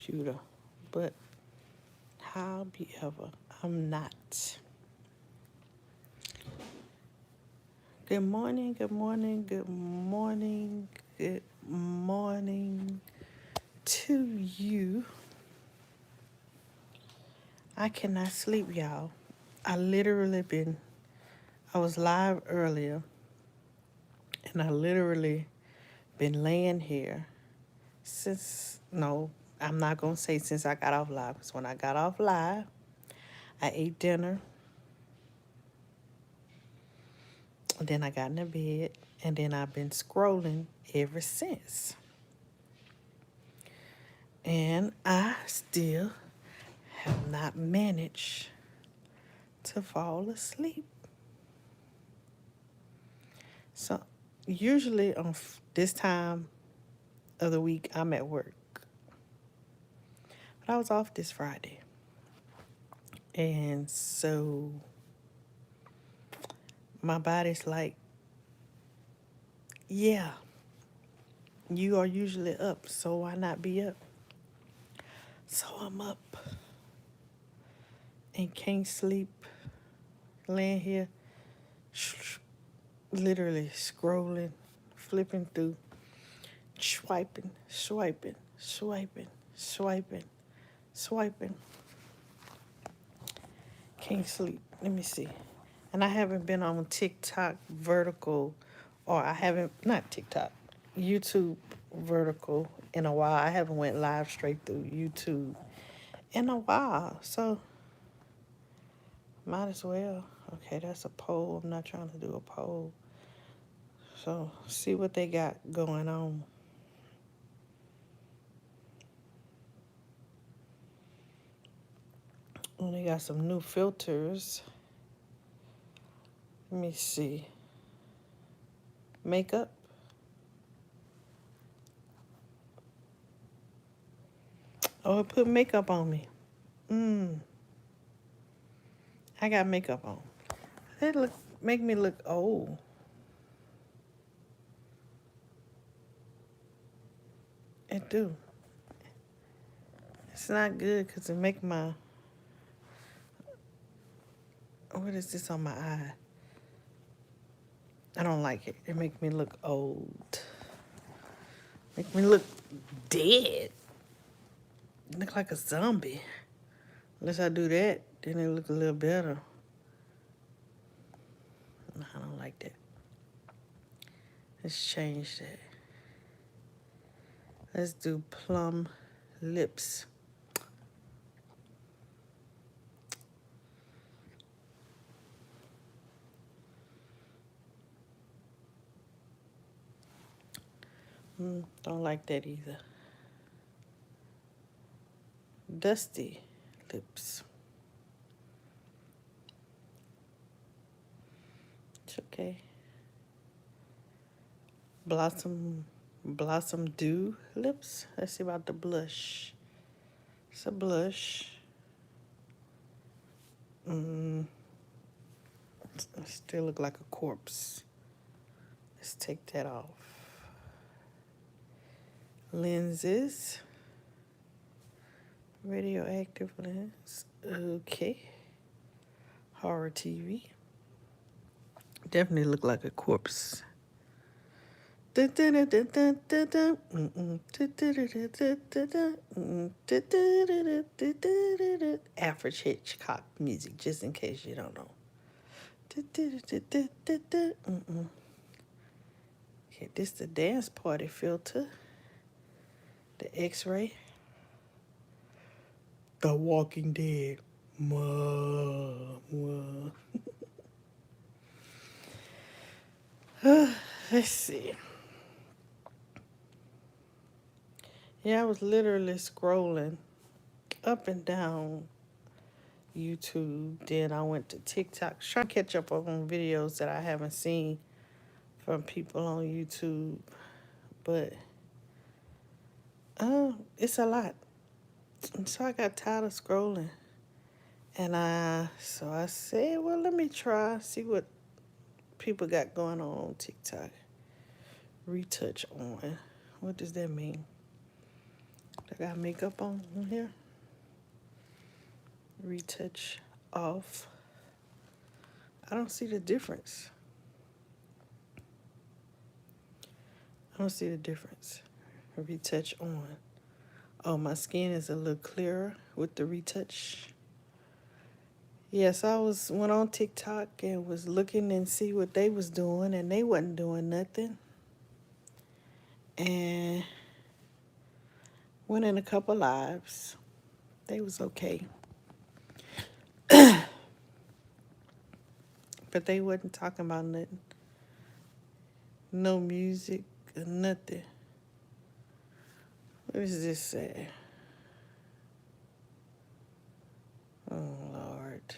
shooter, but however, I'm not. Good morning, good morning, good morning, good morning to you. I cannot sleep, y'all. I was live earlier, and I literally been laying here no, I'm not going to say since I got off live, because when I got off live, I ate dinner, and then I got in the bed, and then I've been scrolling ever since. And I still have not managed to fall asleep. So usually on this time of the week, I'm at work. But I was off this Friday. And so my body's like, yeah, you are usually up, so why not be up? So I'm up and can't sleep, laying here, literally scrolling, flipping through, swiping. Can't sleep. Let me see. And I haven't been on TikTok vertical, or I haven't, not TikTok, YouTube vertical in a while. I haven't went live straight through YouTube in a while. So might as well. Okay, that's a poll. I'm not trying to do a poll. So see what they got going on. Oh, they got some new filters. Let me see. Makeup. Oh, it put makeup on me. I got makeup on. It make me look old. It do. It's not good because it make my, what is this on my eye? I don't like it. It make me look old. Make me look dead. Look like a zombie. Unless I do that, then it look a little better. No, I don't like that. Let's change that. Let's do plum lips. Don't like that either. Dusty lips. It's okay. Blossom Dew lips. Let's see about the blush. It's a blush. It still look like a corpse. Let's take that off. Lenses. Radioactive lens. Okay. Horror TV. Definitely look like a corpse. Alfred Hitchcock music, just in case you don't know. Okay, this the dance party filter. The X-ray. The Walking Dead. Let's see. Yeah, I was literally scrolling up and down YouTube. Then I went to TikTok, trying to catch up on videos that I haven't seen from people on YouTube. But it's a lot. And so I got tired of scrolling. And so I said, well, let me see what people got going on TikTok. Retouch on. What does that mean? I got makeup on here. Retouch off. I don't see the difference. I don't see the difference. Retouch on. Oh, my skin is a little clearer with the retouch. Yes, went on TikTok and was looking and see what they was doing, and they wasn't doing nothing. And went in a couple lives. They was okay. But they wasn't talking about nothing. No music or nothing. What does this say? Oh, Lord.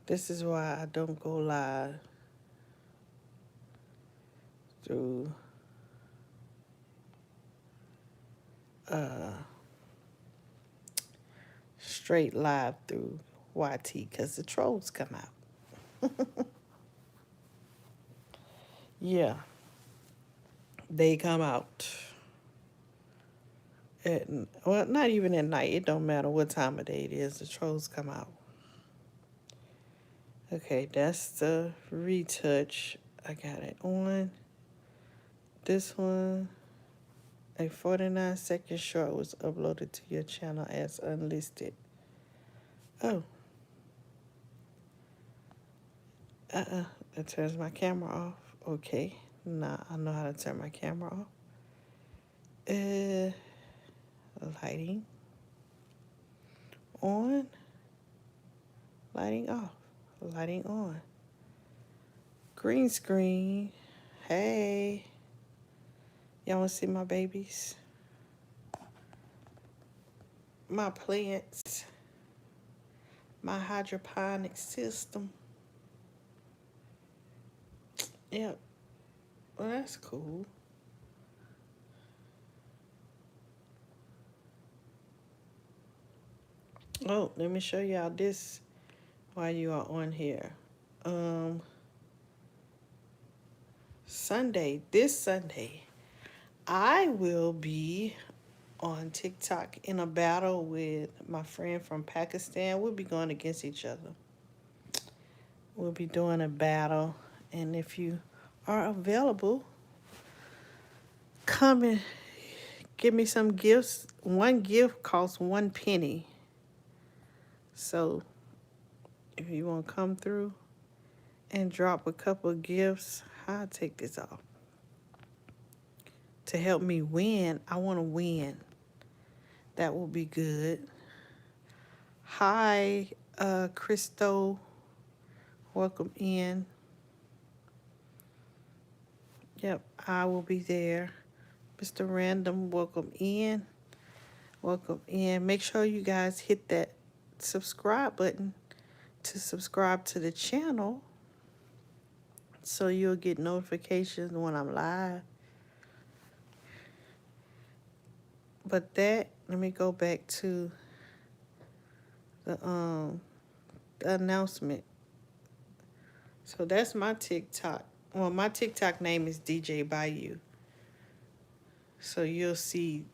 This is why I don't go live through straight live through YT, because the trolls come out. Yeah, they come out at, well, not even at night. It don't matter what time of day it is. The trolls come out. Okay, that's the retouch. I got it on. This one, a 49-second short was uploaded to your channel as unlisted. Oh. It turns my camera off. Okay. Nah, I know how to turn my camera off. Lighting on. Lighting off. Lighting on. Green screen. Hey. Y'all want to see my babies? My plants. My hydroponic system. Yep. Well, that's cool. Oh, let me show y'all this while you are on here. This Sunday, I will be on TikTok in a battle with my friend from Pakistan. We'll be going against each other. We'll be doing a battle, and if you are available, come and give me some gifts. One gift costs 1 penny. So if you want to come through and drop a couple of gifts, I'll take this off. To help me win, I want to win. That will be good. Hi, Christo. Welcome in. Yep, I will be there. Mr. Random, welcome in. Welcome in. Make sure you guys hit that subscribe button to subscribe to the channel so you'll get notifications when I'm live. But let me go back to the announcement. So that's my TikTok. Well, my TikTok name is DJ Bayou. So you'll see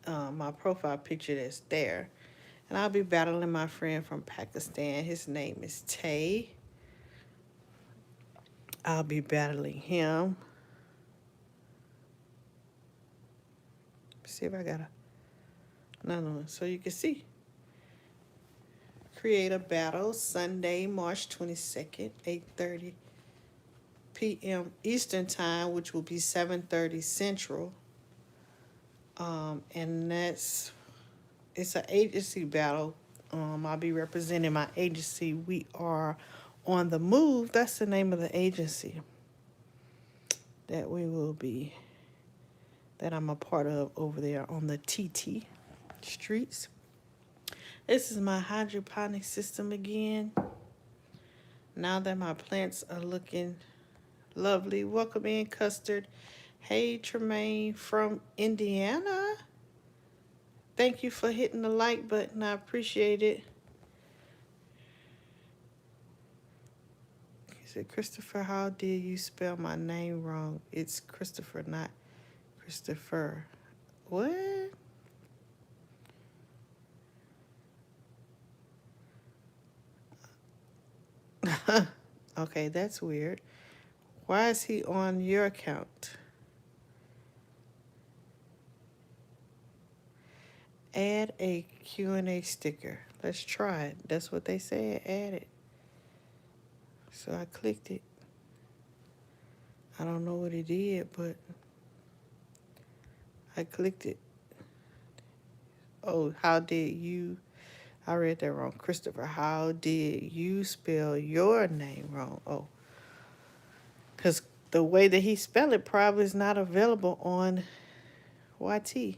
my profile picture that's there. And I'll be battling my friend from Pakistan. His name is Tay. I'll be battling him. See if I got another one so you can see. Create a battle Sunday, March 22nd, 8:30 p.m. Eastern Time, which will be 7:30 Central. And it's an agency battle. I'll be representing my agency. We are on the move. That's the name of the agency that I'm a part of over there on the TT streets. This is my hydroponic system again. Now that my plants are looking lovely. Welcome in, Custard. Hey, Tremaine from Indiana. Thank you for hitting the like button. I appreciate it. He said, Christopher, how did you spell my name wrong? It's Christopher, not Christopher. What? Okay, that's weird. Why is he on your account? Add a Q&A sticker. Let's try it. That's what they said. Add it. So I clicked it. I don't know what it did, but I clicked it. Oh, how did you? I read that wrong. Christopher, how did you spell your name wrong? Oh, because the way that he spelled it probably is not available on YT.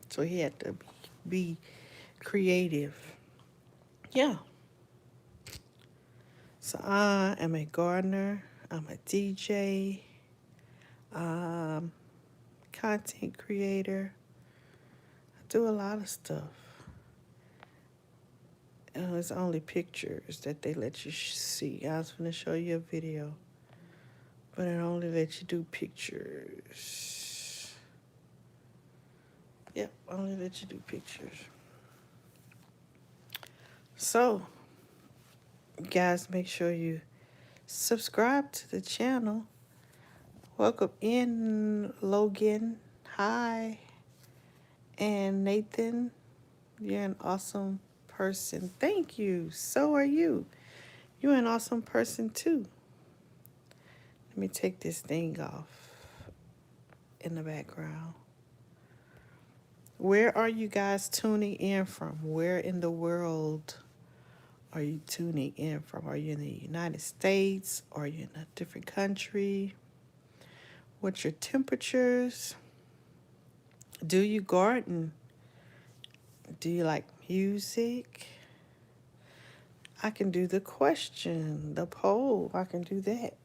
So he had to be creative. Yeah. So I am a gardener. I'm a DJ, um, content creator. I do a lot of stuff. It's only pictures that they let you see. I was going to show you a video, but it only lets you do pictures. Yep, only let you do pictures. So, guys, make sure you subscribe to the channel. Welcome in, Logan. Hi. And Nathan, you're an awesome person. Thank you. So are you. You're an awesome person too. Let me take this thing off in the background. Where are you guys tuning in from? Where in the world are you tuning in from? Are you in the United States? Are you in a different country? What's your temperatures? Do you garden? Do you like music? I can do the question, the poll. I can do that.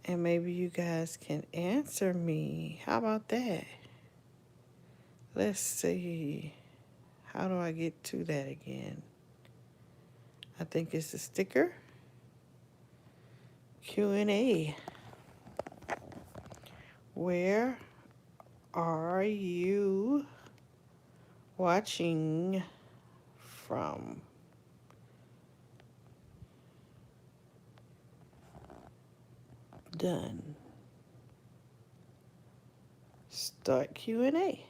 And maybe you guys can answer me. How about that? Let's see. How do I get to that again? I think it's a sticker. Q&A. Where are you watching from? Done. Start Q&A.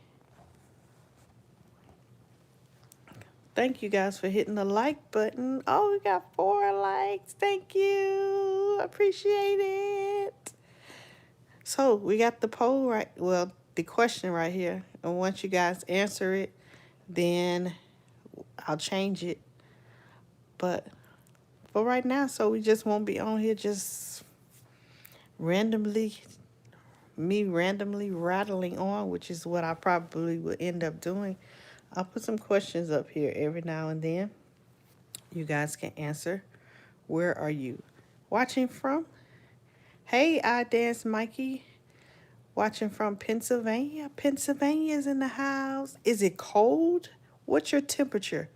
Thank you guys for hitting the like button. Oh, we got 4 likes. Thank you. Appreciate it. So we got the poll right. Well, the question right here. And once you guys answer it, then I'll change it. But for right now, so we just won't be on here just randomly, me randomly rattling on, which is what I probably will end up doing. I'll put some questions up here every now and then. You guys can answer. Where are you watching from? Hey, I Dance Mikey. Watching from Pennsylvania. Pennsylvania's in the house. Is it cold? What's your temperature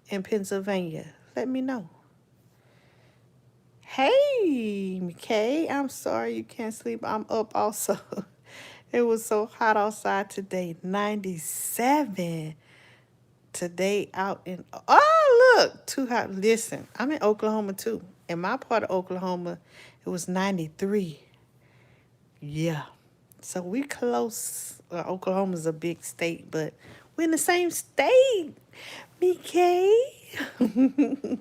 in Pennsylvania? Let me know. Hey, McKay. I'm sorry you can't sleep. I'm up also. It was so hot outside today. 97. Today out in... Oh, look. Too hot. Listen, I'm in Oklahoma too. In my part of Oklahoma, it was 93. Yeah. So we close. Oklahoma's a big state, but we're in the same state, BK. We're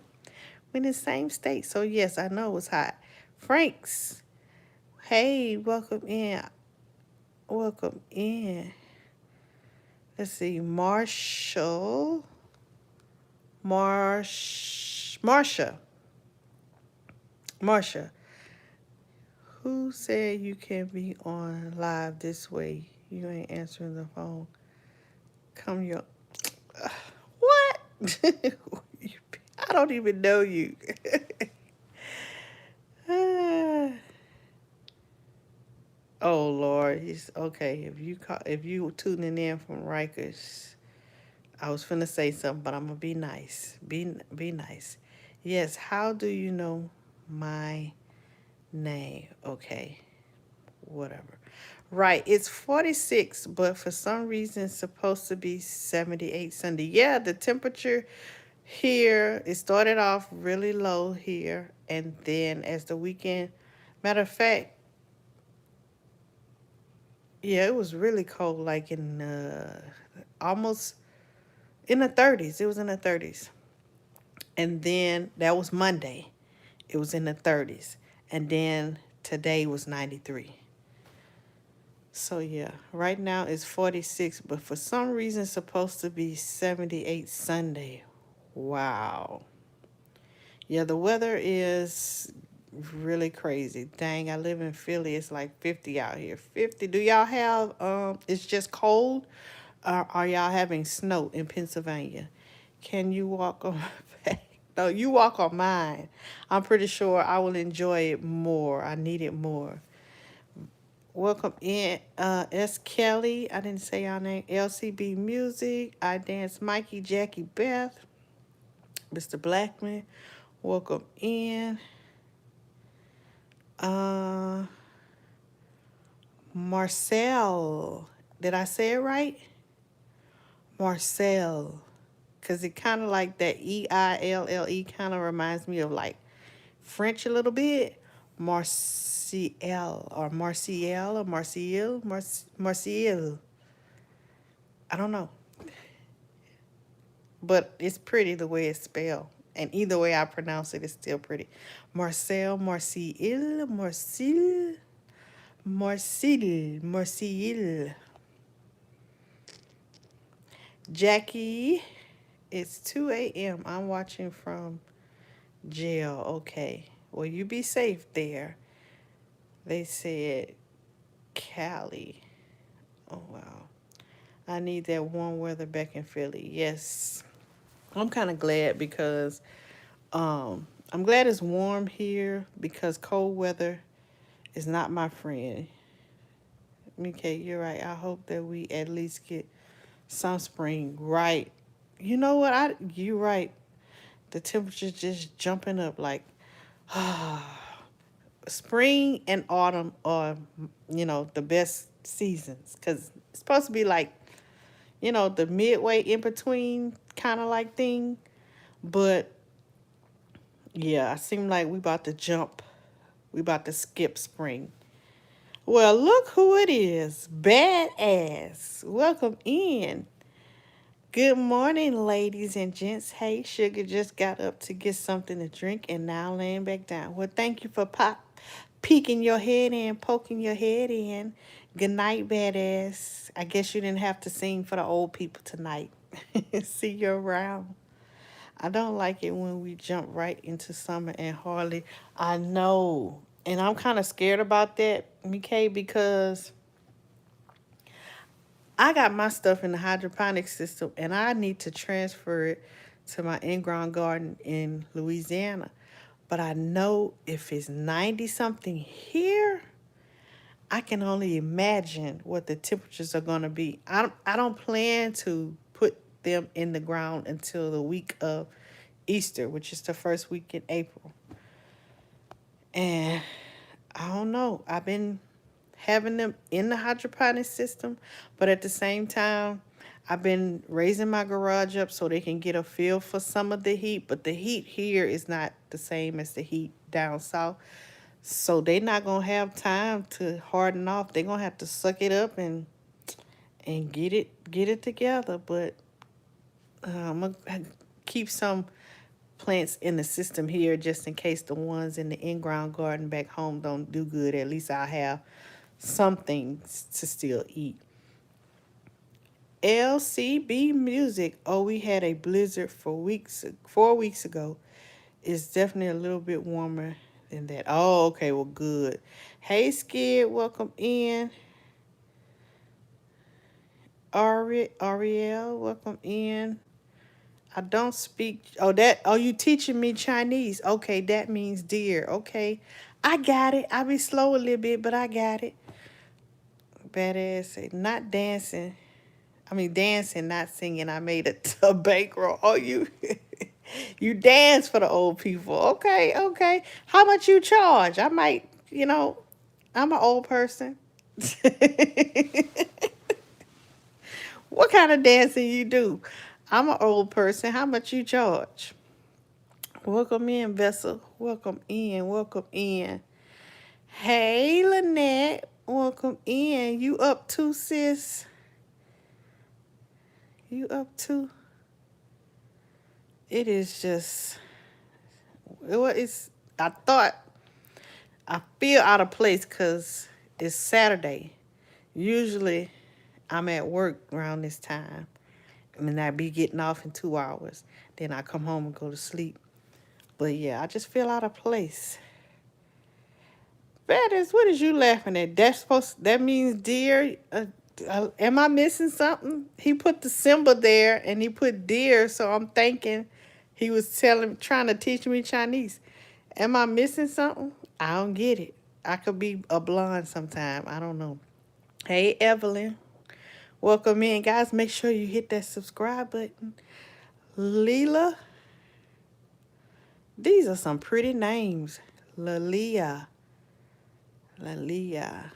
in the same state. So yes, I know it's hot. Franks, hey, welcome in. Welcome in. Let's see, Marsha. Marsha. Who said you can be on live this way? You ain't answering the phone. Come your... What? I don't even know you. Oh Lord, he's okay. If you tuning in from Rikers, I was finna say something, but I'm gonna be nice. Be nice. Yes. How do you know my name? Okay. Whatever. Right, it's 46, but for some reason it's supposed to be 78 Sunday. Yeah, the temperature here, it started off really low here, and then as the weekend, matter of fact, yeah, it was really cold, like in almost in the 30s. It was in the 30s. And then that was Monday. It was in the 30s. And then today was 93. So yeah, right now it's 46, but for some reason it's supposed to be 78 Sunday. Wow. Yeah, the weather is really crazy. Dang, I live in Philly. It's like 50 out here. 50. Do y'all have it's just cold? Or are y'all having snow in Pennsylvania? Can you walk on my back? No, you walk on mine. I'm pretty sure I will enjoy it more. I need it more. Welcome in, S. Kelly. I didn't say your name. LCB Music. I dance Mikey, Jackie, Beth, Mr. Blackman. Welcome in. Uh, Marcel. Did I say it right? Marcel. Because it kind of like that Eille kind of reminds me of like French a little bit. Marciel or Marciel or Marciel. Marciel. I don't know. But it's pretty the way it's spelled. And either way I pronounce it, it's still pretty. Marcel, Marciel, Marcel, Marcel, Marcel. Jackie, it's 2 a.m. I'm watching from jail. Okay. Well, you be safe there. They said Cali. Oh, wow. I need that warm weather back in Philly. Yes. I'm kind of glad because I'm glad it's warm here because cold weather is not my friend. Okay, you're right. I hope that we at least get some spring. Right. You know what? You're right. The temperature's just jumping up like spring and autumn are, the best seasons because it's supposed to be like, the midway in between kind of like thing. But yeah, I seem like we about to jump. We about to skip spring. Well, look who it is. Badass. Welcome in. Good morning, ladies and gents. Hey, Sugar just got up to get something to drink and now laying back down. Well, thank you for peeking your head in, poking your head in. Good night, badass. I guess you didn't have to sing for the old people tonight. See you around. I don't like it when we jump right into summer and hardly. I know. And I'm kind of scared about that, MK, because I got my stuff in the hydroponic system and I need to transfer it to my in-ground garden in Louisiana. But I know if it's 90 something here, I can only imagine what the temperatures are going to be. I don't plan to put them in the ground until the week of Easter, which is the first week in April. And I don't know. I've been having them in the hydroponic system, but at the same time, I've been raising my garage up so they can get a feel for some of the heat, but the heat here is not the same as the heat down south. So they're not gonna have time to harden off. They're gonna have to suck it up and get it together. But I'm gonna keep some plants in the system here just in case the ones in the in-ground garden back home don't do good. At least I have some things to still eat. LCB Music. Oh, we had a blizzard for 4 weeks ago. It's definitely a little bit warmer than that. Oh, okay. Well, good. Hey, Skid. Welcome in. Ariel. Welcome in. I don't speak. Oh, you teaching me Chinese. Okay, that means dear. Okay. I got it. I be slow a little bit, but I got it. Badass say, not dancing. I mean, dancing, not singing. I made a bankroll. Oh, you you dance for the old people. Okay, okay. How much you charge? I might, I'm an old person. What kind of dancing you do? I'm an old person. How much you charge? Welcome in, Vessel. Welcome in. Welcome in. Hey, Lynette. Welcome in. You up too, sis? You up too? It is just, it's, I feel out of place because it's Saturday. Usually I'm at work around this time. And I be getting off in 2 hours. Then I come home and go to sleep. But yeah, I just feel out of place. Fairness, what is you laughing at? That means deer. Am I missing something? He put the symbol there and he put deer, so I'm thinking he was trying to teach me Chinese. Am I missing something? I don't get it. I could be a blonde sometime. I don't know. Hey, Evelyn. Welcome in, guys. Make sure you hit that subscribe button. Leela. These are some pretty names. Lalia. Lalia.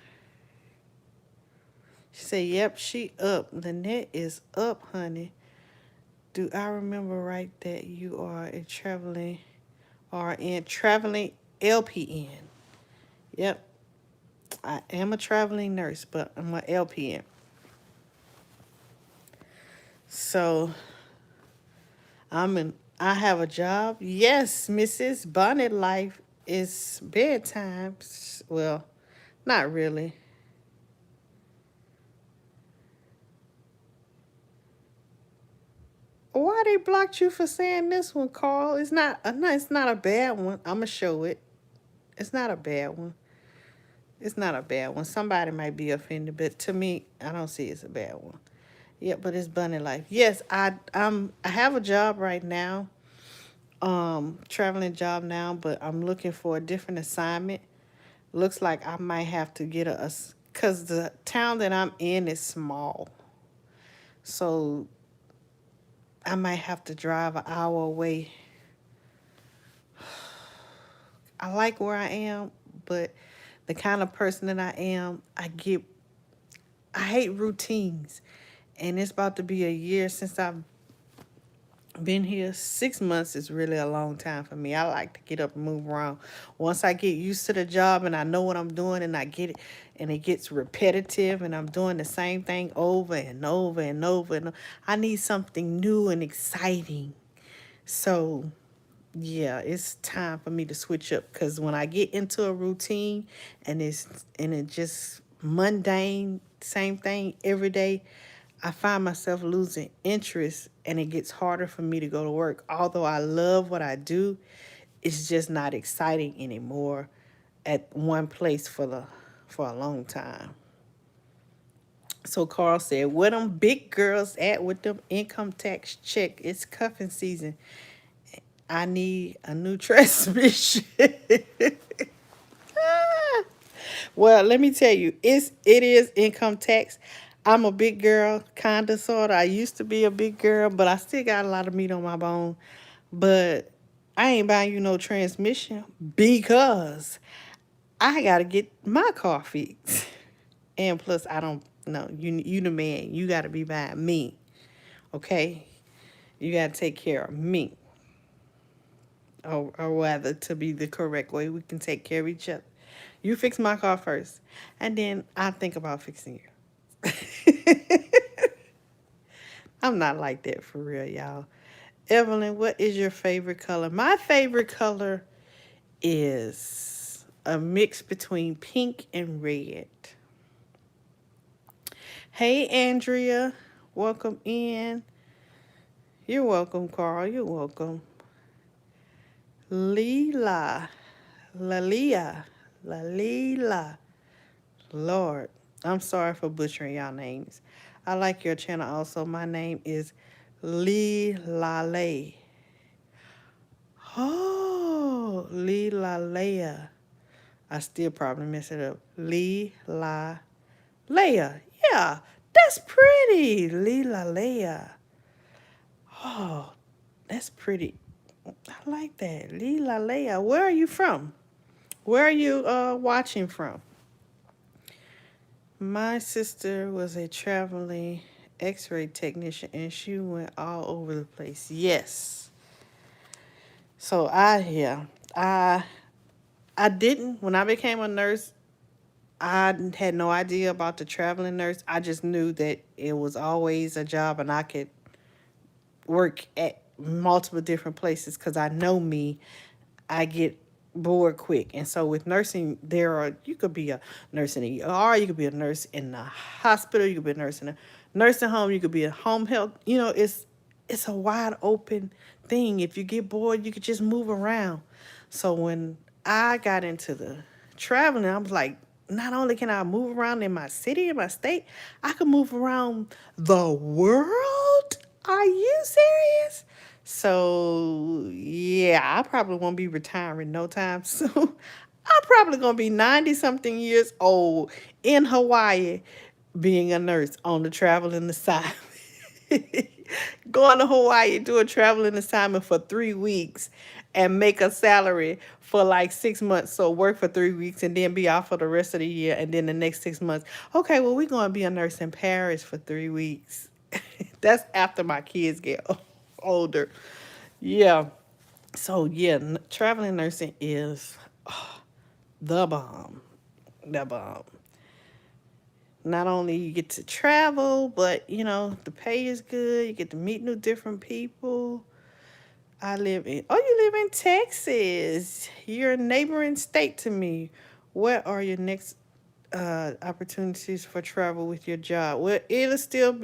She said, yep, she up. Lynette is up, honey. Do I remember right that you are in traveling LPN? Yep. I am a traveling nurse, but I'm a LPN. So I have a job. Yes, Mrs. Bonnet Life is bedtime. Well, not really. Why they blocked you for saying this one, Carl? It's not a bad one. I'ma show it. It's not a bad one. It's not a bad one. Somebody might be offended, but to me, I don't see it's a bad one. Yeah, but it's Bunny Life. Yes, I have a job right now. Traveling job now, but I'm looking for a different assignment. Looks like I might have to get cause the town that I'm in is small. So I might have to drive an hour away. I like where I am, but the kind of person that I am, I hate routines. And it's about to be a year since I've been here. 6 months is really a long time for me. I like to get up and move around. Once I get used to the job and I know what I'm doing and I get it and it gets repetitive and I'm doing the same thing over and over and over and over, I need something new and exciting. So yeah, it's time for me to switch up because when I get into a routine and it just mundane, same thing every day, I find myself losing interest and it gets harder for me to go to work. Although I love what I do, it's just not exciting anymore at one place for a long time. So Carl said, where them big girls at with them income tax check? It's cuffing season. I need a new transmission. Well, let me tell you, it is income tax. I'm a big girl, kinda sorta. I used to be a big girl, but I still got a lot of meat on my bone. But I ain't buying you no transmission because I gotta get my car fixed. And plus I don't know, you the man. You gotta be buying me. Okay? You gotta take care of me. Or rather, to be the correct way, we can take care of each other. You fix my car first, and then I think about fixing you. I'm not like that for real, y'all. Evelyn, what is your favorite color? My favorite color is a mix between pink and red. Hey, Andrea. Welcome in. You're welcome, Carl. You're welcome. Leela. Lalia. Lalila. Lord, I'm sorry for butchering y'all names. I like your channel also. My name is Lee Lale. Oh, Lee Lalea. I still probably mess it up. Lee La Leia. Yeah, that's pretty. Lee Lalea. Oh, that's pretty. I like that. Lee Lalea. Where are you from? Where are you watching from? My sister was a traveling x-ray technician and she went all over the place. Yes. So I I didn't when I became a nurse, I had no idea about the traveling nurse. I just knew that it was always a job and I could work at multiple different places because I know me. I get bored quick. And so with nursing, you could be a nurse in the ER, you could be a nurse in the hospital, you could be a nurse in a nursing home, you could be a home health. It's a wide open thing. If you get bored, you could just move around. So when I got into the traveling, I was like, not only can I move around in my city, in my state, I can move around the world. Are you serious? So yeah, I probably won't be retiring no time soon. I'm probably gonna be 90 something years old in Hawaii being a nurse on the traveling assignment. Going to Hawaii, do a traveling assignment for 3 weeks and make a salary for like 6 months. So work for 3 weeks and then be off for the rest of the year. And then the next 6 months, okay, well, we're going to be a nurse in Paris for 3 weeks. That's after my kids get older. Yeah. So, yeah, traveling nursing is the bomb. The bomb. Not only you get to travel, but the pay is good. You get to meet new different people. You live in Texas. You're a neighboring state to me. What are your next opportunities for travel with your job? Well, it'll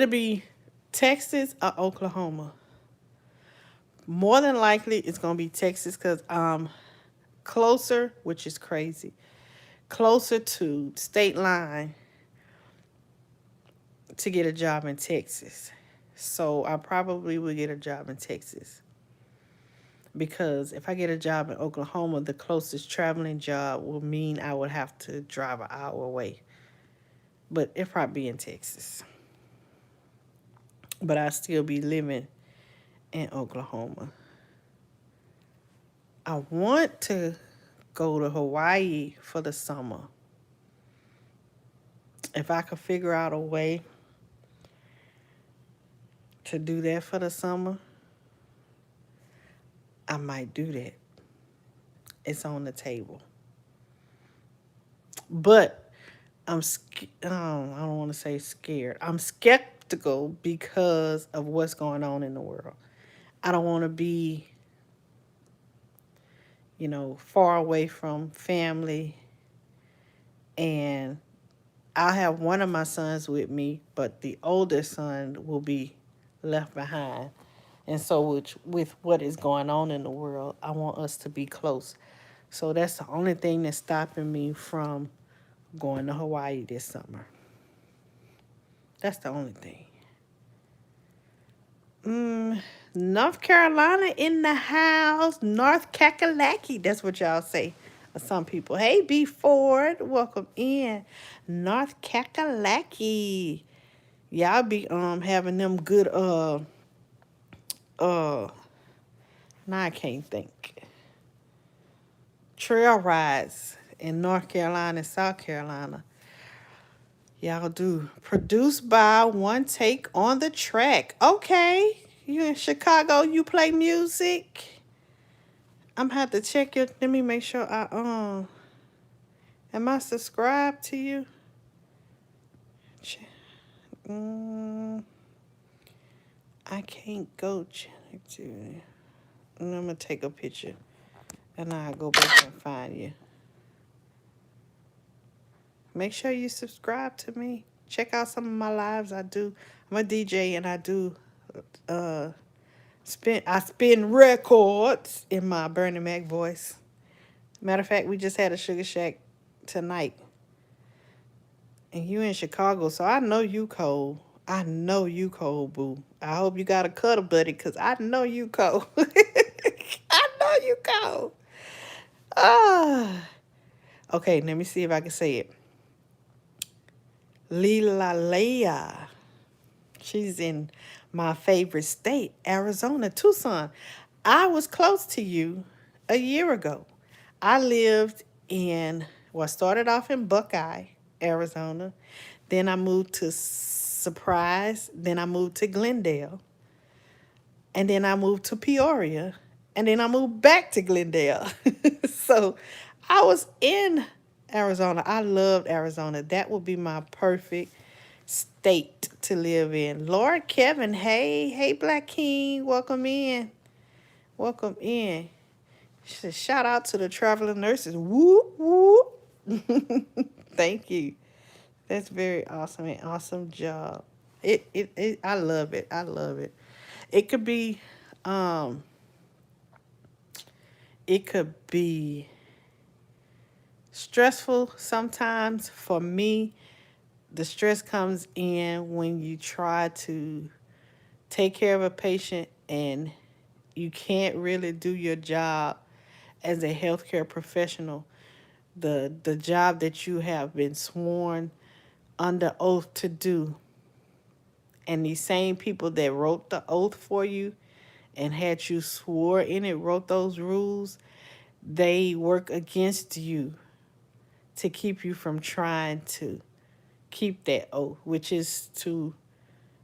be Texas or Oklahoma. More than likely, it's gonna be Texas because closer, which is crazy, closer to state line to get a job in Texas. So I probably will get a job in Texas. Because if I get a job in Oklahoma, the closest traveling job will mean I would have to drive an hour away. But it'll probably be in Texas. But I still be living in Oklahoma. I want to go to Hawaii for the summer. If I could figure out a way to do that for the summer, I might do that. It's on the table. But I don't want to say scared. I'm skeptical because of what's going on in the world. I don't want to be, far away from family. And I'll have one of my sons with me, but the oldest son will be left behind. And so with what is going on in the world, I want us to be close. So that's the only thing that's stopping me from going to Hawaii this summer. That's the only thing. North Carolina in the house. North Kakalaki. That's what y'all say. Some people. Hey, B. Ford. Welcome in. North Kakalaki. Y'all be having them good now I can't think. Trail rides in North Carolina and South Carolina. Y'all do. Produced by One Take on the Track. Okay. You in Chicago, you play music? I'm gonna have to check your let me make sure am I subscribed to you? I can't go check to you. I'm gonna take a picture and I'll go back and find you. Make sure you subscribe to me. Check out some of my lives I do. I'm a DJ and I do spin records in my Bernie Mac voice. Matter of fact, we just had a Sugar Shack tonight. And you in Chicago, so I know you cold. I know you cold, boo. I hope you got a cuddle buddy, because I know you cold. I know you cold. Okay, let me see if I can say it. Lila Leia. She's in my favorite state, Arizona, Tucson. I was close to you a year ago. I lived in Well, I started off in Buckeye, Arizona. Then I moved to Surprise. Then I moved to Glendale. And then I moved to Peoria. And then I moved back to Glendale. So I was in Arizona. I loved Arizona. That would be my perfect state to live in. Lord Kevin, hey, hey, Black King, welcome in. Welcome in. Shout out to the traveling nurses. Whoop, whoop. Thank you. That's very awesome. An awesome job. I love it. I love it. It could be, um, it could be stressful sometimes. For me, the stress comes in when you try to take care of a patient and you can't really do your job as a healthcare professional, the job that you have been sworn under oath to do. And these same people that wrote the oath for you and had you swore in it, wrote those rules, they work against you to keep you from trying to keep that oath, which is to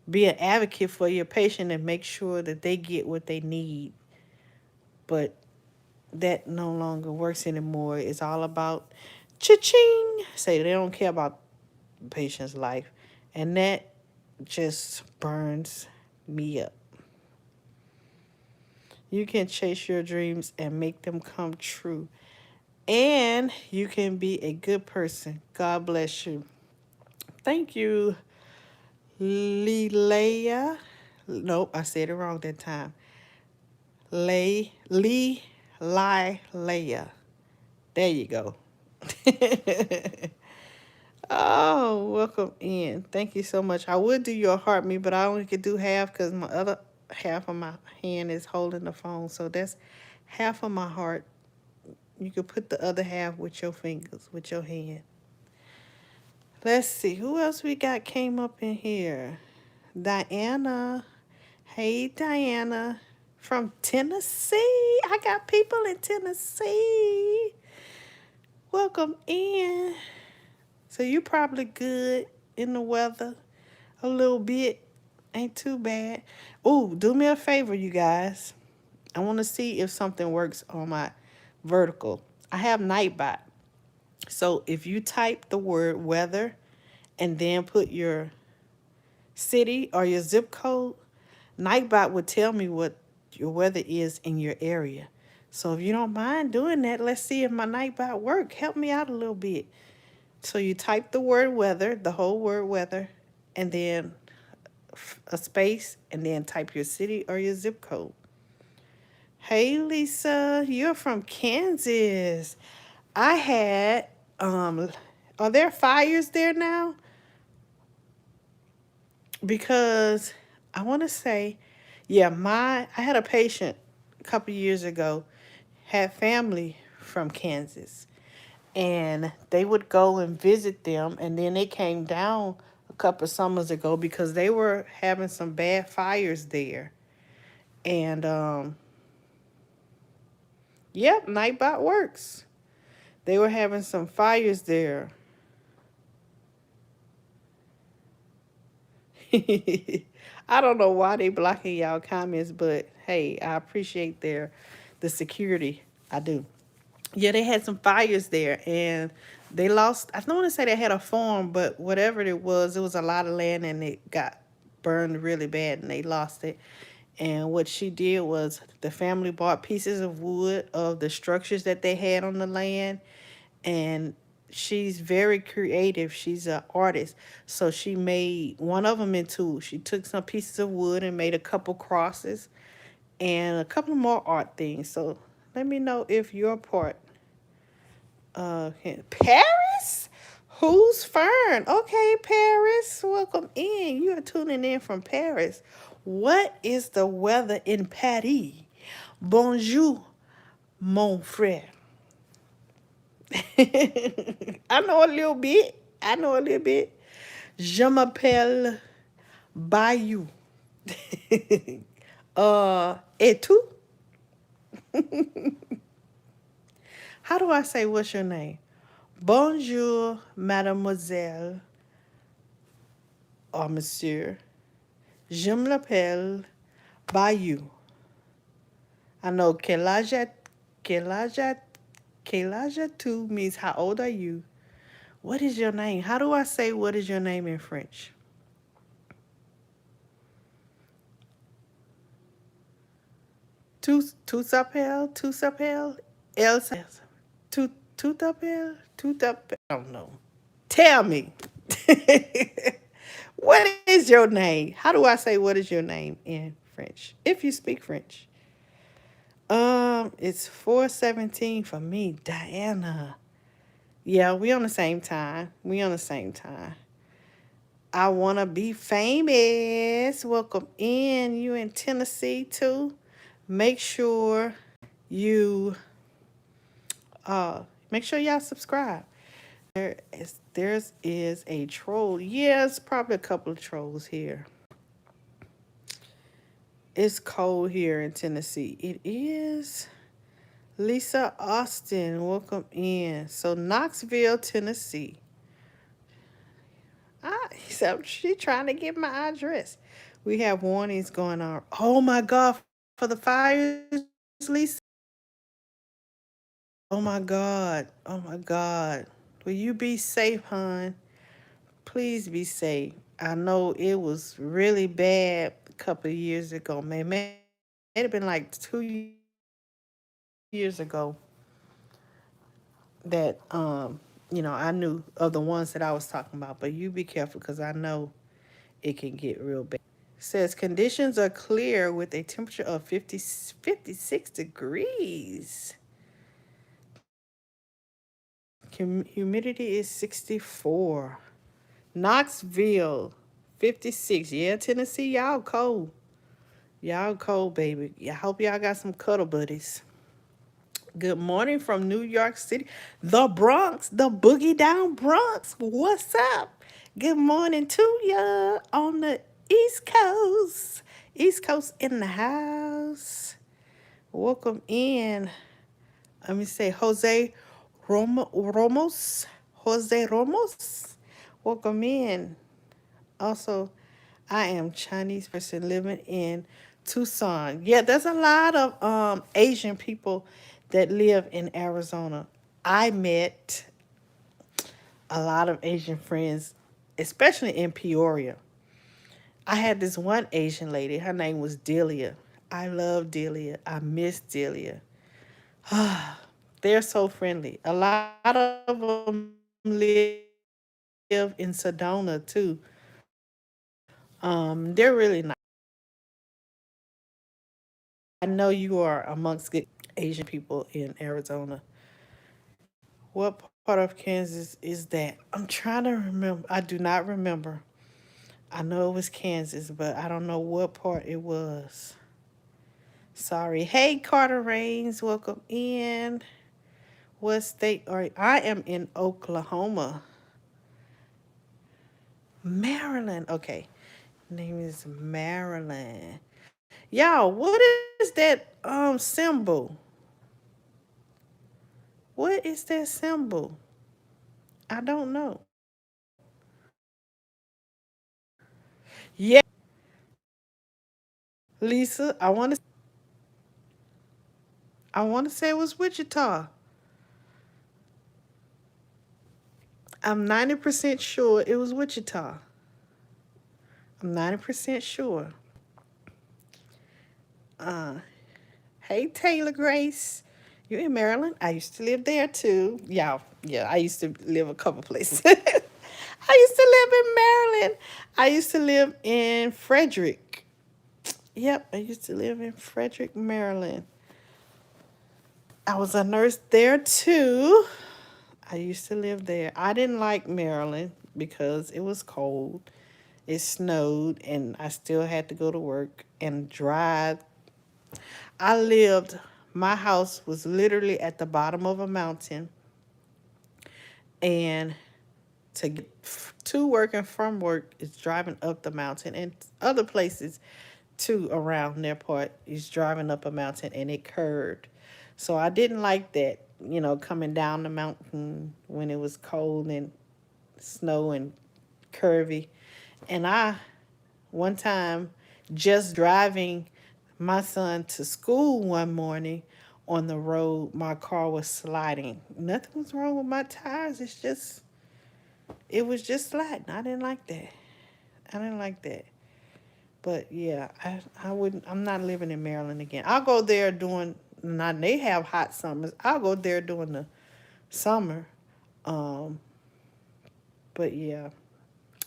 be an advocate for your patient and make sure that they get what they need. But that no longer works anymore. It's all about cha-ching. Say they don't care about the patient's life. And that just burns me up. You can chase your dreams and make them come true. And you can be a good person. God bless you. Thank you, Leia. Nope, I said it wrong that time. Lee Leia. There you go. Oh, welcome in. Thank you so much. I would do your heart me, but I only could do half because my other half of my hand is holding the phone. So that's half of my heart. You could put the other half with your fingers, with your hand. Let's see. Who else we got came up in here? Diana. Hey, Diana. From Tennessee. I got people in Tennessee. Welcome in. So you probably good in the weather a little bit. Ain't too bad. Oh, do me a favor, you guys. I want to see if something works on my vertical. I have Nightbot. So if you type the word weather and then put your city or your zip code, Nightbot would tell me what your weather is in your area. So if you don't mind doing that, let's see if my Nightbot work. Help me out a little bit. So you type the word weather, the whole word weather, and then a space, and then type your city or your zip code. Hey, Lisa, you're from Kansas. I had, are there fires there now? Because I want to say, yeah, I had a patient a couple years ago, had family from Kansas, and they would go and visit them, and then they came down a couple of summers ago because they were having some bad fires there. And yep, Nightbot works. They were having some fires there. I don't know why they blocking y'all comments, but hey, I appreciate the security. I do. Yeah, they had some fires there, and they lost. I don't want to say they had a farm, but whatever it was a lot of land, and it got burned really bad, and they lost it. And what she did was the family bought pieces of wood of the structures that they had on the land, and she's very creative. She's an artist. So she made one of them into, she took some pieces of wood and made a couple crosses and a couple more art things. So let me know if your part. Paris? Who's Fern? Okay, Paris, welcome in. You are tuning in from Paris. What is the weather in Paris? Bonjour, mon frère. I know a little bit. I know a little bit. Je m'appelle Bayou. Et tu? How do I say what's your name? Bonjour, mademoiselle or monsieur. Je m'appelle Bayou. I know Kelaja, Kelaja too means how old are you? What is your name? How do I say what is your name in French? Tout s'appelle? Tout s'appelle? Elle s'appelle? Tout t'appelle? Tout t'appelle? I don't know. Tell me. What is your name? How do I say what is your name in French? If you speak French. It's 4:17 for me, Diana. Yeah, we on the same time. We on the same time. I wanna be famous. Welcome in. You in Tennessee too? Make sure you uh make sure y'all subscribe. There is a troll. Yes, probably a couple of trolls here. It's cold here in Tennessee. It is. Lisa Austin, welcome in. So Knoxville, Tennessee. So she trying to get my address. We have warnings going on. Oh my God, for the fires, Lisa. Oh my God. Oh my God. Will you be safe, hon? Please be safe. I know it was really bad a couple of years ago. Maybe it had been like 2 years ago that I knew of the ones that I was talking about. But you be careful because I know it can get real bad. Says conditions are clear with a temperature of 56 degrees. Humidity is 64. Knoxville, 56. Yeah, Tennessee, y'all cold. Y'all cold, baby. I hope y'all got some cuddle buddies. Good morning from New York City, the Bronx, the boogie down Bronx. What's up? Good morning to ya on the East Coast. East Coast in the house. Welcome in. Let me say Jose Ramos. Jose Ramos. Welcome in. Also, I am Chinese person living in Tucson. Yeah, there's a lot of Asian people that live in Arizona. I met a lot of Asian friends, especially in Peoria. I had this one Asian lady. Her name was Delia. I love Delia. I miss Delia. They're so friendly. A lot of them live in Sedona too. They're really nice. I know you are amongst good Asian people in Arizona. What part of Kansas is that? I'm trying to remember. I do not remember. I know it was Kansas, but I don't know what part it was. Sorry. Hey, Carter Rains, welcome in. What state are you? I am in Oklahoma. Maryland. Okay. Name is Maryland. Y'all, what is that symbol? What is that symbol? I don't know. Yeah, Lisa, I want to say it was Wichita. I'm 90% sure it was Wichita. I'm 90% sure. Uh, hey Taylor Grace. You in Maryland? I used to live there too. Yeah, I used to live a couple places. I used to live in Maryland. I used to live in Frederick. Yep, I used to live in Frederick, Maryland. I was a nurse there too. I used to live there. I didn't like Maryland because it was cold. It snowed and I still had to go to work and drive. I lived, my house was literally at the bottom of a mountain, and to get to work and from work is driving up the mountain, and other places too around their part is driving up a mountain and it curved. So I didn't like that. coming down the mountain when it was cold and snow and curvy. And one time, just driving my son to school one morning on the road, my car was sliding. Nothing was wrong with my tires. It was just sliding. I didn't like that. I didn't like that. But yeah, I wouldn't. I'm not living in Maryland again. I'll go there during. Now they have hot summers. I'll go there during the summer. Um, but yeah,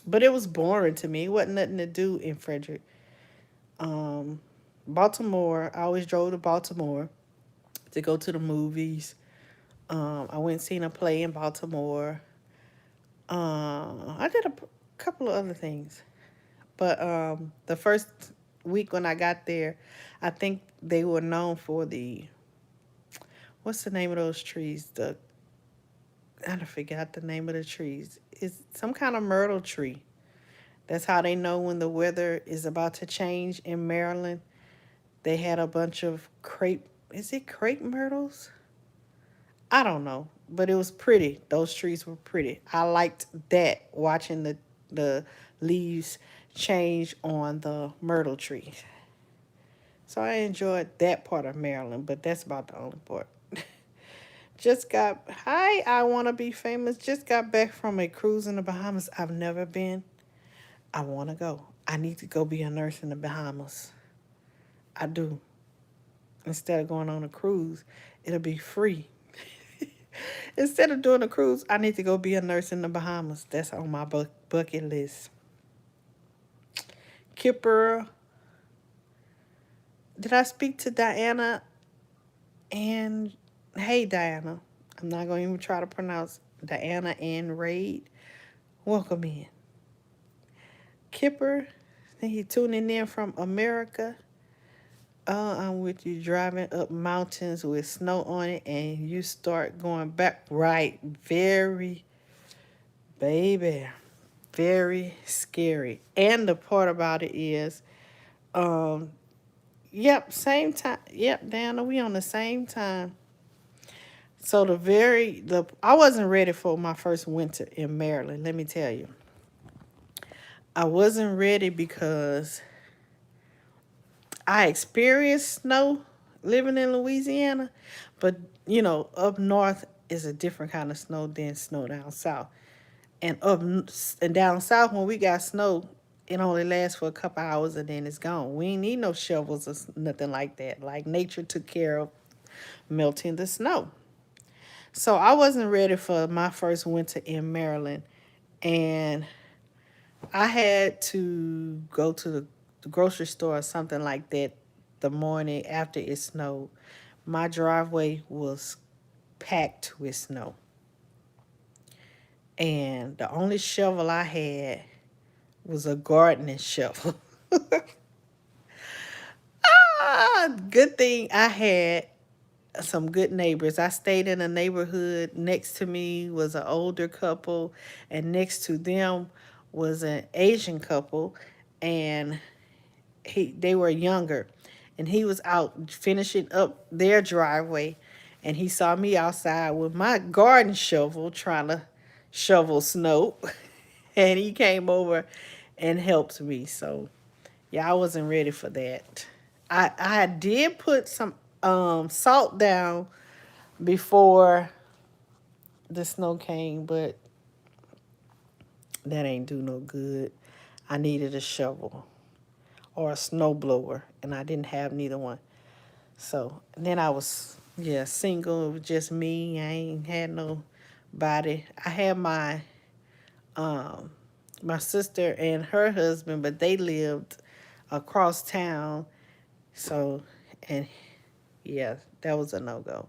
but it was boring to me. It wasn't nothing to do in Frederick. Um, Baltimore. I always drove to Baltimore to go to the movies. I went and seen a play in Baltimore. I did a couple of other things, but the first week when I got there, I think they were known for the what's the name of those trees? I forgot the name of the trees. It's some kind of myrtle tree. That's how they know when the weather is about to change in Maryland. They had a bunch of crepe. Is it crepe myrtles? I don't know, but it was pretty. Those trees were pretty. I liked that watching the leaves change on the myrtle tree. So I enjoyed that part of Maryland, but that's about the only part. Hi, I want to be famous. Just got back from a cruise in the Bahamas. I've never been. I want to go. I need to go be a nurse in the Bahamas. I do. Instead of going on a cruise, it'll be free. Instead of doing a cruise, I need to go be a nurse in the Bahamas. That's on my bucket list. Kipper, did I speak to Diana? And hey, Diana. I'm not going to even try to pronounce Diana and Raid. Welcome in. Kipper, I think he tuning in from America. I'm with you driving up mountains with snow on it and you start going back. Right. Very, baby, very scary. And the part about it is, yep, same time. Yep, Dana, we on the same time. So I wasn't ready for my first winter in Maryland, let me tell you. I wasn't ready because I experienced snow living in Louisiana, but up north is a different kind of snow than snow down south. And down south, when we got snow, it only lasts for a couple hours and then it's gone. We ain't need no shovels or nothing like that. Like nature took care of melting the snow. So I wasn't ready for my first winter in Maryland, and I had to go to the grocery store or something like that the morning after it snowed. My driveway was packed with snow. And the only shovel I had was a gardening shovel. Good thing I had some good neighbors. I stayed in a neighborhood. Next to me was an older couple, and next to them was an Asian couple, and they were younger, and he was out finishing up their driveway, and he saw me outside with my garden shovel trying to shovel snow, and he came over and helped me. So yeah, I wasn't ready for that. I did put some salt down before the snow came, but that ain't do no good. I needed a shovel or a snow blower, and I didn't have neither one. So then I was single. It was just me. I ain't had nobody. I had my sister and her husband, but they lived across town. So, and yeah, that was a no-go.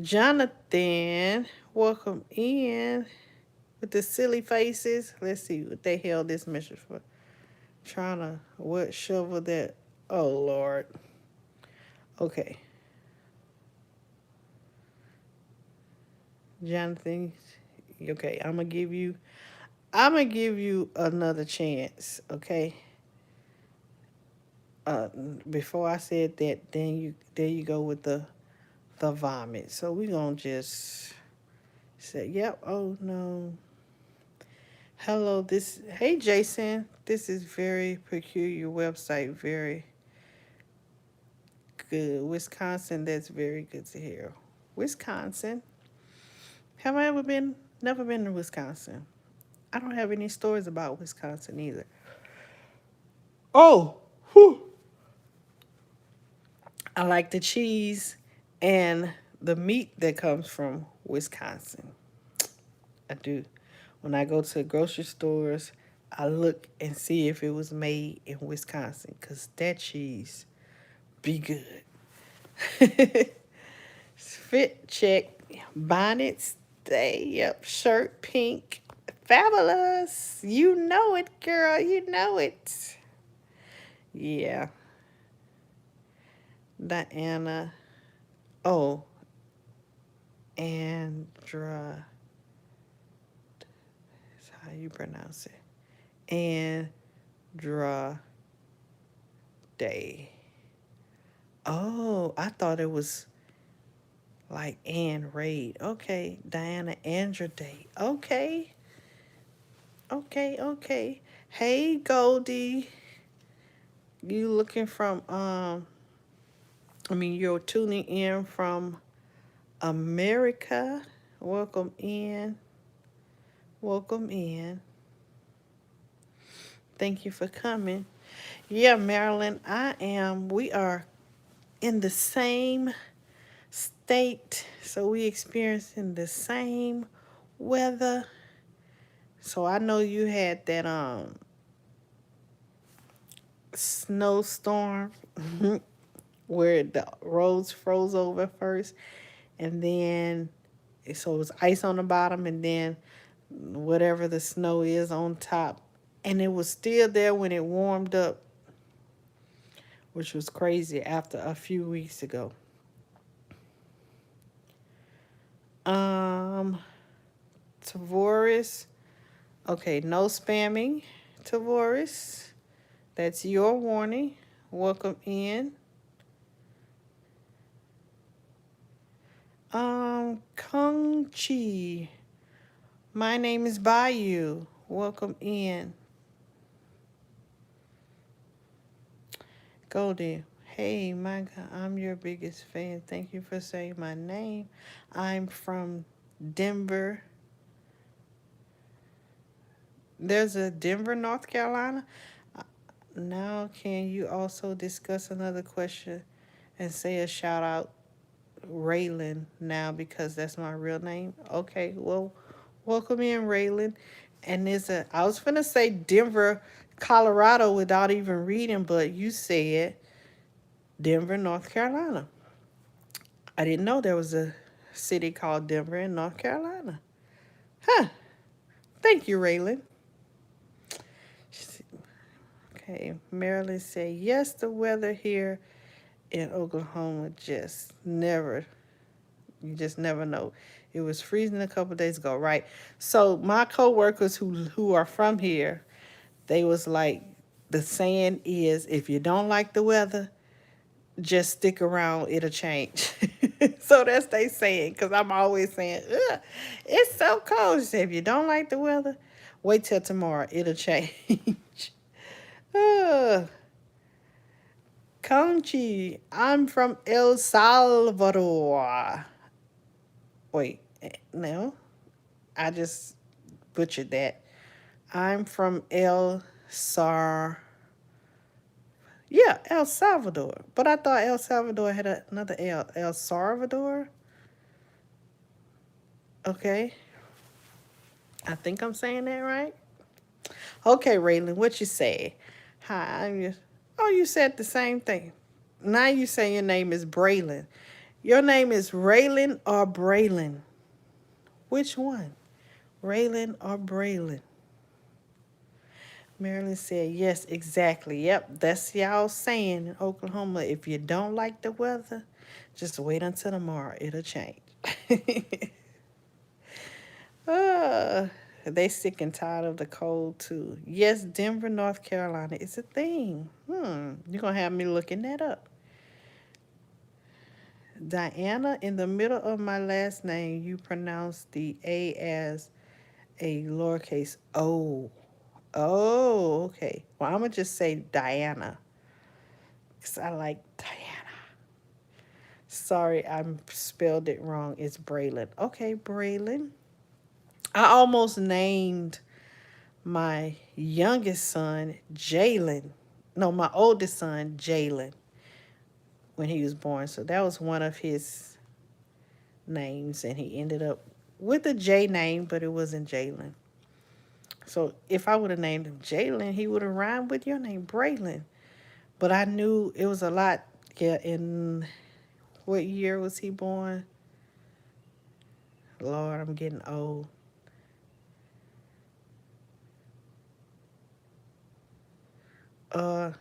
Jonathan, welcome in with the silly faces. Let's see what they held this message for. Trying to what shovel that? Oh Lord. Okay. Jonathan, okay, I'm gonna give you another chance, okay? Before I said that, then there you go with the the vomit. So we gonna just say, yep, oh no. Hello, hey Jason, this is very peculiar website, very good. Wisconsin, that's very good to hear. Wisconsin. Have I ever been? Never been to Wisconsin. I don't have any stories about Wisconsin either. Oh, whew. I like the cheese and the meat that comes from Wisconsin. I do. When I go to grocery stores, I look and see if it was made in Wisconsin, because that cheese be good. Fit check. Bonnets, stay. Yep. Shirt pink. Fabulous. You know it, girl. You know it. Yeah. Diana. Oh, Andra. That's how you pronounce it. Andra Day. Oh, I thought it was like Ann Raid. Okay. Diana Andra Day. Okay. Okay, okay. Hey Goldie. You looking from you're tuning in from America. Welcome in. Welcome in. Thank you for coming. Yeah, Marilyn, I am. We are in the same state, so we experiencing the same weather. So I know you had that snowstorm where the roads froze over first, and then so it was ice on the bottom, and then whatever the snow is on top, and it was still there when it warmed up, which was crazy after a few weeks ago. Um, Tavoris. Okay, no spamming, Tavoris. That's your warning. Welcome in. Kung Chi. My name is Bayou. Welcome in. Goldie. Hey, Micah, I'm your biggest fan. Thank you for saying my name. I'm from Denver. There's a Denver, North Carolina. Now, can you also discuss another question and say a shout out, Raylan, now because that's my real name? Okay, well, welcome in, Raylan. And I was going to say Denver, Colorado without even reading, but you said Denver, North Carolina. I didn't know there was a city called Denver in North Carolina. Huh. Thank you, Raylan. Okay, Marilyn said, yes, the weather here in Oklahoma you just never know. It was freezing a couple of days ago, right? So my coworkers who are from here, they was like, the saying is, if you don't like the weather, just stick around, it'll change. So that's they saying, because I'm always saying, ugh, it's so cold. She said, if you don't like the weather, wait till tomorrow, it'll change. uh, Conchi, I'm from El Salvador. Wait, no, I just butchered that. I'm from El Salvador. But I thought El Salvador had another L. El Salvador? Okay. I think I'm saying that right. Okay, Raylan, what you say? Hi, oh, you said the same thing. Now you say your name is Braylon. Your name is Raylan or Braylon? Which one? Raylan or Braylon? Marilyn said, yes, exactly. Yep, that's y'all saying in Oklahoma. If you don't like the weather, just wait until tomorrow. It'll change. uh, they sick and tired of the cold, too. Yes, Denver, North Carolina is a thing. You're going to have me looking that up. Diana, in the middle of my last name, you pronounce the A as a lowercase o. Oh, okay. Well, I'm going to just say Diana because I like Diana. Sorry, I spelled it wrong. It's Braylon. Okay, Braylon. I almost named my youngest son Jalen. No, my oldest son Jalen when he was born. So that was one of his names, and he ended up with a J name, but it wasn't Jalen. So if I would have named him Jalen, he would have rhymed with your name, Braylon. But I knew it was a lot. Yeah, in what year was he born? Lord, I'm getting old. Uh,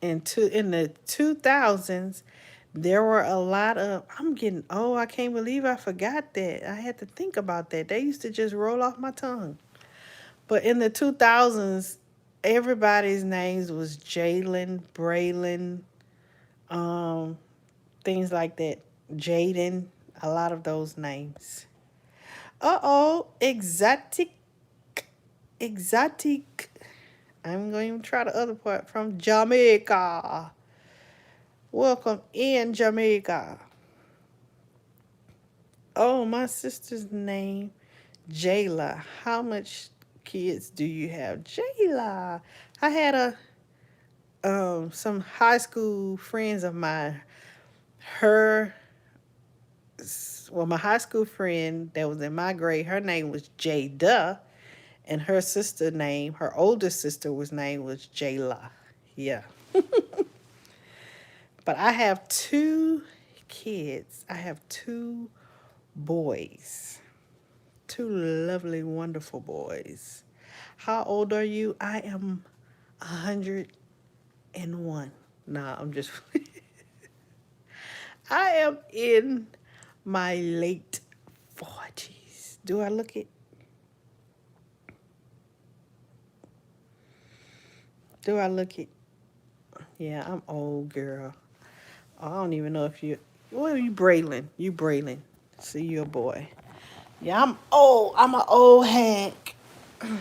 in the 2000s, there were a lot of. I'm getting old. I can't believe I forgot that. I had to think about that. They used to just roll off my tongue. But in the 2000s, everybody's names was Jalen, Braylon, um, things like that. Jaden, a lot of those names. Uh-oh, exotic. I'm going to try the other part from Jamaica. Welcome in, Jamaica. Oh, my sister's name, Jayla. How much kids do you have? Jayla. I had some high school friends of mine. Her my high school friend that was in my grade, her name was Jada, and her older sister was Jayla. Yeah. But I have two kids. I have two boys. Two lovely, wonderful boys. How old are you? I am 101. Nah, I'm just. I am in my late 40s. Do I look it? Do I look it? Yeah, I'm old, girl. I don't even know if you. Well, you Braylon. You Braylon. See, you a boy. Yeah, I'm old. I'm an old hag. I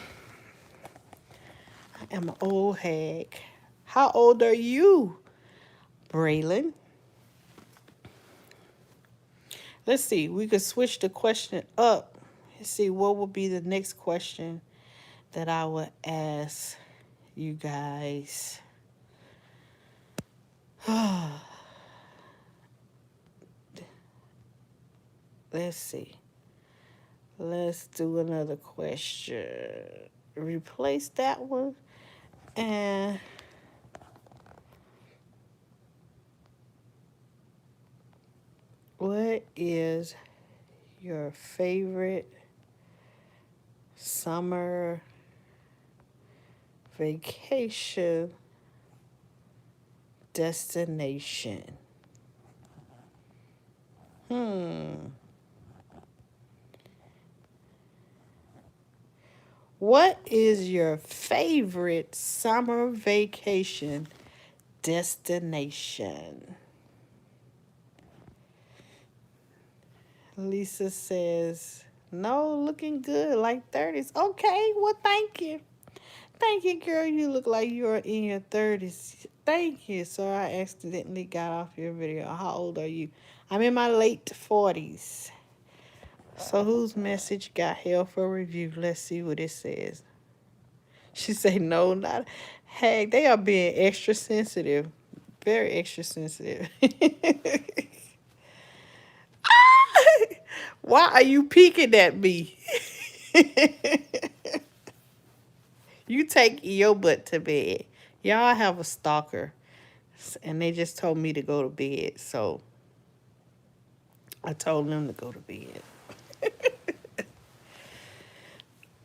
am an old hag. How old are you, Braylon? Let's see. We could switch the question up. Let's see what will be the next question that I would ask you guys. Let's see. Let's do another question. Replace that one. And what is your favorite summer vacation destination? What is your favorite summer vacation destination? Lisa says, no, looking good, like 30s. Okay, well, thank you. Thank you, girl. You look like you're in your 30s. Thank you. So I accidentally got off your video. How old are you? I'm in my late 40s. So whose message got hell for review? Let's see what it says. She say, no, not. Hey, they are being extra sensitive. Very extra sensitive. Why are you peeking at me? You take your butt to bed. Y'all have a stalker. And they just told me to go to bed. So I told them to go to bed.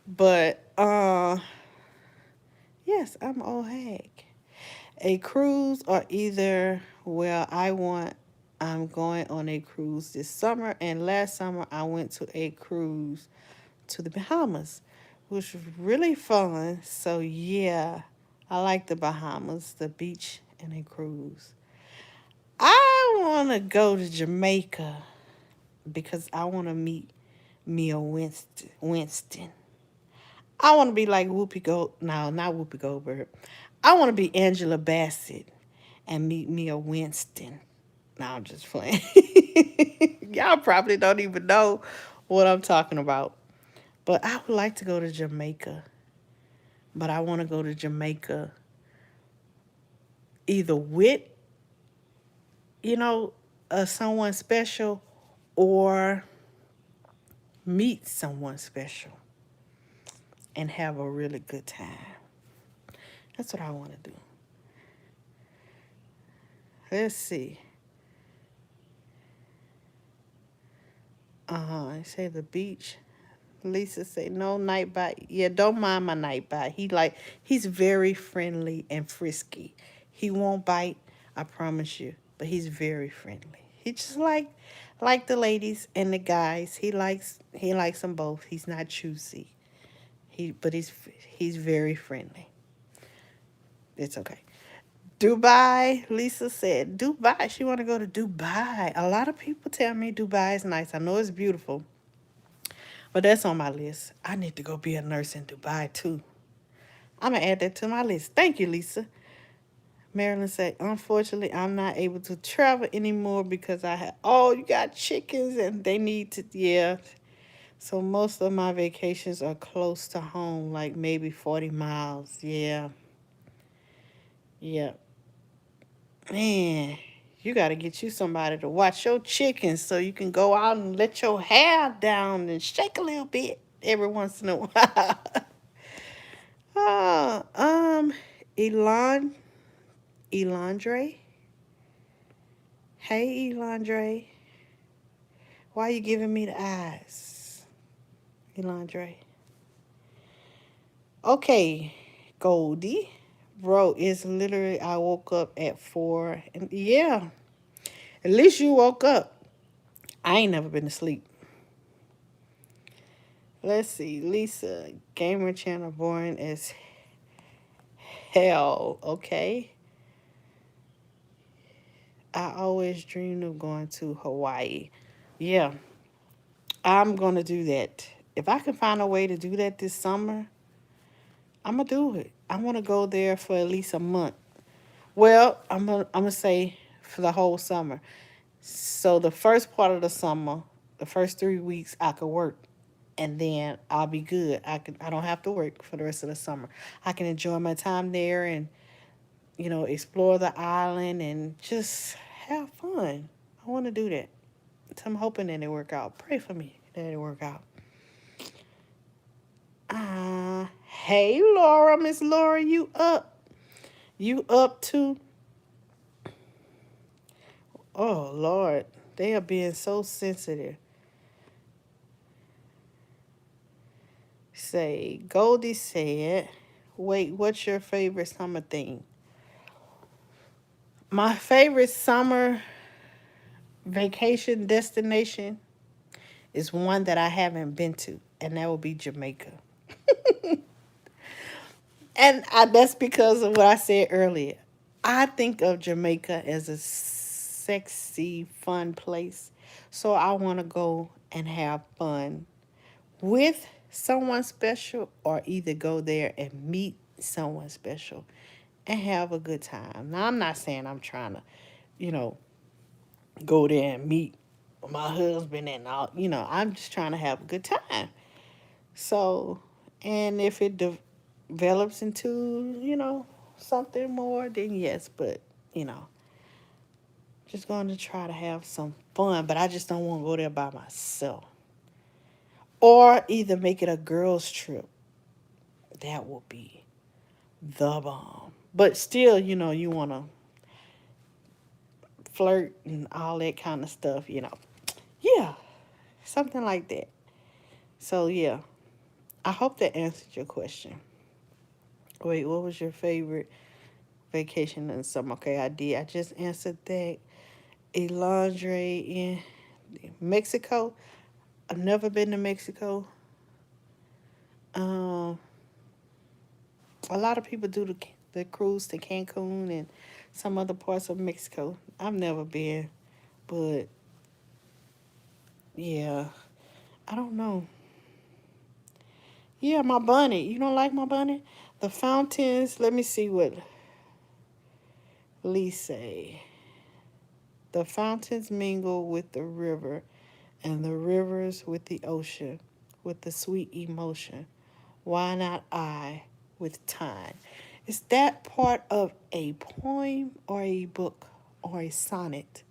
But yes, I'm old hag. A cruise or either I'm going on a cruise this summer, and last summer I went to a cruise to the Bahamas, which was really fun. So yeah, I like the Bahamas, the beach and a cruise. I want to go to Jamaica because I want to meet Mia Winston. I want to be like Whoopi Gold. No, not Whoopi Goldberg. I want to be Angela Bassett and meet Mia Winston. No, I'm just playing. Y'all probably don't even know what I'm talking about. But I would like to go to Jamaica. But I want to go to Jamaica either with, you know, someone special or meet someone special and have a really good time. That's what I want to do. Let's see. Say the beach. Lisa say no night bite. Yeah, don't mind my night bite. He's very friendly and frisky. He won't bite, I promise you. But he's very friendly. He just like the ladies and the guys. He likes them both. He's not choosy. He's very friendly. It's okay. Dubai, Lisa said. Dubai. She want to go to Dubai. A lot of people tell me Dubai is nice. I know it's beautiful. But that's on my list. I need to go be a nurse in Dubai too. I'm gonna add that to my list. Thank you, Lisa. Marilyn said, unfortunately, I'm not able to travel anymore because I have, oh, you got chickens and they need to, yeah. So most of my vacations are close to home, like maybe 40 miles. Yeah. Yeah. Man, you got to get you somebody to watch your chickens so you can go out and let your hair down and shake a little bit every once in a while. uh, um, Elon, Elandre. Hey, Elandre. Why you giving me the eyes, Elandre? Okay, Goldie. Bro, it's literally, I woke up at 4. And yeah, at least you woke up. I ain't never been to sleep. Let's see. Lisa, Gamer Channel boring as hell. Okay. I always dreamed of going to Hawaii. Yeah, I'm going to do that. If I can find a way to do that this summer, I'm going to do it. I want to go there for at least a month. Well, I'm gonna say for the whole summer. So the first part of the summer, the first 3 weeks, I could work, and then I'll be good. I don't have to work for the rest of the summer. I can enjoy my time there and explore the island and just have fun. I want to do that. So I'm hoping that it work out. Pray for me that it work out. Hey Laura, Miss Laura, you up? You up too? Oh Lord, they are being so sensitive. Say, Goldie said, wait, what's your favorite summer thing? My favorite summer vacation destination is one that I haven't been to, and that would be Jamaica. And that's because of what I said earlier. I think of Jamaica as a sexy, fun place. So I want to go and have fun with someone special or either go there and meet someone special and have a good time. Now, I'm not saying I'm trying to, you know, go there and meet my husband and all, I'm just trying to have a good time. So, and if it develops into, something more, then yes, but, you know, just going to try to have some fun, but I just don't want to go there by myself. Or either make it a girls' trip. That will be the bomb. But still, you want to flirt and all that kind of stuff. Yeah, something like that. So, yeah, I hope that answered your question. Wait, what was your favorite vacation in the summer? Okay, I did. I just answered that. Elandre in Mexico. I've never been to Mexico. Um, a lot of people do the cruise to Cancun and some other parts of Mexico. I've never been, but yeah, I don't know. Yeah, my bunny. You don't like my bunny? The fountains. Let me see what Lee say. The fountains mingle with the river, and the rivers with the ocean, with the sweet emotion. Why not I with time? Is that part of a poem or a book or a sonnet?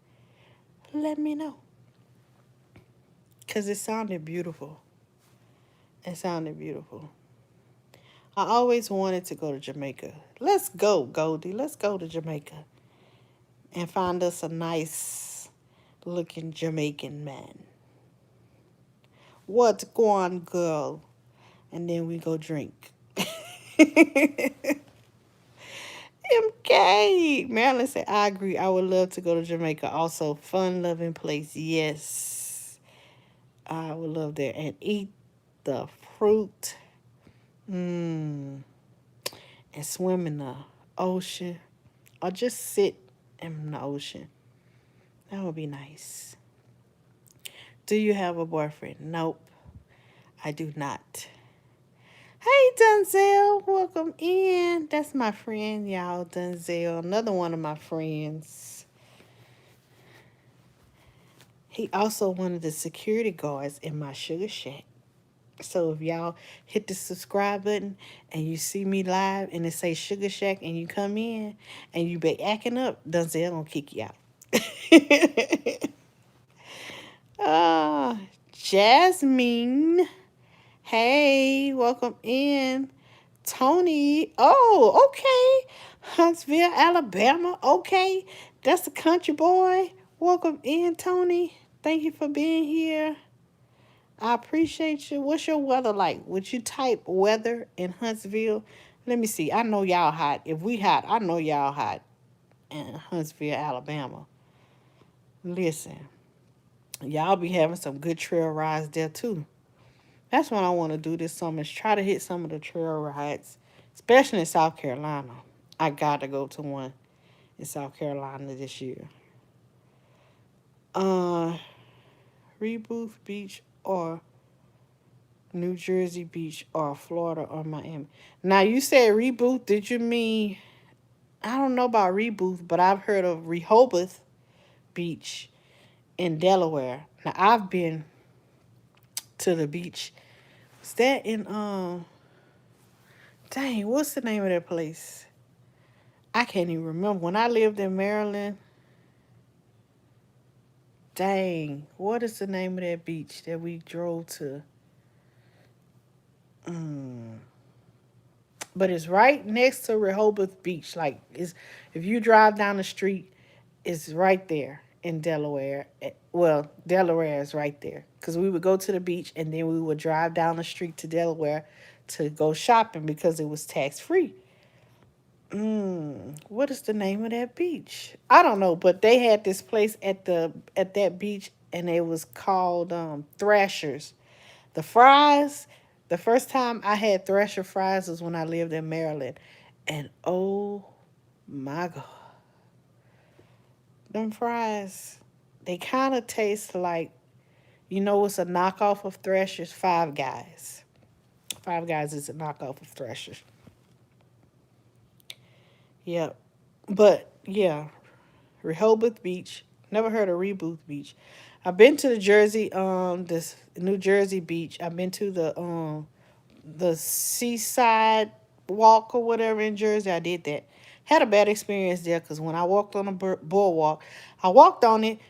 Let me know. Because it sounded beautiful. It sounded beautiful. I always wanted to go to Jamaica. Let's go, Goldie. Let's go to Jamaica and find us a nice looking Jamaican man. What's going, girl? And then we go drink. MK. Marilyn said, I agree. I would love to go to Jamaica. Also, fun loving place. Yes. I would love that. And eat the fruit. Mmm. And swim in the ocean. Or just sit in the ocean. That would be nice. Do you have a boyfriend? Nope. I do not. Hey, Denzel. Welcome in. That's my friend, y'all. Denzel. Another one of my friends. He also one of the security guards in my Sugar Shack. So if y'all hit the subscribe button and you see me live and it say Sugar Shack and you come in and you be acting up, Denzel gonna kick you out. uh, Jasmine. Hey, welcome in. Tony. Oh, okay. Huntsville, Alabama. Okay. That's the country boy. Welcome in, Tony. Thank you for being here. I appreciate you. What's your weather like? Would you type weather in Huntsville? Let me see. I know y'all hot. If we hot, I know y'all hot in Huntsville, Alabama. Listen, y'all be having some good trail rides there too. That's what I want to do this summer is try to hit some of the trail rides, especially in South Carolina. I got to go to one in South Carolina this year. Uh, Rebooth Beach or New Jersey Beach or Florida or Miami. Now you said Rebooth. Did you mean I don't know about Rebooth, but I've heard of Rehoboth Beach in Delaware. Now I've been to the beach. Is that in dang, what's the name of that place? I can't even remember. When I lived in Maryland, dang, what is the name of that beach that we drove to? Mm. But it's right next to Rehoboth Beach. Like, it's if you drive down the street, it's right there in Delaware. Well, Delaware is right there because we would go to the beach and then we would drive down the street to Delaware to go shopping because it was tax free. What is the name of that beach? I don't know, but they had this place at that beach, and it was called Thrashers. The fries. The first time I had Thrasher fries was when I lived in Maryland, and oh my god, them fries. They kind of taste like it's a knockoff of Thrashers. Five Guys. Five Guys is a knockoff of Thrashers. Yep. But yeah, Rehoboth Beach. Never heard of Reboot Beach. I've been to the this New Jersey beach. I've been to the seaside walk or whatever in Jersey. I did that. Had a bad experience there because when I walked on the boardwalk, I walked on it.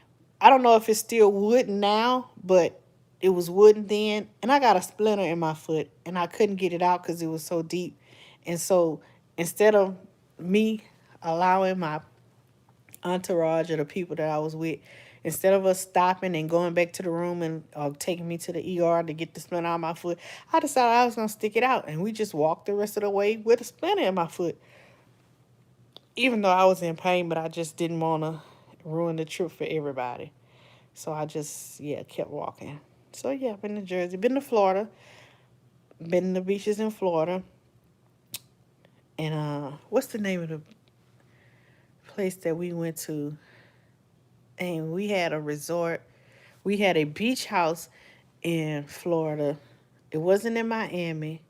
I don't know if it's still wooden now, but it was wooden then, and I got a splinter in my foot, and I couldn't get it out because it was so deep. And so instead of me allowing my entourage or the people that I was with, instead of us stopping and going back to the room and taking me to the ER to get the splinter out of my foot, I decided I was gonna stick it out, and we just walked the rest of the way with a splinter in my foot. Even though I was in pain, but I just didn't want to ruin the trip for everybody, so I just kept walking. So yeah, been to Jersey, been to Florida, been to the beaches in Florida. And what's the name of the place that we went to? And we had a resort. We had a beach house in Florida. It wasn't in Miami.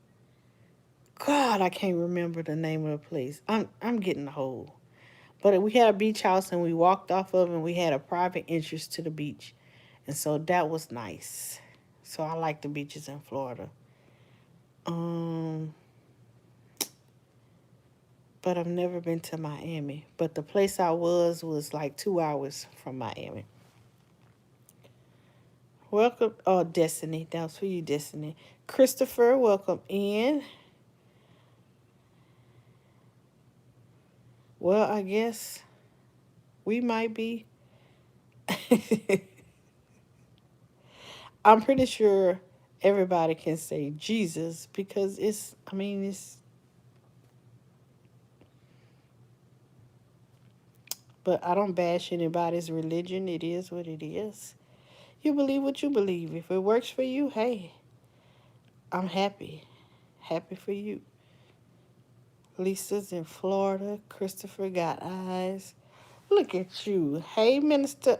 God, I can't remember the name of the place. I'm getting old. But we had a beach house and we walked off of it and we had a private entrance to the beach. And so that was nice. So I like the beaches in Florida. Um but I've never been to Miami. But the place I was like 2 hours from Miami. Welcome, oh Destiny. That was for you, Destiny. Christopher, welcome in. Well, I guess we might be. I'm pretty sure everybody can say Jesus because it's, but I don't bash anybody's religion. It is what it is. You believe what you believe. If it works for you, hey, I'm happy. Happy for you. Lisa's in Florida. Christopher got eyes. Look at you. Hey, Minister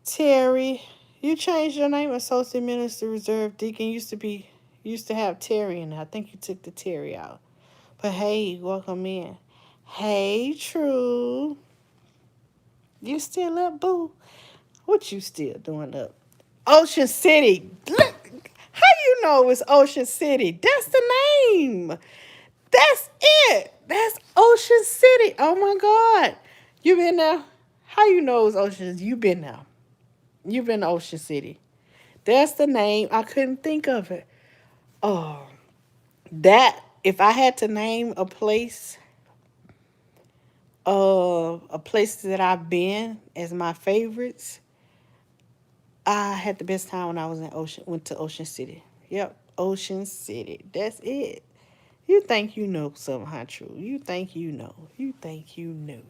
Terry. You changed your name. Associate Minister Reserve Deacon used to have Terry in it. I think you took the Terry out. But hey, welcome in. Hey, True. You still up, boo? What you still doing up? Ocean City. Look, how you know it's Ocean City? That's the name. That's it. That's Ocean City. Oh my God. You been there? How you know it's Ocean? You been there. You been to Ocean City. That's the name. I couldn't think of it. Oh, that if I had to name a place that I've been as my favorites, I had the best time when I was in Ocean. Went to Ocean City. Yep, Ocean City. That's it. You think you know something, huh, True? You think you know. You think you know.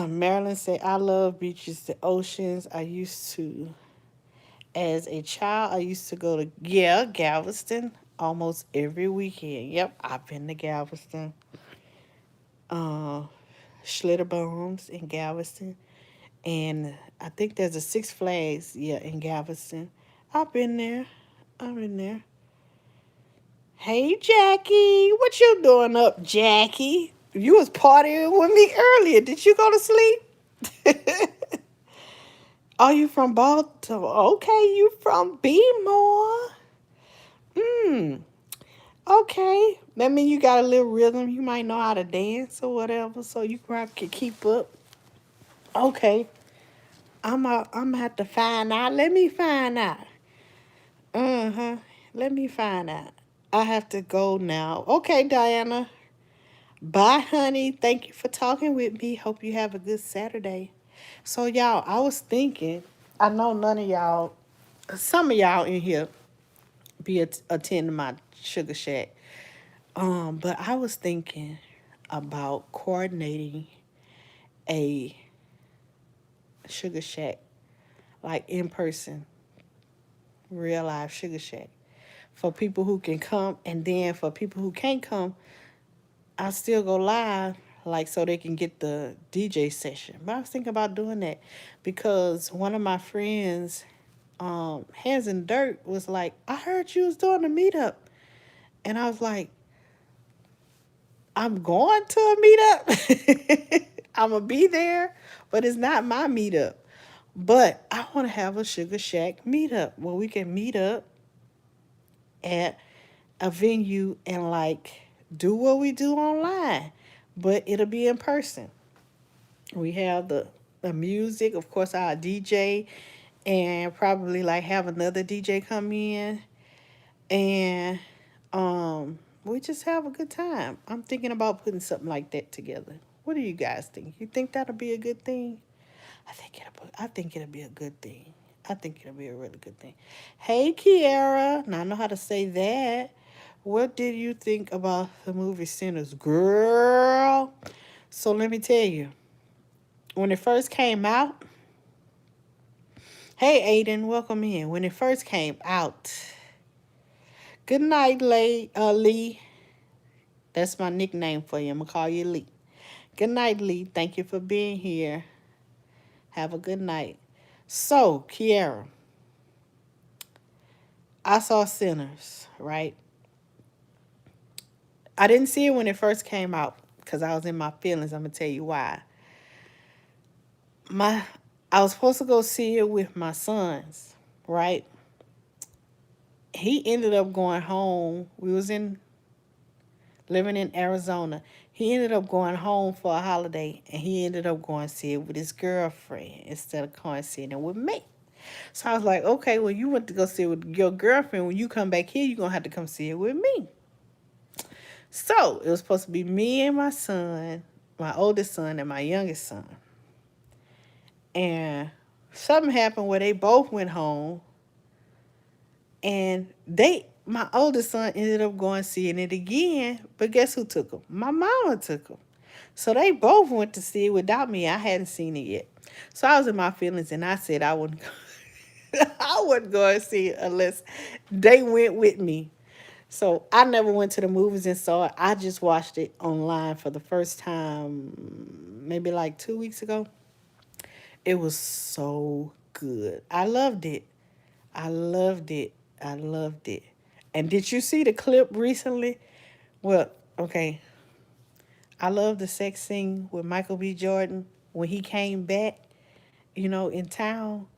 Marilyn said, I love beaches, the oceans. As a child, I used to go to, yeah, Galveston almost every weekend. Yep, I've been to Galveston. Uh, Schlitterbones in Galveston. And I think there's a Six Flags, yeah, in Galveston. I've been there. I've been there. Hey, Jackie. What you doing up, Jackie? You was partying with me earlier. Did you go to sleep? Are you from Baltimore? Okay, you from Beemore. Hmm. Okay. That means you got a little rhythm. You might know how to dance or whatever, so you probably can keep up. Okay. I'm gonna have to find out. Let me find out. Uh-huh. Let me find out. I have to go now. Okay, Diana. Bye, honey. Thank you for talking with me. Hope you have a good Saturday. So, y'all, I was thinking, I know none of y'all, some of y'all in here attending my Sugar Shack. But I was thinking about coordinating a Sugar Shack, like in person, real life Sugar Shack, for people who can come, and then for people who can't come, I still go live, like so they can get the DJ session. But I was thinking about doing that because one of my friends, Hands and Dirt, was like, I heard you was doing a meetup. And I was like, I'm going to a meetup. I'm going to be there, but it's not my meetup. But I want to have a Sugar Shack meetup where we can meet up at a venue and like do what we do online, but it'll be in person. We have the music, of course, our DJ, and probably like have another DJ come in, and we just have a good time. I'm thinking about putting something like that together. What do you guys think? You think that'll be a good thing? I think it'll be a good thing. I think it'll be a really good thing. Hey, Kiara. Now I know how to say that. What did you think about the movie Sinners, girl? So let me tell you, when it first came out, hey Aiden, welcome in. When it first came out, Good night, Lee. That's my nickname for you. I'm going to call you Lee. Good night, Lee. Thank you for being here. Have a good night. So, Kiara, I saw Sinners, right? I didn't see it when it first came out because I was in my feelings. I'm going to tell you why. My I was supposed to go see it with my sons, right? He ended up going home. We was in living in Arizona. He ended up going home for a holiday, and he ended up going to see it with his girlfriend instead of going seeing it with me. So I was like, okay, well, you went to go see it with your girlfriend. When you come back here, you're going to have to come see it with me. So it was supposed to be me and my son, my oldest son, and my youngest son. And something happened where they both went home, and my oldest son ended up going seeing it again. But guess who took him? My mama took him. So they both went to see it without me. I hadn't seen it yet. So I was in my feelings, and I said I wouldn't I wouldn't go and see it unless they went with me. So I never went to the movies and saw it. I just watched it online for the first time maybe like 2 weeks ago. It was so good. I loved it. I loved it. I loved it. And did you see the clip recently? Well, okay. I love the sex scene with Michael B. Jordan when he came back, in town.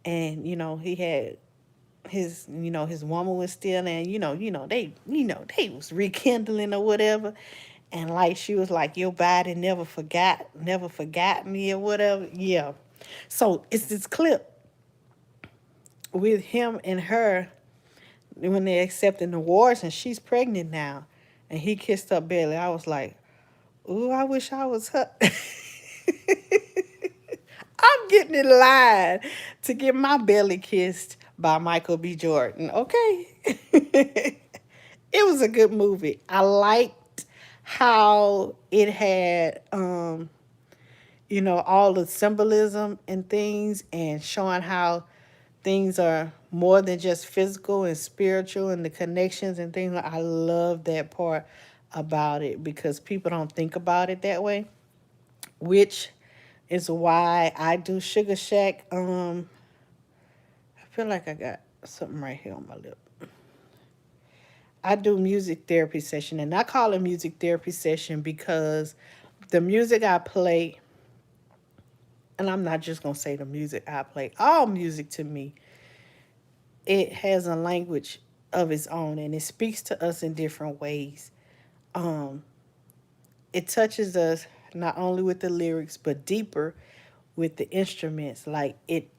And, he had his woman was still there. They was rekindling or whatever. And like she was like, your body never forgot me or whatever. Yeah. So it's this clip with him and her when they're accepting awards, and she's pregnant now, and he kissed her belly. I was like, ooh, I wish I was her. I'm getting in line to get my belly kissed by Michael B. Jordan. Okay. It was a good movie. I liked how it had all the symbolism and things, and showing how things are more than just physical and spiritual, and the connections and things. I love that part about it because people don't think about it that way, which is why I do Sugar Shack. I feel like I got something right here on my lip. I do music therapy session, and I call it music therapy session because the music I play, and I'm not just gonna say the music I play, all music to me, it has a language of its own, and it speaks to us in different ways. Um, it touches us not only with the lyrics but deeper with the instruments. Like it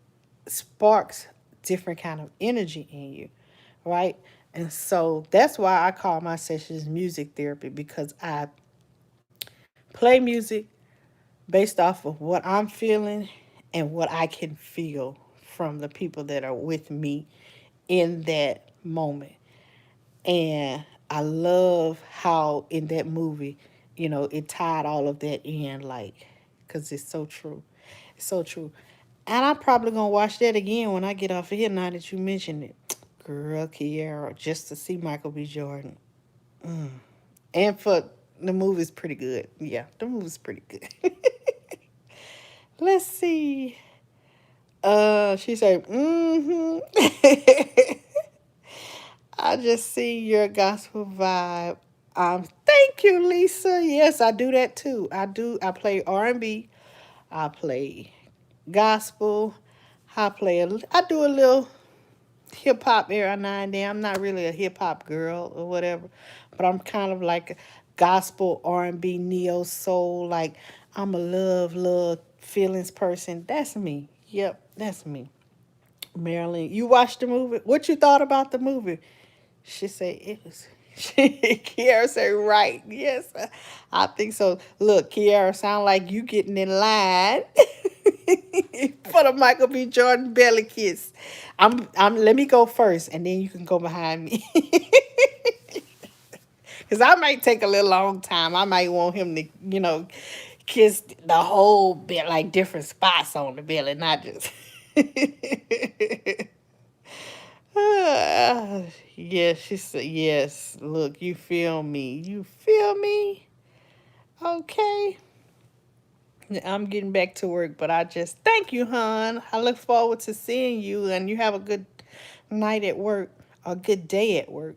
sparks different kind of energy in you, right? And so that's why I call my sessions music therapy, because I play music based off of what I'm feeling and what I can feel from the people that are with me in that moment. And I love how in that movie, it tied all of that in, like, because it's so true. It's so true. And I'm probably going to watch that again when I get off of here now that you mentioned it. Girl, Kiara, just to see Michael B. Jordan. Mm. And for the movie's pretty good. Yeah, the movie's pretty good. Let's see. She said, mm-hmm. I just see your gospel vibe. Thank you, Lisa. Yes, I do that too. I do. I play R&B. I play gospel. I do a little hip hop every now and then. I'm not really a hip hop girl or whatever, but I'm kind of like a gospel, R&B, neo soul. Like I'm a love feelings person. That's me. Yep, that's me. Marilyn, you watched the movie? What you thought about the movie? She said it was. Kiara said, right. Yes, I think so. Look, Kiara, sound like you getting in line for the Michael B. Jordan belly kiss. Let me go first, and then you can go behind me. Because I might take a little long time. I might want him to, kiss the whole bit, like different spots on the belly, not just. Yes, she said, yes, look, you feel me. You feel me? Okay. I'm getting back to work, but I just thank you, hon. I look forward to seeing you, and you have a good night at work, a good day at work.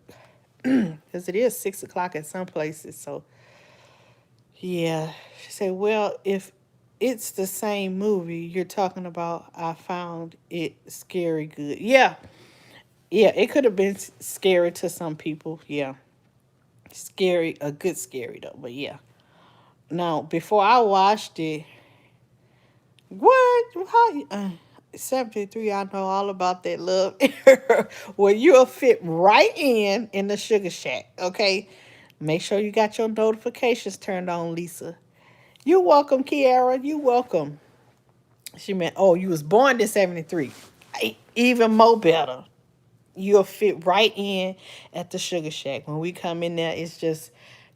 Because it is 6 o'clock at some places. So, yeah. She said, well, if it's the same movie you're talking about, I found it scary good. Yeah. Yeah, it could have been scary to some people. Yeah. Scary, a good scary, though. But yeah. Now, before I watched it, what? How? 73, I know all about that love. Well, you'll fit right in the Sugar Shack, okay? Make sure you got your notifications turned on, Lisa. You're welcome, Kiara. You welcome. She meant, oh, you was born in 73. Even more better. You'll fit right in at the Sugar Shack. When we come in there, it's just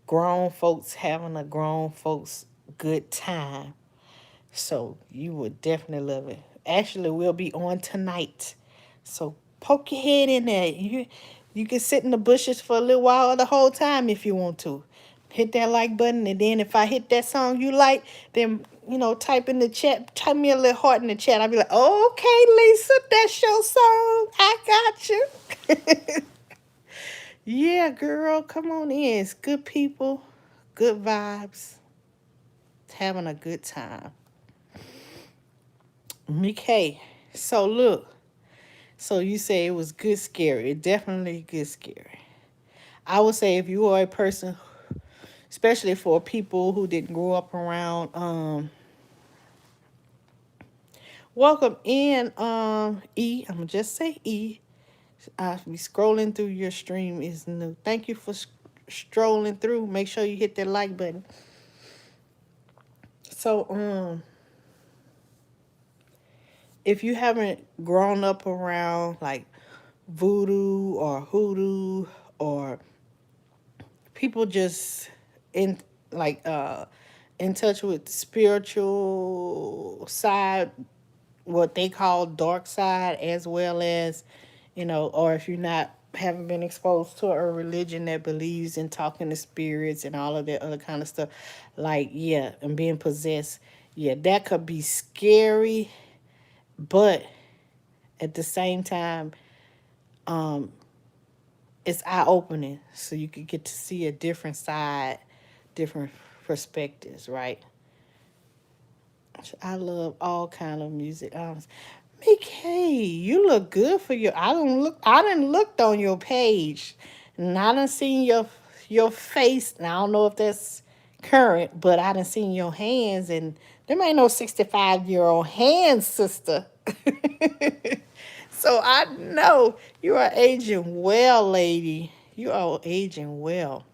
grown folks having a grown folks good time. So you would definitely love it. Actually, we'll be on tonight. So poke your head in there. You can sit in the bushes for a little while or the whole time if you want to. Hit that like button, and then if I hit that song you like, then type in the chat, type me a little heart in the chat. I'll be like, okay, Lisa, that's your song. I got you. Yeah, girl, come on in. It's good people, good vibes, having a good time. Okay, so look. So you say it was good scary. Definitely good scary. I would say if you are a person, especially for people who didn't grow up around, welcome in, E. I'm gonna just say E. I be scrolling through your stream is new. Thank you for strolling through. Make sure you hit that like button. So, if you haven't grown up around like voodoo or hoodoo or people just in like in touch with the spiritual side, what they call dark side, as well as or if you're not haven't been exposed to a religion that believes in talking to spirits and all of that other kind of stuff, like, yeah, and being possessed, yeah, that could be scary, but at the same time, um it's eye opening, so you could get to see a different side, different perspectives, right? I love all kind of music. Hey, you look good for your. I didn't looked on your page, and I done seen your face. And I don't know if that's current, but I done seen your hands, and them ain't no 65-year-old hands, sister. So I know you are aging well, lady. You are aging well.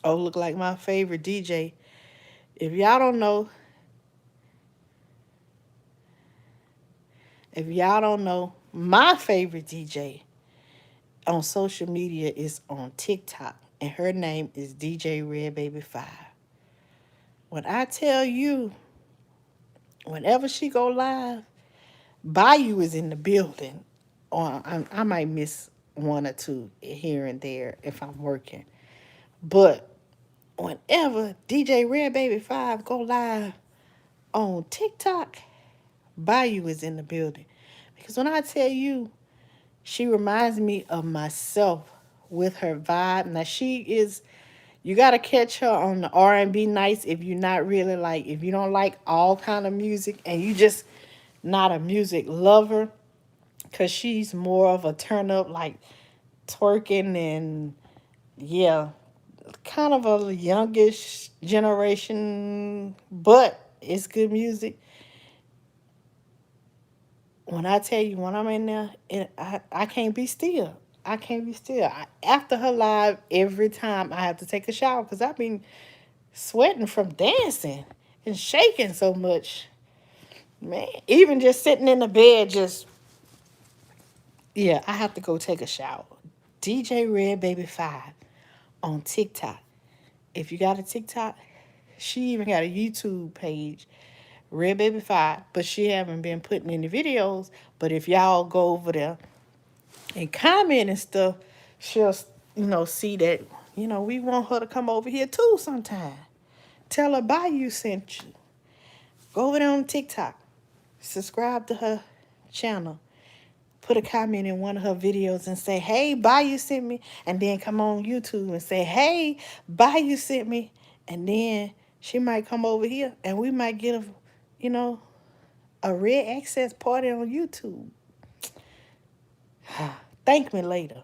Oh, look like my favorite DJ. If y'all don't know, if y'all don't know, my favorite DJ on social media is on TikTok, and her name is DJ Red Baby 5. When I tell you, whenever she go live, Bayou is in the building, or I might miss one or two here and there if I'm working. But whenever DJ Red Baby 5 go live on TikTok, Bayou is in the building. Because when I tell you, she reminds me of myself with her vibe. Now she is, you gotta catch her on the R&B nights if you're not really like, if you don't like all kind of music and you just not a music lover, cause she's more of a turn up, like twerking, and yeah, kind of a youngish generation, but it's good music. When I tell you, when I'm in there, I can't be still. I can't be still. After her live, every time I have to take a shower because I've been sweating from dancing and shaking so much. Man, even just sitting in the bed, just, yeah, I have to go take a shower. DJ Red Baby 5 on TikTok. If you got a TikTok, she even got a YouTube page, Red Baby 5, but she haven't been putting any videos. But if y'all go over there and comment and stuff, she'll, see that, we want her to come over here too sometime. Tell her Bayou sent you. Go over there on TikTok. Subscribe to her channel. Put a comment in one of her videos and say, hey, Bayou sent me. And then come on YouTube and say, hey, Bayou sent me. And then she might come over here and we might get a red access party on YouTube. Thank me later.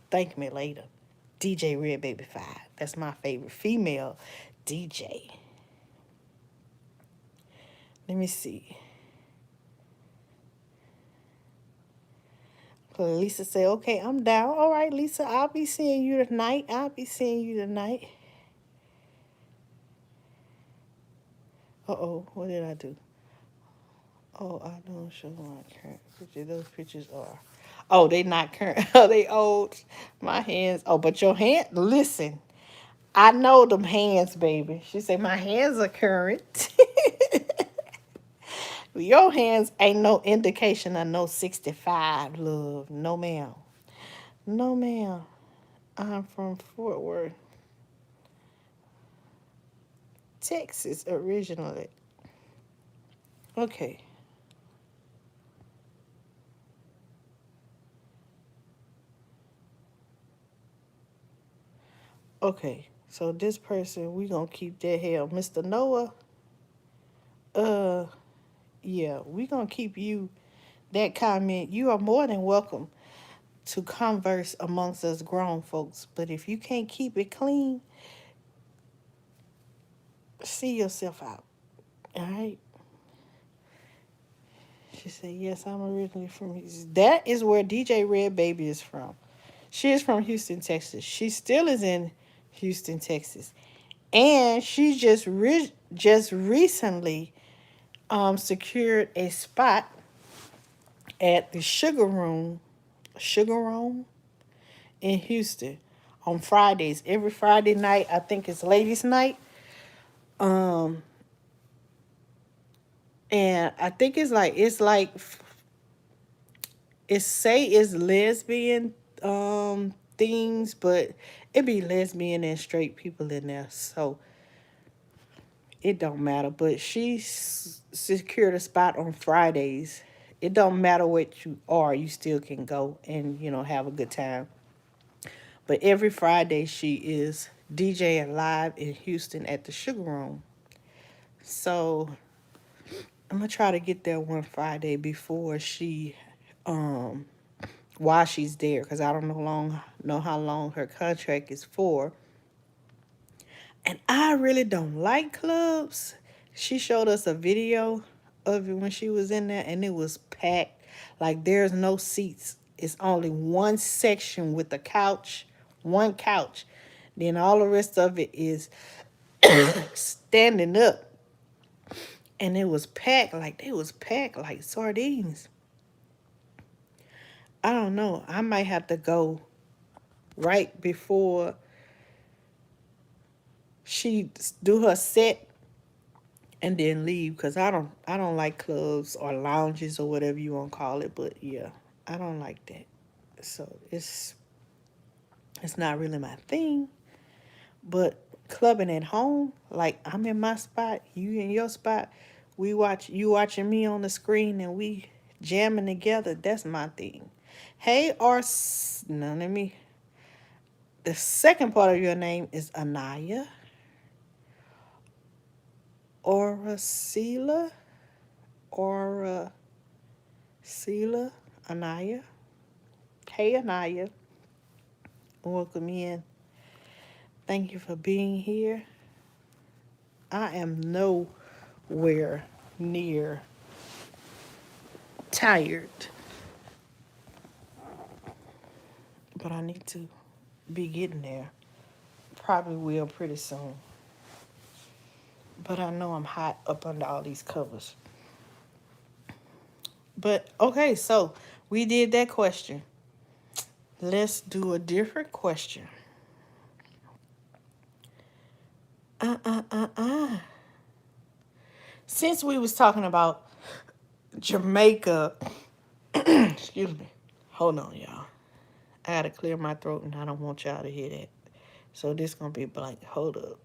Thank me later. DJ Red Baby 5. That's my favorite female DJ. Let me see. Lisa said, okay, I'm down. All right, Lisa, I'll be seeing you tonight. Uh-oh, what did I do? Oh, I don't show my current picture. Those pictures are... Oh, they not current. Oh, they old. My hands. Oh, but your hand... Listen, I know them hands, baby. She said, my hands are current. Your hands ain't no indication of no 65, love. No, ma'am. No, ma'am. I'm from Fort Worth, Texas, originally. Okay. Okay. So this person, we gonna keep that here. Mr. Noah, yeah, we gonna keep you that comment. You are more than welcome to converse amongst us grown folks. But if you can't keep it clean, see yourself out. All right. She said, yes, I'm originally from Houston. That is where DJ Red Baby is from. She is from Houston, Texas. She still is in Houston, Texas. And she just recently secured a spot at the Sugar Room in Houston on Fridays. Every Friday night, I think it's ladies' night. And I think it's lesbian things, but it be lesbian and straight people in there, so it don't matter. But she secured a spot on Fridays. It don't matter what you are, you still can go and have a good time. But every Friday she is DJing live in Houston at the Sugar Room. So I'm gonna try to get there one Friday before she while she's there, because I don't know how long her contract is for. And I really don't like clubs. She showed us a video of it when she was in there, and it was packed. Like, there's no seats. It's only one section with a couch, one couch. Then all the rest of it is standing up. And it was packed like sardines. I don't know. I might have to go right before she do her set and then leave, because I don't like clubs or lounges or whatever you want to call it. But yeah, I don't like that. So it's not really my thing. But clubbing at home, like I'm in my spot, you in your spot, you watching me on the screen and we jamming together, that's my thing. Hey, now let me. The second part of your name is Anaya. Oracela. Anaya. Hey, Anaya. Welcome in. Thank you for being here. I am nowhere near tired, but I need to be getting there. Probably will pretty soon. But I know I'm hot up under all these covers. But okay, so we did that question. Let's do a different question. Since we was talking about Jamaica, excuse me. Hold on, y'all. I gotta clear my throat, and I don't want y'all to hear that. So this gonna be blank. Hold up.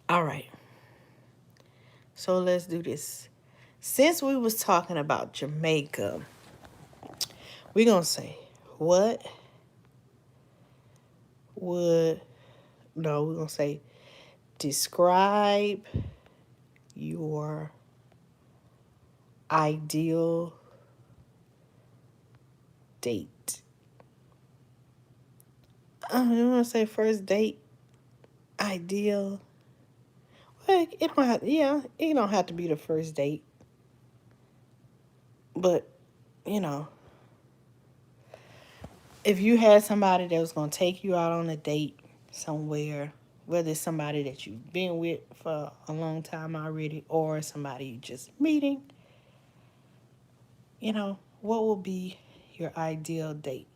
All right. So let's do this. Since we was talking about Jamaica, we gonna say what would no, we're gonna say describe your ideal date. You want to say first date ideal? Well, it don't have. Yeah, it don't have to be the first date, but you know, if you had somebody that was gonna take you out on a date somewhere, whether it's somebody that you've been with for a long time already, or somebody you just meeting, what will be your ideal date?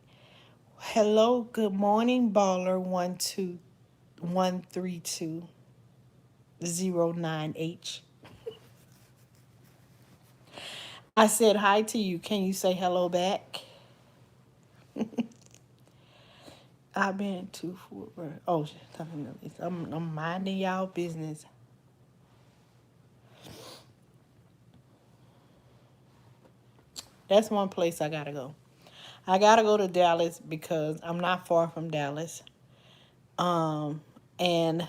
Hello, good morning, baller 1213209H. I said hi to you. Can you say hello back? I've been too for oh, I'm minding y'all business. That's one place I gotta go. I gotta go to Dallas because I'm not far from Dallas. Um, and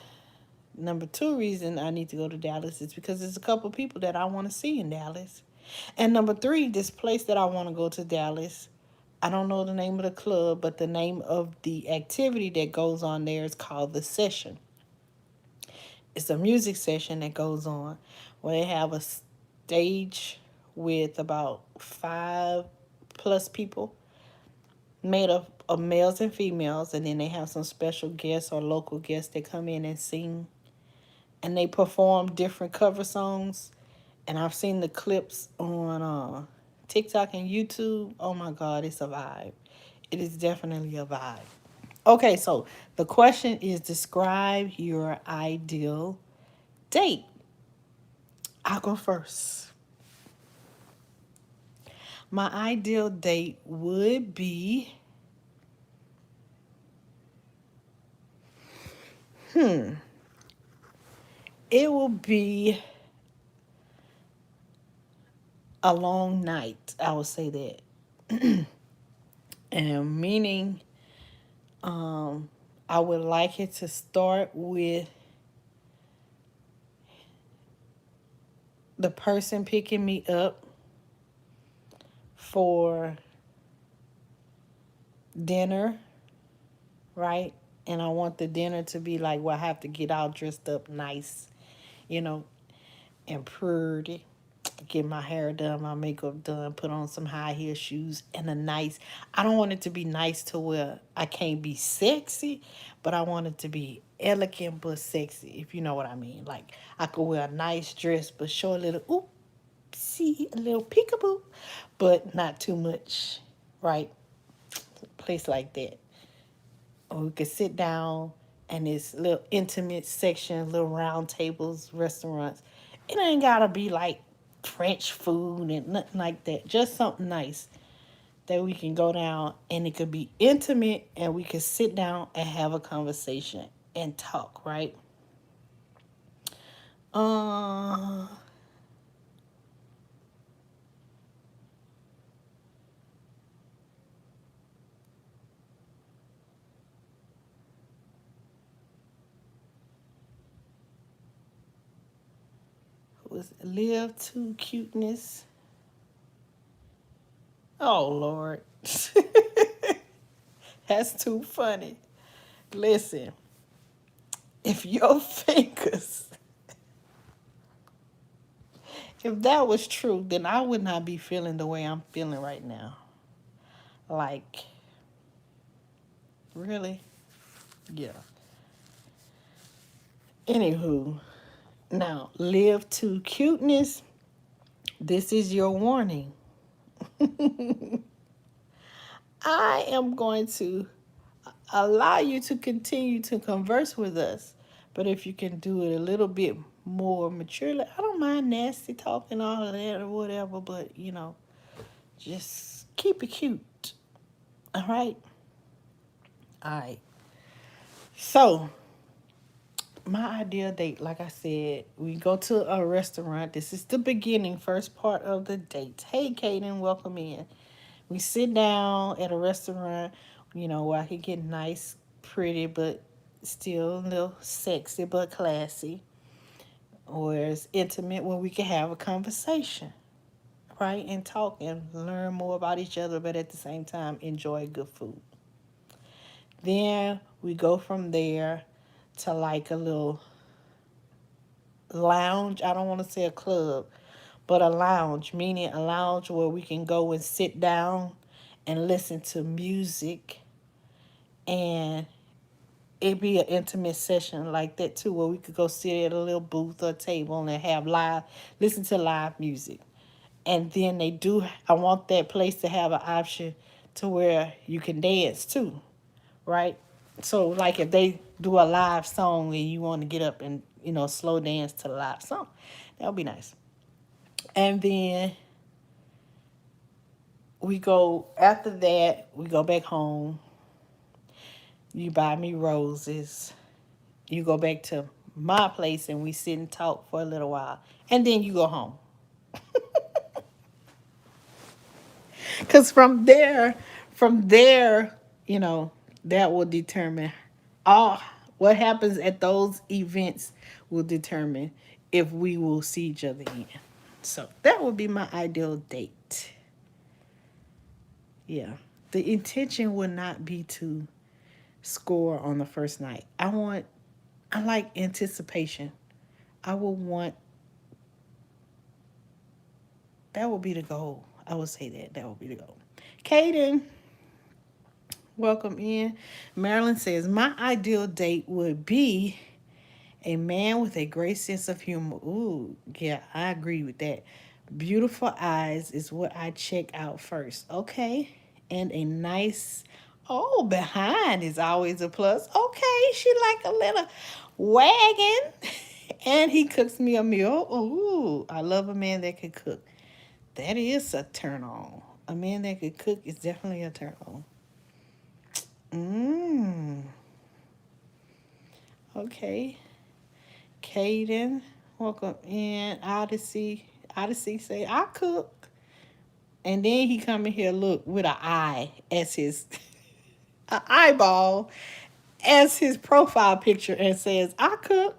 number two reason I need to go to Dallas is because there's a couple people that I want to see in Dallas. And number three, this place that I want to go to Dallas, I don't know the name of the club, but the name of the activity that goes on there is called The Session. It's a music session that goes on where they have a stage with about 5+ people made up of males and females, and then they have some special guests or local guests that come in and sing, and they perform different cover songs. And I've seen the clips on TikTok and YouTube. Oh my God, it's a vibe. It is definitely a vibe. Okay, so the question is describe your ideal date. I'll go first. My ideal date would be, it will be a long night. I would say that. And meaning, I would like it to start with the person picking me up for dinner, right? And I want the dinner to be like where I have to get all dressed up nice, you know, and pretty. Get my hair done, my makeup done, put on some high heel shoes and a nice. I don't want it to be nice to where I can't be sexy, but I want it to be elegant but sexy, if you know what I mean. Like I could wear a nice dress but show a little oopsie, a little peekaboo, but not too much, right? Place like that. Or we could sit down and it's little intimate section, little round tables, restaurants. It ain't gotta be like French food and nothing like that. Just something nice that we can go down and it could be intimate and we could sit down and have a conversation and talk, right? Uh was live to cuteness. Oh Lord. That's too funny. Listen, if your fingers, if that was true, then I would not be feeling the way I'm feeling right now. Like, really? Yeah. Anywho, now live to cuteness. This is your warning. I am going to allow you to continue to converse with us, But if you can do it a little bit more maturely, I don't mind nasty talking, all of that or whatever, but just keep it cute. All right? All right. So, my ideal date, like I said, we go to a restaurant. This is the beginning, first part of the date. Hey, Kaden, welcome in. We sit down at a restaurant, where I can get nice, pretty, but still a little sexy, but classy. Where it's intimate, where we can have a conversation, right? And talk and learn more about each other, but at the same time, enjoy good food. Then we go from there to like a little lounge. I don't want to say a club, but a lounge, meaning a lounge where we can go and sit down and listen to music, and it be an intimate session like that too, where we could go sit at a little booth or table and listen to live music. And then I want that place to have an option to where you can dance too, right? So like if they do a live song and you want to get up and slow dance to the live song, that would be nice. And then after that we go back home. You buy me roses. You go back to my place and we sit and talk for a little while, and then you go home. Because from there, you know, that will determine all what happens at those events will determine if we will see each other again. So that would be my ideal date. Yeah. The intention would not be to score on the first night. I like anticipation. I would want that would be the goal. I would say that would be the goal. Kaden, welcome in. Marilyn says, my ideal date would be a man with a great sense of humor. Ooh, yeah, I agree with that. Beautiful eyes is what I check out first. Okay. And a nice, behind is always a plus. Okay, she like a little wagon. And he cooks me a meal. Ooh, I love a man that can cook. That is a turn on. A man that can cook is definitely a turn on. Mmm. Okay. Caden, welcome in. Odyssey say, I cook. And then he come in here, look, with an eye as his, an eyeball as his profile picture and says, I cook.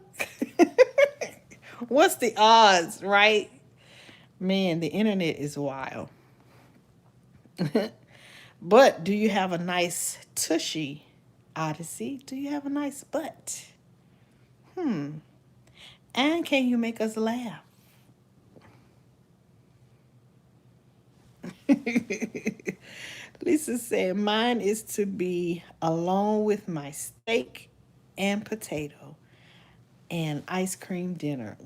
What's the odds, right? Man, the internet is wild. But do you have a nice tushy, Odyssey? Do you have a nice butt? Hmm. And can you make us laugh? Lisa said, mine is to be alone with my steak and potato and ice cream dinner.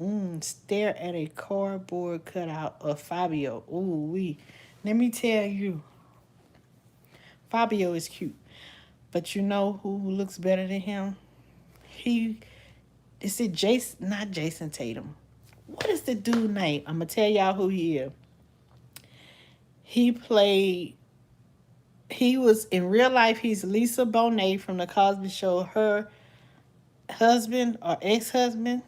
Stare at a cardboard cutout of Fabio. Ooh, let me tell you, Fabio is cute. But you know who looks better than him? He is it Jason, not Jason Tatum. What is the dude name? I'm gonna tell y'all who he is. He played he was in real life, he's Lisa Bonet from the Cosby Show, her husband or ex-husband.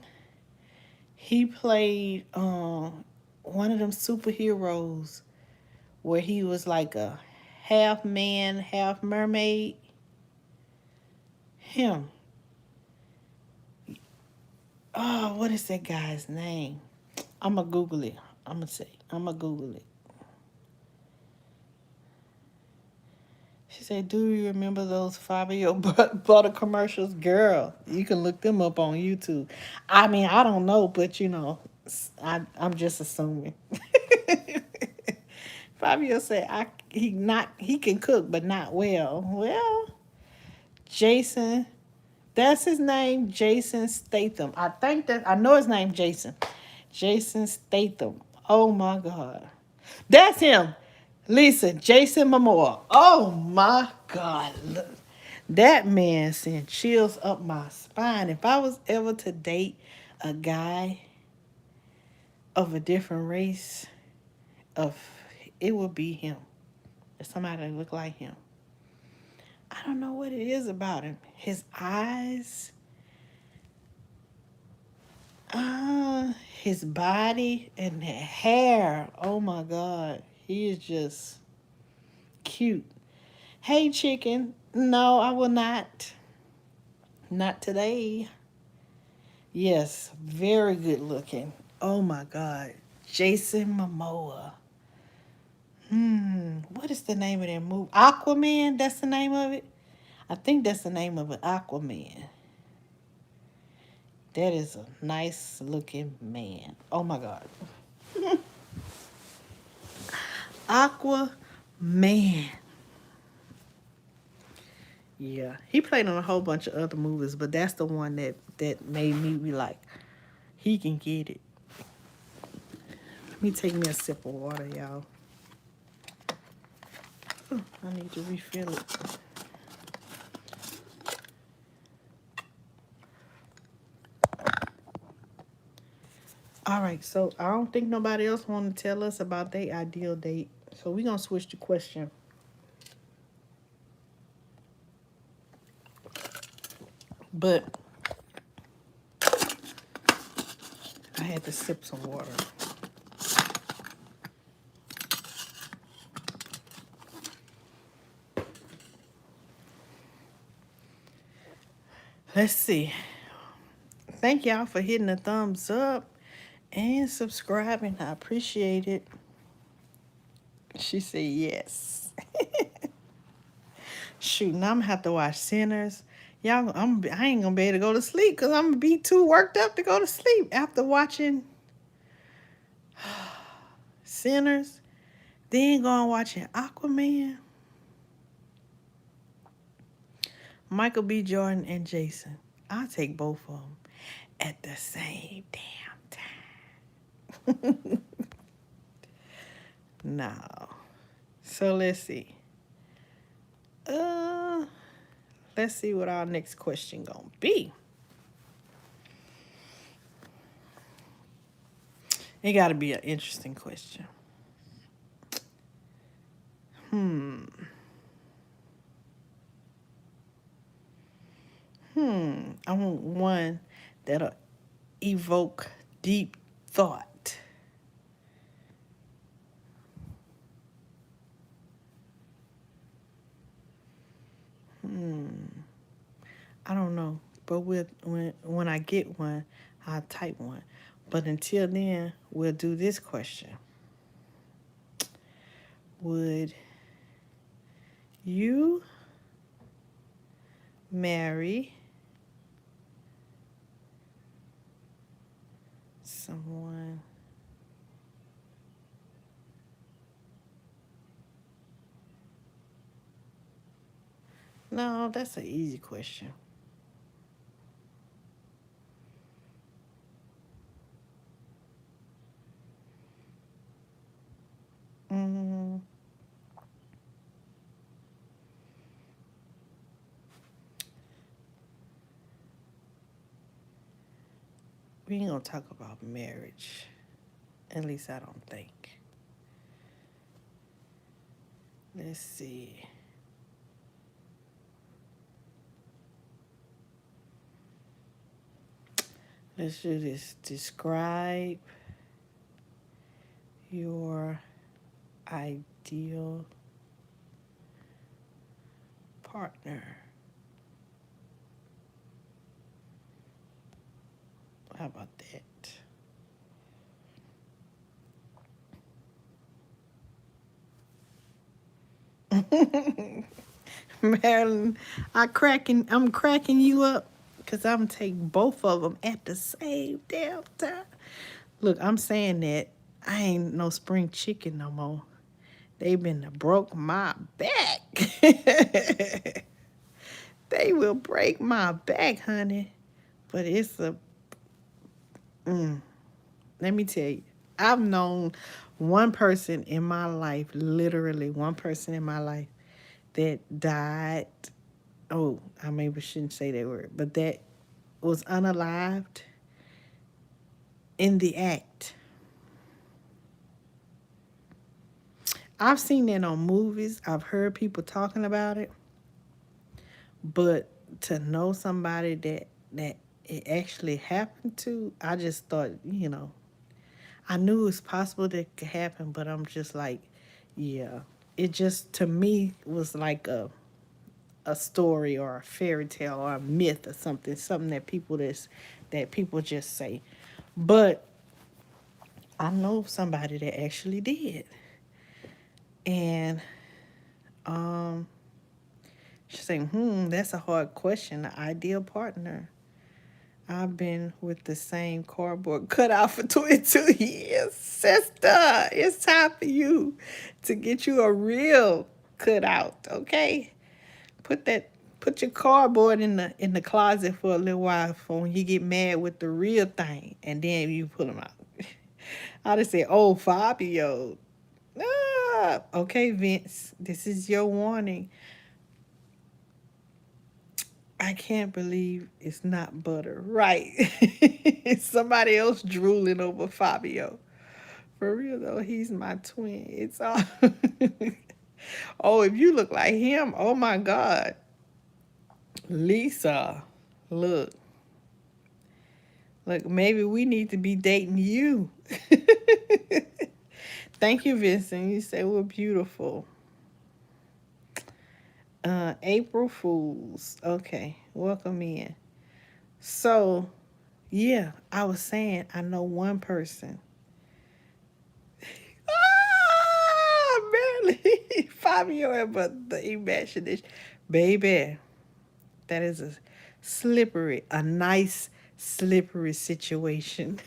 He played one of them superheroes where he was like a half man, half mermaid. Him. Oh, what is that guy's name? I'm gonna Google it. I'm gonna Google it. She said, do you remember those Fabio butter commercials? Girl, you can look them up on YouTube. I mean, I don't know, but I'm just assuming. Fabio said, he can cook, but not well. Well, Jason, that's his name, Jason Statham. I know his name, Jason. Jason Statham. Oh my God. That's him. Lisa, Jason Momoa. Oh my God. That man sent chills up my spine. If I was ever to date a guy of a different race, of it would be him. Somebody that look like him. I don't know what it is about him. His eyes, his body, and the hair. Oh my God. He is just cute. Hey, chicken. No, I will not. Not today. Yes, very good looking. Oh my God. Jason Momoa. What is the name of that movie? Aquaman? That's the name of it? I think that's the name of it, Aquaman. That is a nice looking man. Oh my God. Aquaman. Yeah. He played on a whole bunch of other movies, but that's the one that made me be like, he can get it. Let me take me a sip of water, y'all. I need to refill it. All right, so I don't think nobody else want to tell us about their ideal date. So we're going to switch the question. But I had to sip some water. Let's see. Thank y'all for hitting the thumbs up and subscribing. I appreciate it. She said yes. Shoot, now I'm gonna have to watch Sinners. Y'all, I ain't gonna be able to go to sleep because I'm gonna be too worked up to go to sleep after watching Sinners. Then going watching Aquaman. Michael B. Jordan and Jason. I'll take both of them at the same damn time. No. So let's see. Let's see what our next question gonna be. It gotta be an interesting question. I want one that'll evoke deep thought. I don't know, but when I get one, I'll type one. But until then, we'll do this question. Would you marry someone No, that's an easy question. Mm, we ain't gonna talk about marriage. At least I don't think. Let's see. Let's do this. Describe your ideal partner. How about that? Marilyn, I'm cracking you up because I'm taking both of them at the same damn time. Look, I'm saying that I ain't no spring chicken no more. They been broke my back. They will break my back, honey. But it's a, let me tell you, I've known one person in my life, literally one person in my life, that died Oh, I maybe shouldn't say that word, but that was unalived in the act. I've seen that on movies. I've heard people talking about it, but to know somebody that it actually happened to, I just thought, I knew it was possible that it could happen, but I'm just like, yeah. It just to me was like a story or a fairy tale or a myth or something that people just say. But I know somebody that actually did. And she's saying, that's a hard question. The ideal partner. I've been with the same cardboard cutout for 22 years. Sister, it's time for you to get you a real cutout, okay? Put that put your cardboard in the closet for a little while for when you get mad with the real thing and then you pull them out. I just say, oh, Fabio. Okay, Vince, this is your warning. I can't believe it's not butter. Right. It's somebody else drooling over Fabio. For real though, he's my twin. It's all Oh, if you look like him, oh my God. Lisa. Look. Look, maybe we need to be dating you. Thank you, Vincent. You say we're beautiful. April Fools. Okay, welcome in. So, yeah, I was saying I know one person. Barely 5 year but the imagination. Baby, that is a nice slippery situation.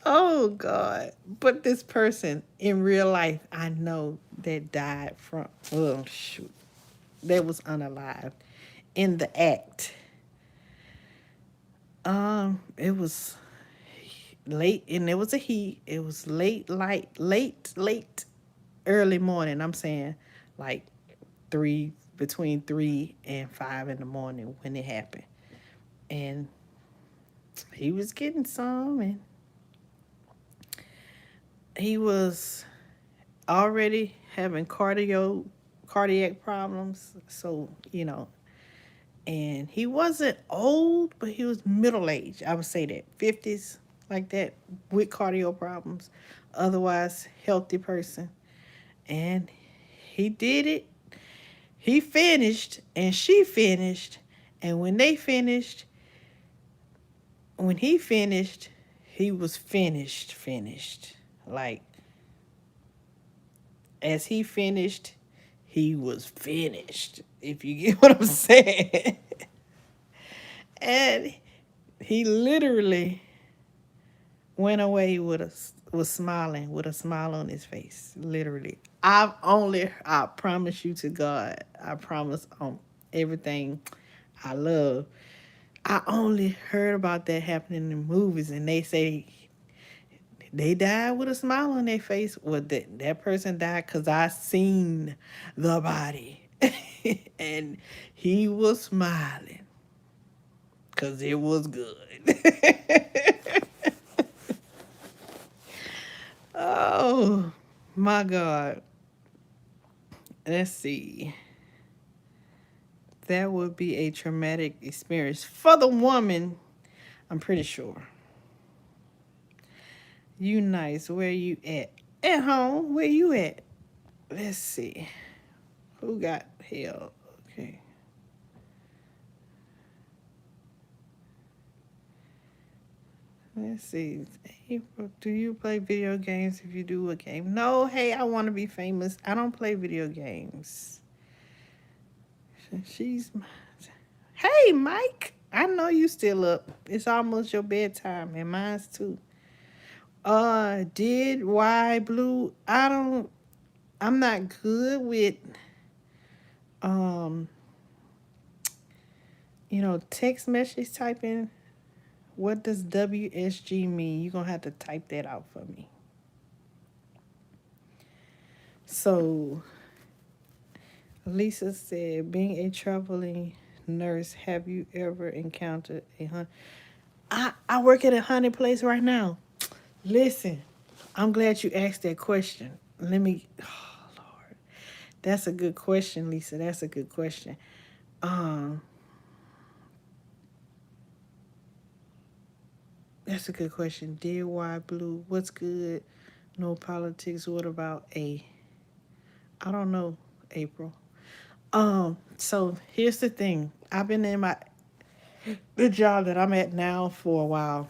Oh God. But this person in real life I know that died from, oh shoot, that was unalived in the act. It was late and it was a heat. It was late, early morning. I'm saying like between 3 and 5 in the morning when it happened. And he was getting some and he was already having cardiac problems. So, and he wasn't old, but he was middle aged. I would say that 50s, like that, with cardio problems. Otherwise, healthy person. And he did it. He finished, and she finished. And when he finished, he was finished. Like, as he finished, he was finished. If you get what I'm saying. And he literally went away was smiling with a smile on his face. Literally. I promise you to God, I promise on everything I love. I only heard about that happening in movies and they say they died with a smile on their face. Well, that person died because I seen the body. And he was smiling because it was good. Oh, my God. Let's see. That would be a traumatic experience for the woman, I'm pretty sure. You nice. Where you at? At home. Where you at? Let's see. Who got hell? Okay. Let's see. April, do you play video games? If you do, a game. No, hey, I want to be famous. I don't play video games. She's. Hey, Mike. I know you still up. It's almost your bedtime, and mine's too. Did why blue? I'm not good with um, text message typing. What does WSG mean? You're gonna have to type that out for me. So Lisa said, being a traveling nurse, have you ever encountered a hunt? I work at a haunted place right now. Listen, I'm glad you asked that question. Let me, oh Lord, that's a good question, Lisa. That's a good question. Um, that's a good question. Dear Why Blue, what's good? No politics. What about A? I don't know, April. So here's the thing. I've been in the job that I'm at now for a while,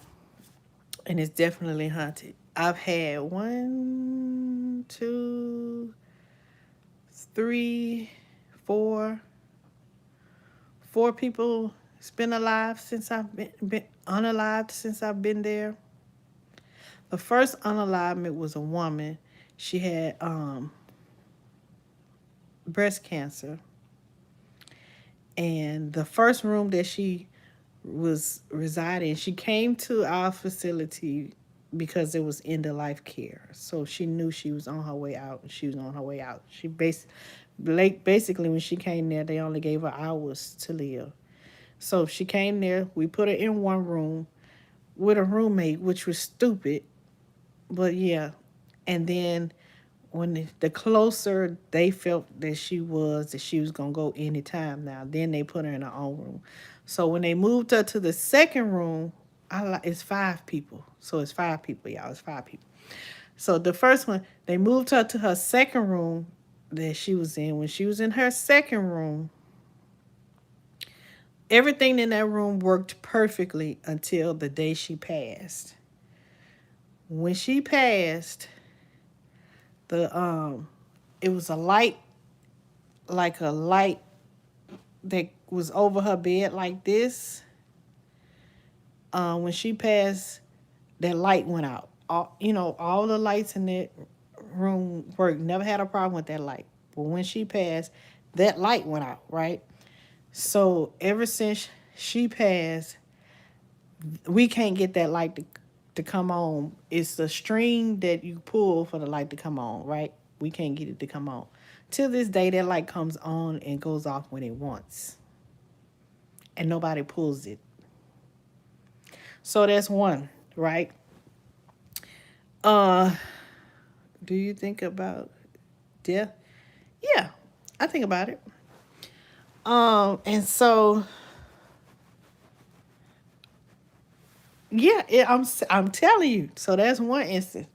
and it's definitely haunted. I've had one, two, three, four people. It's been alive since been unalived since I've been there. The first unalivement was a woman. She had breast cancer, and the first room that she was residing, she came to our facility because it was end of life care. So she knew she was on her way out. She was on her way out. Basically, when she came there, they only gave her hours to live. So she came there. We put her in one room with a roommate, which was stupid, but yeah. And then when the closer they felt that she was gonna go anytime now, then they put her in her own room. So when they moved her to the second room, it's 5 people. So it's 5 people, y'all. It's 5 people. So the first one, they moved her to her second room that she was in. When she was in her second room, everything in that room worked perfectly until the day she passed. When she passed, the it was a light, like a light that was over her bed like this. When she passed, that light went out. All the lights in that room worked. Never had a problem with that light. But when she passed, that light went out, right? So ever since she passed, we can't get that light to come on. It's the string that you pull for the light to come on, right? We can't get it to come on. Till this day, that light comes on and goes off when it wants, and nobody pulls it. So that's one, right? Uh, do you think about death? Yeah, I think about it. And so yeah, I'm telling you. So that's one instance.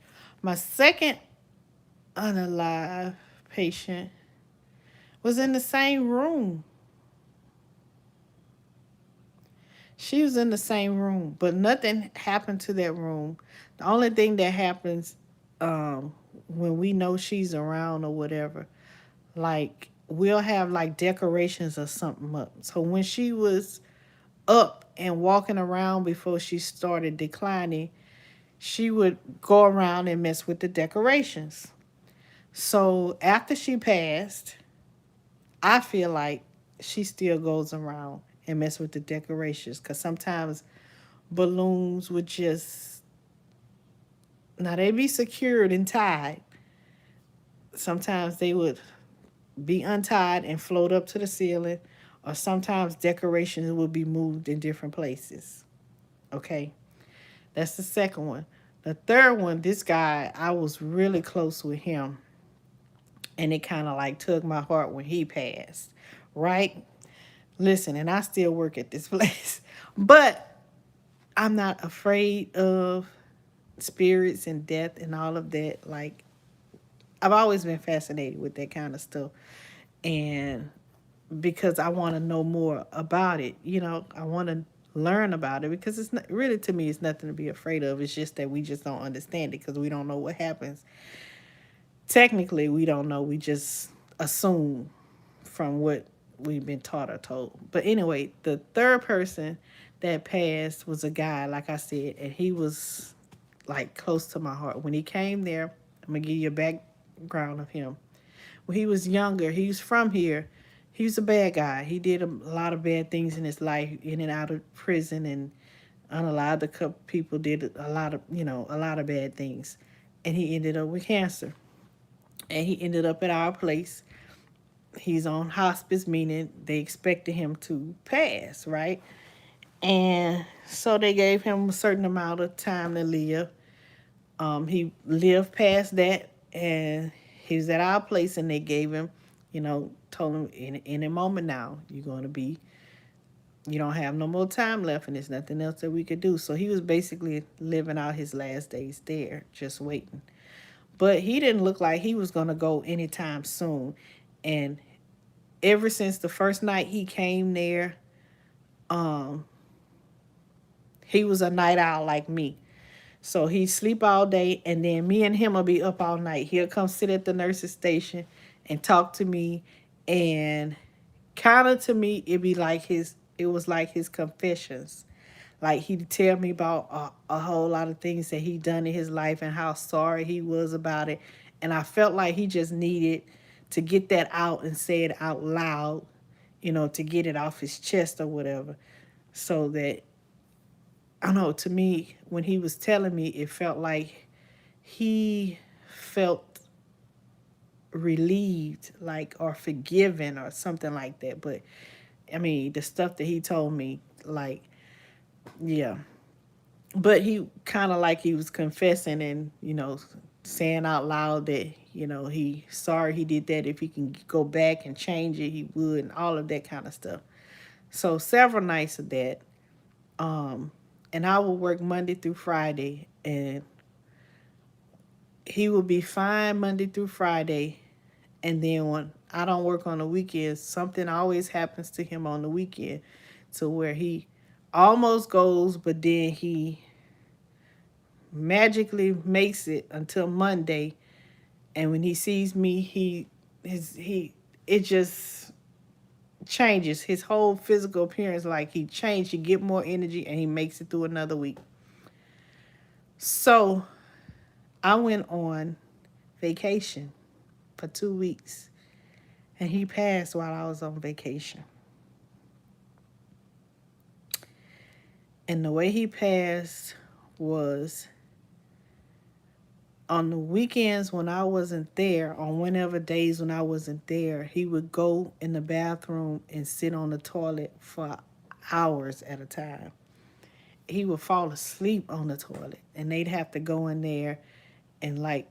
My second unalive patient was in the same room. She was in the same room, but nothing happened to that room. The only thing that happens when we know she's around or whatever, like we'll have like decorations or something up. So when she was up and walking around before she started declining, she would go around and mess with the decorations. So after she passed, I feel like she still goes around and mess with the decorations because sometimes balloons would just, now they be secured and tied. Sometimes they would be untied and float up to the ceiling, or sometimes decorations would be moved in different places. Okay, that's the second one. The third one, this guy, I was really close with him, and it kind of like tugged my heart when he passed, right? Listen, and I still work at this place, but I'm not afraid of spirits and death and all of that. Like, I've always been fascinated with that kind of stuff. And because I want to know more about it, I want to learn about it because it's not really, to me, it's nothing to be afraid of. It's just that we just don't understand it because we don't know what happens. Technically, we don't know. We just assume from what we've been taught or told. But anyway, the third person that passed was a guy, like I said, and he was like close to my heart. When he came there, I'm gonna give you a background of him. When he was younger, he was from here. He was a bad guy. He did a lot of bad things in his life, in and out of prison, and unalived a couple people, did a lot of bad things. And he ended up with cancer. And he ended up at our place. He's on hospice, meaning they expected him to pass, right? And so they gave him a certain amount of time to live. He lived past that, and he was at our place, and they gave him, told him in any moment now you're going to be, you don't have no more time left, and there's nothing else that we could do. So he was basically living out his last days there, just waiting. But he didn't look like he was going to go anytime soon. And ever since the first night he came there, um, he was a night owl like me. So he'd sleep all day, and then me and him will be up all night. He'll come sit at the nurse's station and talk to me, and kind of to me, it was like his confessions. Like he'd tell me about a whole lot of things that he'd done in his life and how sorry he was about it. And I felt like he just needed to get that out and say it out loud, to get it off his chest or whatever. So that, I don't know, to me, when he was telling me, it felt like he felt relieved, like, or forgiven or something like that. But I mean, the stuff that he told me, like, yeah. But he kind of like he was confessing and, saying out loud that, he sorry he did that. If he can go back and change it, he would, and all of that kind of stuff. So several nights of that. Um, and I would work Monday through Friday, and he would be fine Monday through Friday. And then when I don't work on the weekends, something always happens to him on the weekend to where he almost goes, but then he magically makes it until Monday. And when he sees me, it just changes his whole physical appearance. Like he changed, he get more energy, and he makes it through another week. So I went on vacation for 2 weeks, and he passed while I was on vacation. And the way he passed was on the weekends when I wasn't there, on whenever days when I wasn't there, he would go in the bathroom and sit on the toilet for hours at a time. He would fall asleep on the toilet, and they'd have to go in there and, like,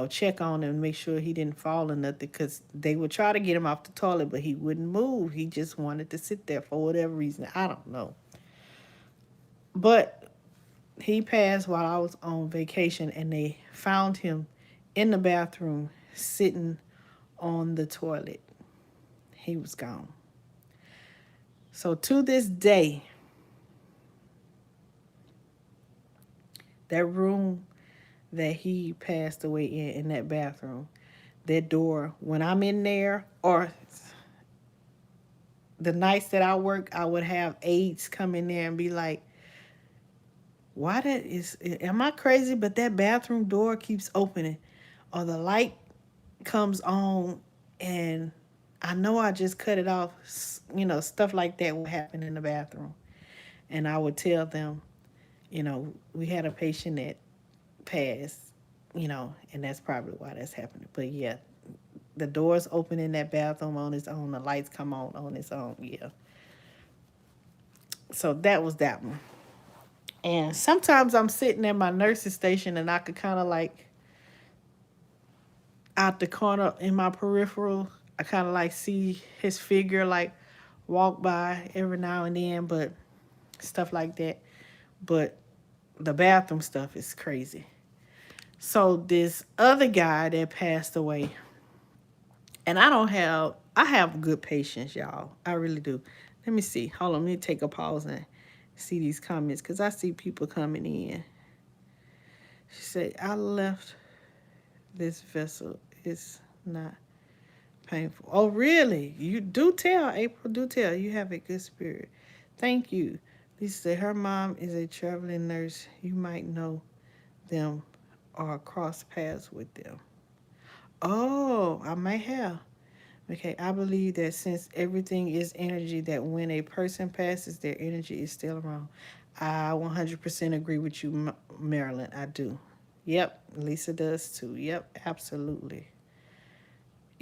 check on him and make sure he didn't fall or nothing, because they would try to get him off the toilet, but he wouldn't move. He just wanted to sit there for whatever reason. I don't know. But he passed while I was on vacation, and they found him in the bathroom sitting on the toilet. He was gone. So to this day, that room that he passed away in that bathroom, that door, when I'm in there, or the nights that I work, I would have aides come in there and be like, am I crazy? But that bathroom door keeps opening, or the light comes on, and I know I just cut it off. Stuff like that would happen in the bathroom. And I would tell them, we had a patient that passed, and that's probably why that's happening. But yeah, the doors open in that bathroom on its own, the lights come on its own, yeah. So that was that one. And sometimes I'm sitting at my nurse's station, and I could kind of like, out the corner in my peripheral, I kind of like see his figure like walk by every now and then, but stuff like that. But the bathroom stuff is crazy. So this other guy that passed away, and I have good patience, y'all. I really do. Let me see. Hold on, let me take a pause and see these comments, because I see people coming in. She said, I left this vessel. It's not painful. Oh, really? You do tell, April, do tell. You have a good spirit. Thank you. Lisa said her mom is a traveling nurse. You might know them or cross paths with them. Oh, I may have. Okay, I believe that since everything is energy, that when a person passes, their energy is still around. I 100% agree with you, Marilyn. I do. Yep, Lisa does too. Yep, absolutely.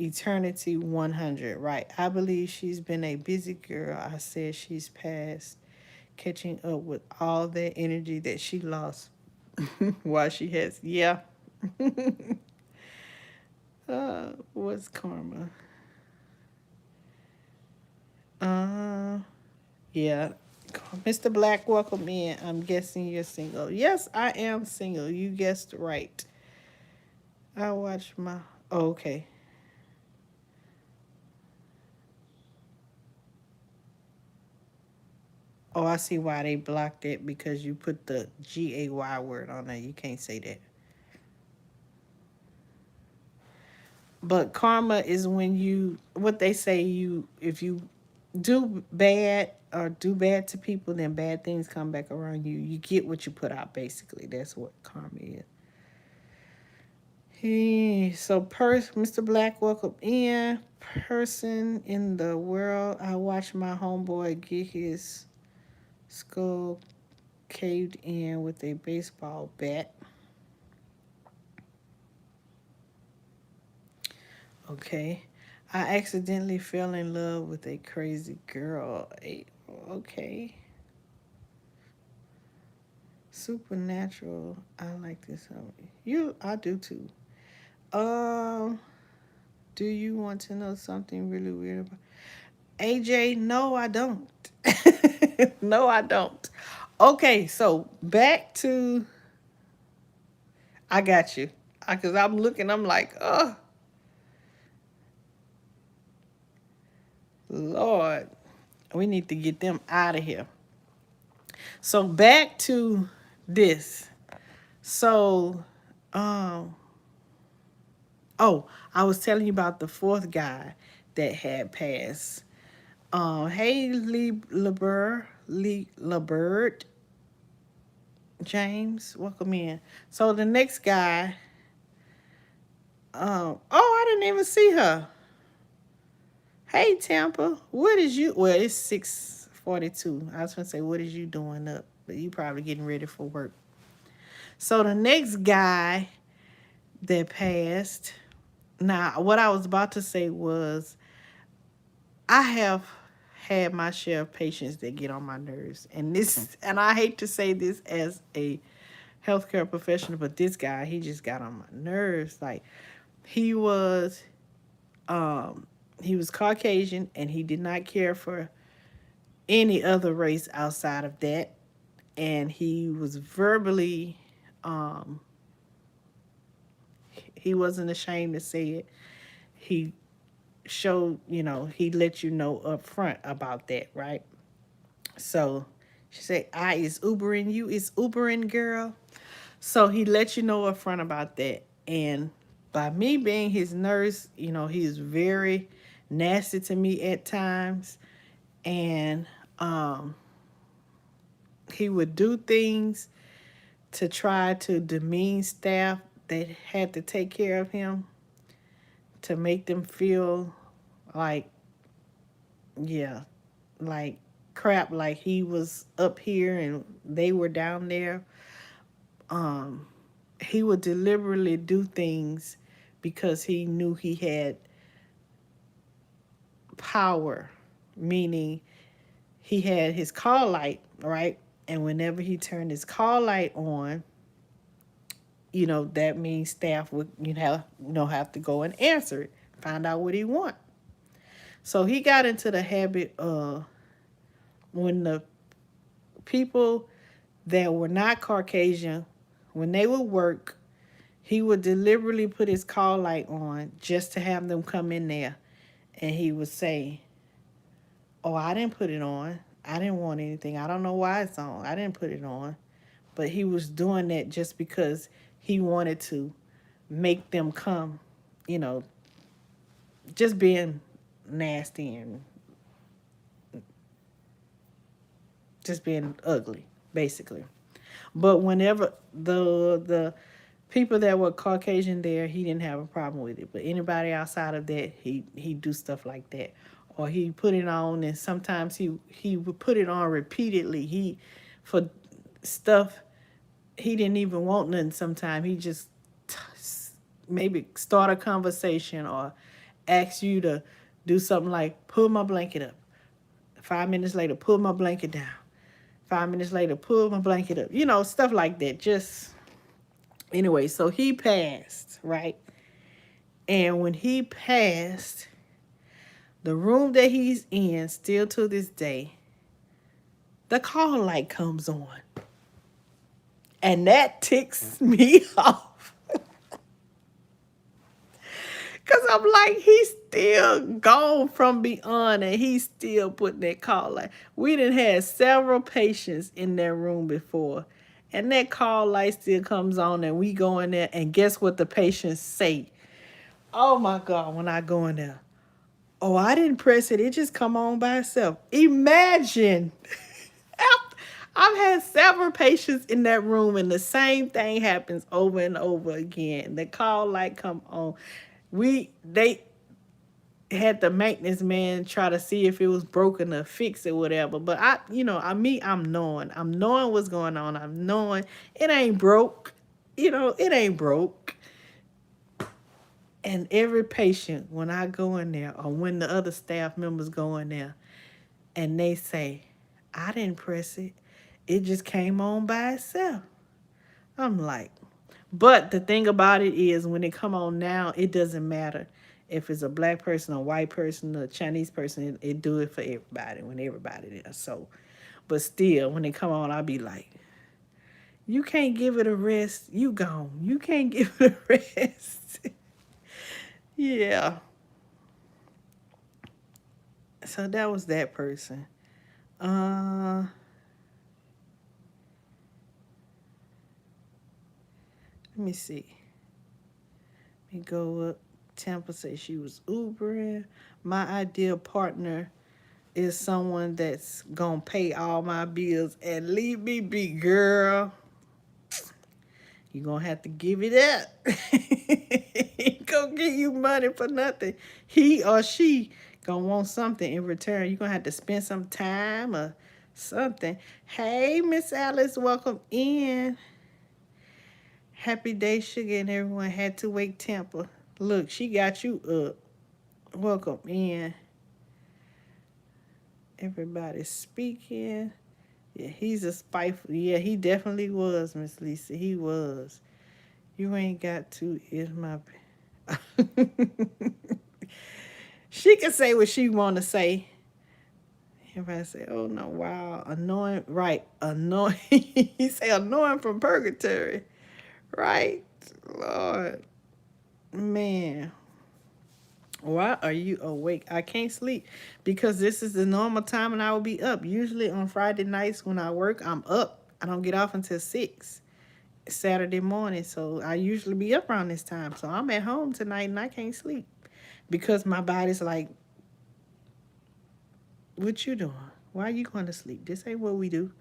Eternity 100, right? I believe she's been a busy girl. I said she's past catching up with all that energy that she lost while she has. Yeah. What's karma? Uh, yeah. Mr. Black, welcome in. I'm guessing you're single. Yes, I am single. You guessed right. I watch my. Oh, okay. Oh, I see why they blocked it because you put the GAY word on there. You can't say that. But karma is when you, what they say, you, if you do bad or do bad to people, then bad things come back around you. You get what you put out, basically. That's what karma is. So, Mr. Black, welcome in. Person in the world. I watched my homeboy get his skull caved in with a baseball bat. Okay. I accidentally fell in love with a crazy girl. Okay. Supernatural. I like this. I do too. Um, do you want to know something really weird about AJ? No, I don't. No, I don't. Okay, so back to I got you. Because I'm looking, I'm like, oh, Lord, we need to get them out of here. So back to this. So, um, oh, I was telling you about the fourth guy that had passed. Hey, LeBird James, welcome in. So the next guy, oh, I didn't even see her. Hey, Tampa, what is you? Well, it's 6:42. I was gonna say, what is you doing up? But you probably getting ready for work. So the next guy that passed. Now, what I was about to say was, I have had my share of patients that get on my nerves, and I hate to say this as a healthcare professional, but this guy, he just got on my nerves. Like, he was, um, he was Caucasian, and he did not care for any other race outside of that, and he was verbally, um, he wasn't ashamed to say it. He showed, he let you know up front about that, right? So she said, I is Ubering, you is Ubering, girl. So he let you know up front about that. And by me being his nurse, he's very nasty to me at times. And he would do things to try to demean staff that had to take care of him, to make them feel like, yeah, like crap, like he was up here and they were down there. Um, he would deliberately do things because he knew he had power, meaning he had his call light, right? And whenever he turned his call light on, that means staff would have to go and answer it, find out what he want. So he got into the habit of, when the people that were not Caucasian, when they would work, he would deliberately put his call light on just to have them come in there. And he would say, oh, I didn't put it on. I didn't want anything. I don't know why it's on. I didn't put it on. But he was doing that just because he wanted to make them come, you know, just being nasty and just being ugly, basically. But whenever the people that were Caucasian there, he didn't have a problem with it. But anybody outside of that, he do stuff like that. Or he put it on, and sometimes he would put it on repeatedly. For stuff he didn't even want nothing. Sometimes he just maybe start a conversation or asks you to do something like pull my blanket up. 5 minutes later, pull my blanket down. 5 minutes later, pull my blanket up. You know, stuff like that. Just anyway, so he passed, right? And when he passed, the room that he's in, still to this day, the call light comes on. And that ticks me off. Because I'm like, he's still gone from beyond and he's still putting that call light. We done had several patients in that room before. And that call light still comes on and we go in there and guess what the patients say? Oh my God, when I go in there. Oh, I didn't press it. It just come on by itself. Imagine. I've had several patients in that room and the same thing happens over and over again. The call light come on. They had the maintenance man try to see if it was broken or fix it, whatever. But I'm knowing what's going on. I'm knowing it ain't broke. It ain't broke. And every patient, when I go in there or when the other staff members go in there and they say, I didn't press it. It just came on by itself. I'm like, but the thing about it is when it come on now, it doesn't matter if it's a black person, a white person, a Chinese person. It do it for everybody when everybody there. So, but still, when it come on, I'll be like, you can't give it a rest. You gone. You can't give it a rest. Yeah. So that was that person. Let me see. Let me go up. Tampa said she was Ubering. My ideal partner is someone that's gonna pay all my bills and leave me be, girl. You gonna have to give it up. He gonna give you money for nothing. He or she gonna want something in return. You gonna have to spend some time or something. Hey, Miss Alice, welcome in. Happy day, sugar, and everyone had to wake Tampa. Look, she got you up. Welcome in. Everybody's speaking. Yeah, he's a spiteful. Yeah, he definitely was, Miss Lisa. He was. You ain't got to. Is my. She can say what she want to say. Everybody say, "Oh no, wow, annoying." Right, annoying. He say annoying from purgatory. Right, Lord, man. Why are you awake? I can't sleep because this is the normal time and I will be up. Usually on Friday nights when I work, I'm up. I don't get off until 6 Saturday morning. So I usually be up around this time. So I'm at home tonight and I can't sleep because my body's like, what you doing? Why are you going to sleep? This ain't what we do.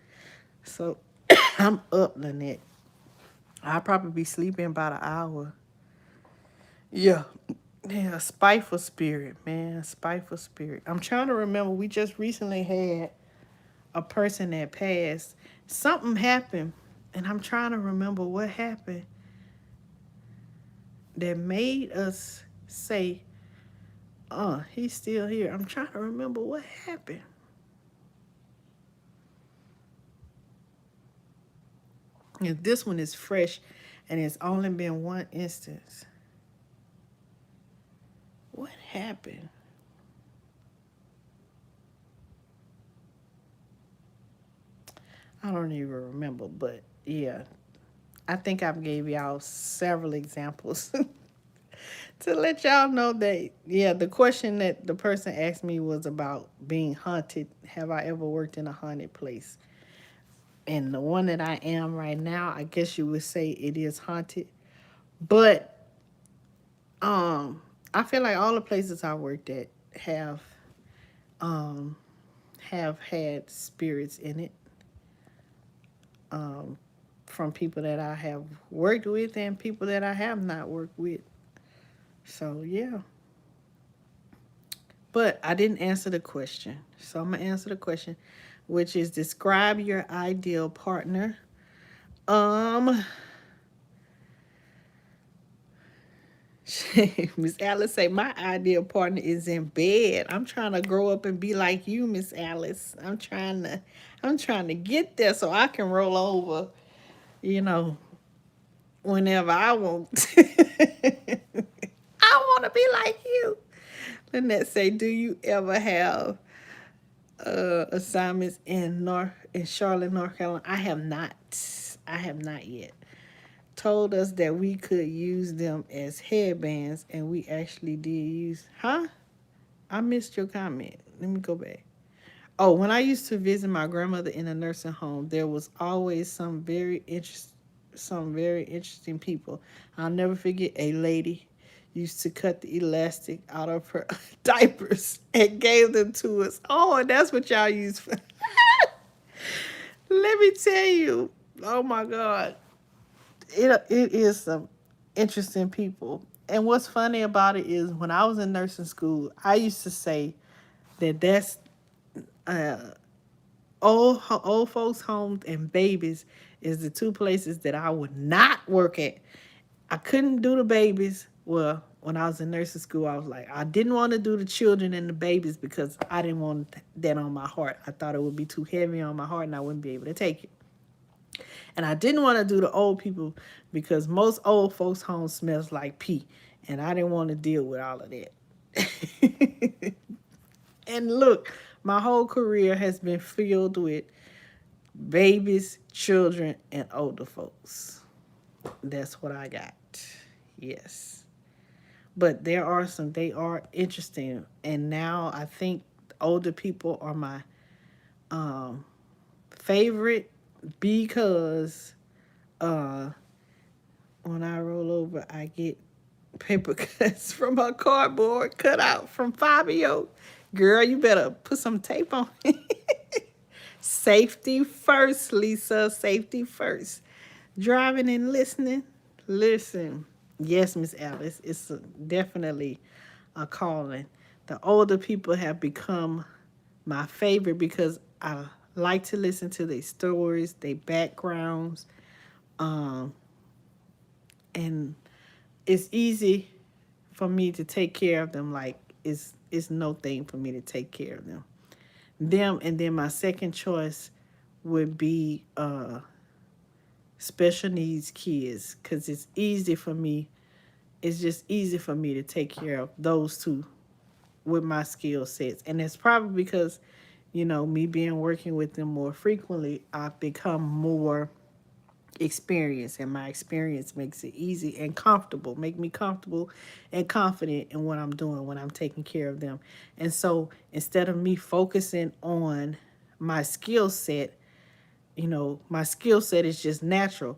So I'm up, Lynette. I'll probably be sleeping about an hour. Yeah. Yeah, spiteful spirit, man. Spiteful spirit. I'm trying to remember. We just recently had a person that passed. Something happened, and I'm trying to remember what happened that made us say, he's still here. I'm trying to remember what happened. And this one is fresh, and it's only been one instance. What happened? I don't even remember, but yeah. I think I've gave y'all several examples to let y'all know that, yeah, the question that the person asked me was about being haunted. Have I ever worked in a haunted place? And the one that I am right now, I guess you would say it is haunted. But I feel like all the places I worked at um have had spirits in it. From people that I have worked with and people that I have not worked with. So yeah. But I didn't answer the question. So I'm gonna answer the question, which is describe your ideal partner. Miss Alice say, my ideal partner is in bed. I'm trying to grow up and be like you, Miss Alice. I'm trying to get there so I can roll over, you know, whenever I want. I want to be like you. Lynette say, do you ever have assignments in Charlotte, North Carolina? I have not. I have not yet. Told us that we could use them as headbands, and we actually did use. Huh? I missed your comment. Let me go back. Oh, when I used to visit my grandmother in a nursing home, there was always some very interesting people. I'll never forget a lady used to cut the elastic out of her diapers and gave them to us. Oh, and that's what y'all use for. Let me tell you. Oh my God. It is some interesting people. And what's funny about it is when I was in nursing school, I used to say that that's uh, old folks' homes and babies is the two places that I would not work at. I couldn't do the babies. Well, when I was in nursing school, I was like, I didn't want to do the children and the babies because I didn't want that on my heart. I thought it would be too heavy on my heart and I wouldn't be able to take it. And I didn't want to do the old people because most old folks' homes smells like pee. And I didn't want to deal with all of that. And look, my whole career has been filled with babies, children, and older folks. That's what I got. Yes. But they are interesting. And now I think older people are my favorite because when I roll over, I get paper cuts from a cardboard cutout from Fabio. Girl, you better put some tape on it. Safety first, Lisa. Safety first. Driving and listening. Listen. Yes, Miss Alice. It's definitely a calling. The older people have become my favorite because I like to listen to their stories, their backgrounds, and it's easy for me to take care of them. Like it's no thing for me to take care of them, and then my second choice would be special needs kids because it's just easy for me to take care of those two with my skill sets. And it's probably because me being working with them more frequently, I've become more experienced, and my experience makes it easy and comfortable, make me comfortable and confident in what I'm doing when I'm taking care of them. And so instead of me focusing on my skill set, my skill set is just natural,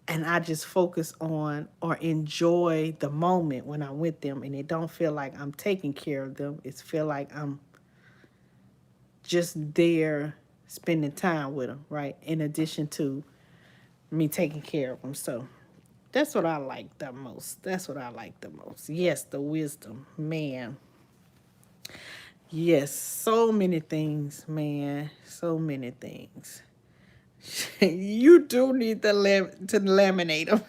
and I just focus on or enjoy the moment when I'm with them, and it don't feel like I'm taking care of them. It feel like I'm just there spending time with them, right? In addition to me taking care of them. So that's what I like the most. That's what I like the most. Yes, the wisdom, man. Yes, so many things, man. So many things. You do need to laminate them.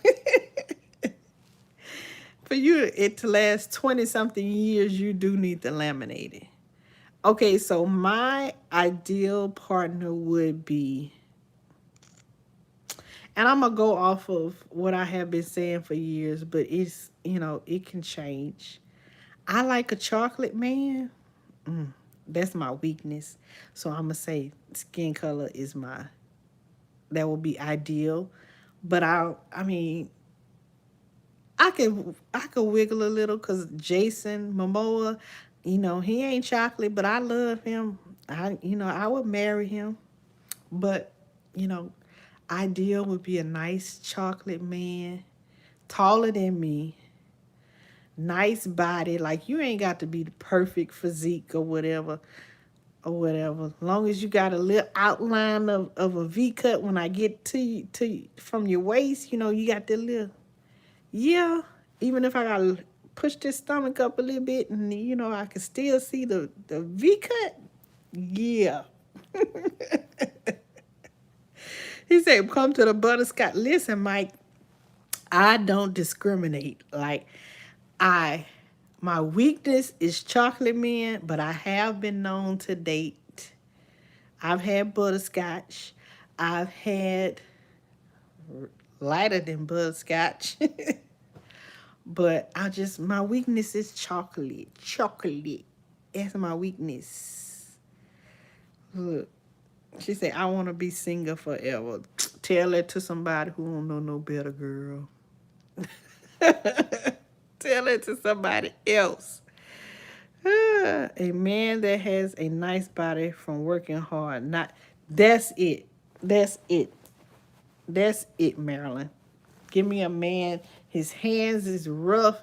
For it to last 20 something years, you do need to laminate it. Okay, so my ideal partner would be, and I'm going to go off of what I have been saying for years, but it can change. I like a chocolate man. That's my weakness. So I'm going to say skin color that will be ideal. But I mean, I could wiggle a little because Jason Momoa, he ain't chocolate, but I love him. I would marry him. But, you know, ideal would be a nice chocolate man, taller than me, nice body. Like you ain't got to be the perfect physique or whatever. Long as you got a little outline of a V cut when I get to from your waist, you got that little, yeah. Even if I gotta push this stomach up a little bit and I can still see the V cut, yeah. He said, come to the butterscotch. Listen, Mike, I don't discriminate. Like, My weakness is chocolate men, but I have been known to date. I've had butterscotch. I've had lighter than butterscotch. But my weakness is chocolate. Chocolate. That's my weakness. Look, she said, I want to be single forever. Tell that to somebody who don't know no better, girl. Tell it to somebody else. A man that has a nice body from working hard. Not That's it. That's it. That's it, Marilyn. Give me a man. His hands is rough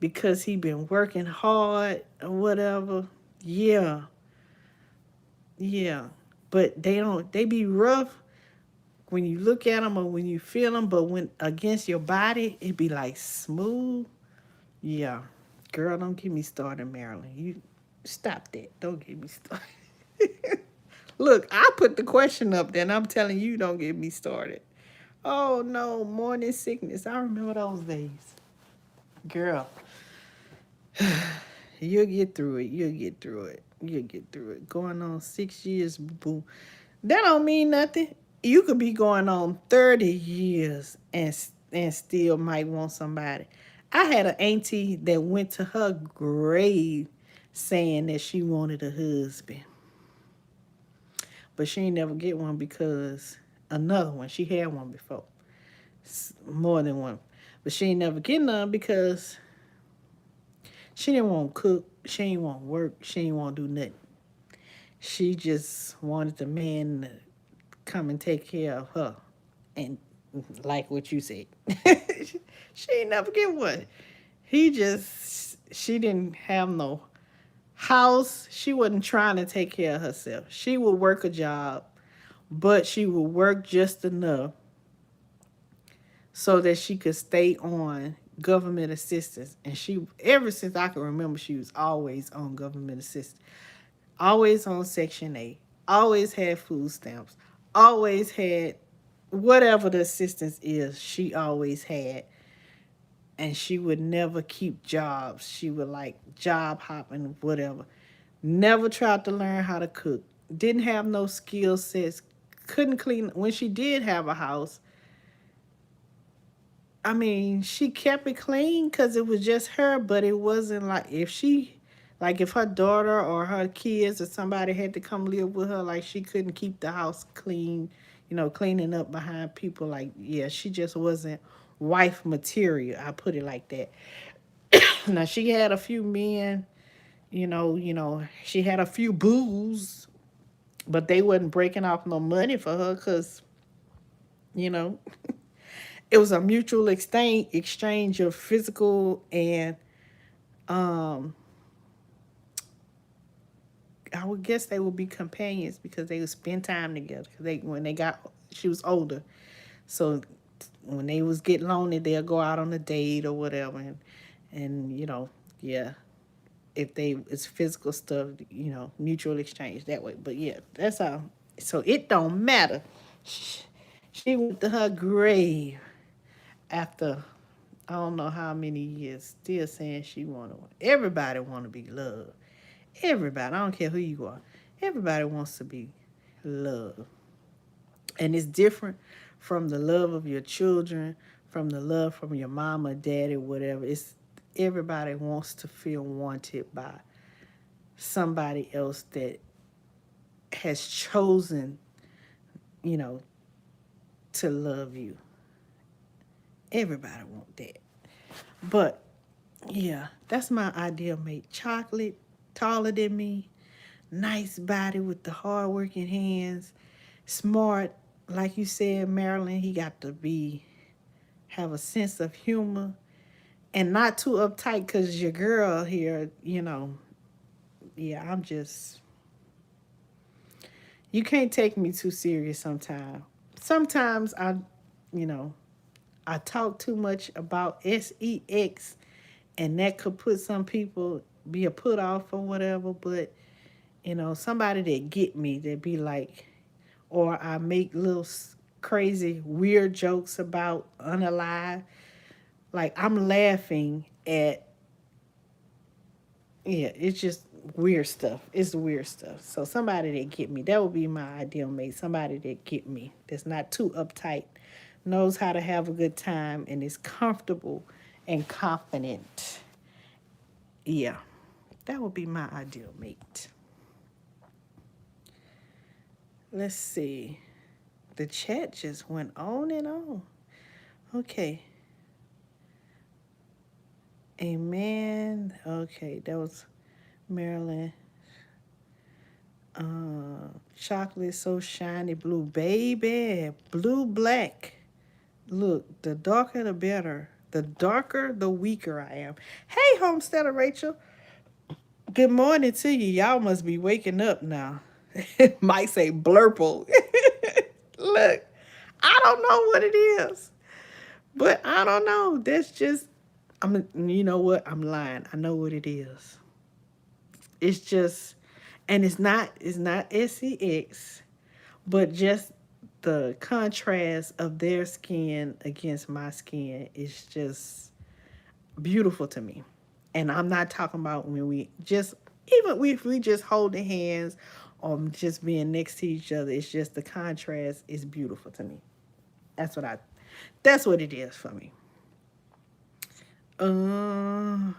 because he been working hard or whatever. Yeah. Yeah. But they be rough when you look at them or when you feel them, but when against your body, it be like smooth. Yeah. Girl, don't get me started, Marilyn. You stop that. Don't get me started. Look, I put the question up there and I'm telling you, don't get me started. Oh no, morning sickness. I remember those days. Girl, you'll get through it. You'll get through it. You'll get through it. Going on 6 years, boo. That don't mean nothing. You could be going on 30 years and still might want somebody. I had an auntie that went to her grave saying that she wanted a husband. But she ain't never get one because another one. She had one before. More than one. But she ain't never get none because she didn't want to cook. She ain't want to work. She ain't want to do nothing. She just wanted the man to come and take care of her. And like what you said. She ain't never get one. She didn't have no house. She wasn't trying to take care of herself. She would work a job, but she would work just enough so that she could stay on government assistance. And ever since I can remember, she was always on government assistance, always on Section 8, always had food stamps, always had whatever the assistance is, she always had. And she would never keep jobs. She would like job hopping, whatever. Never tried to learn how to cook. Didn't have no skill sets. Couldn't clean. When she did have a house, I mean, she kept it clean because it was just her, but it wasn't like if her daughter or her kids or somebody had to come live with her, like she couldn't keep the house clean, cleaning up behind people. Like, yeah, she just wasn't wife material. I put it like that. Now she had a few men, she had a few boos, but they wasn't breaking off no money for her because, you know, it was a mutual exchange of physical and um I would guess they would be companions because they would spend time together. Cause she was older, so when they was getting lonely, they'll go out on a date or whatever, and yeah, if it's physical stuff, mutual exchange that way. But yeah, that's how. So it don't matter. She went to her grave after I don't know how many years, still saying she wanted one. Everybody want to be loved. Everybody, I don't care who you are. Everybody wants to be loved. And it's different from the love of your children, from the love from your mama, daddy, whatever. It's everybody wants to feel wanted by somebody else that has chosen, you know, to love you. Everybody want that. But yeah, that's my ideal mate. Chocolate, taller than me, nice body with the hardworking hands, smart. Like you said, Marilyn, he got to have a sense of humor and not too uptight because your girl here, yeah, you can't take me too serious sometimes. Sometimes you know, I talk too much about sex and that could put some people be a put off or whatever, but somebody that get me that be like, or I make little crazy weird jokes about unalive, like I'm laughing at Yeah, it's just weird stuff. It's weird stuff. So somebody that get me, that would be my ideal mate. Somebody that get me, that's not too uptight, knows how to have a good time, and is comfortable and confident. Yeah, that would be my ideal mate. Let's see. The chat just went on and on. Okay. Amen. Okay, that was Marilyn. Chocolate so shiny blue, baby. Blue black. Look, the darker the better. The darker, the weaker I am. Hey, Homesteader Rachel. Good morning to you. Y'all must be waking up now. Might say blurple. Look, I don't know what it is, but I don't know. That's just, you know what? I'm lying. I know what it is. It's just, and it's not sex, but just the contrast of their skin against my skin is just beautiful to me. And I'm not talking about when we just, even if we just holding hands or just being next to each other, it's just the contrast is beautiful to me. That's what I that's what it is for me. Um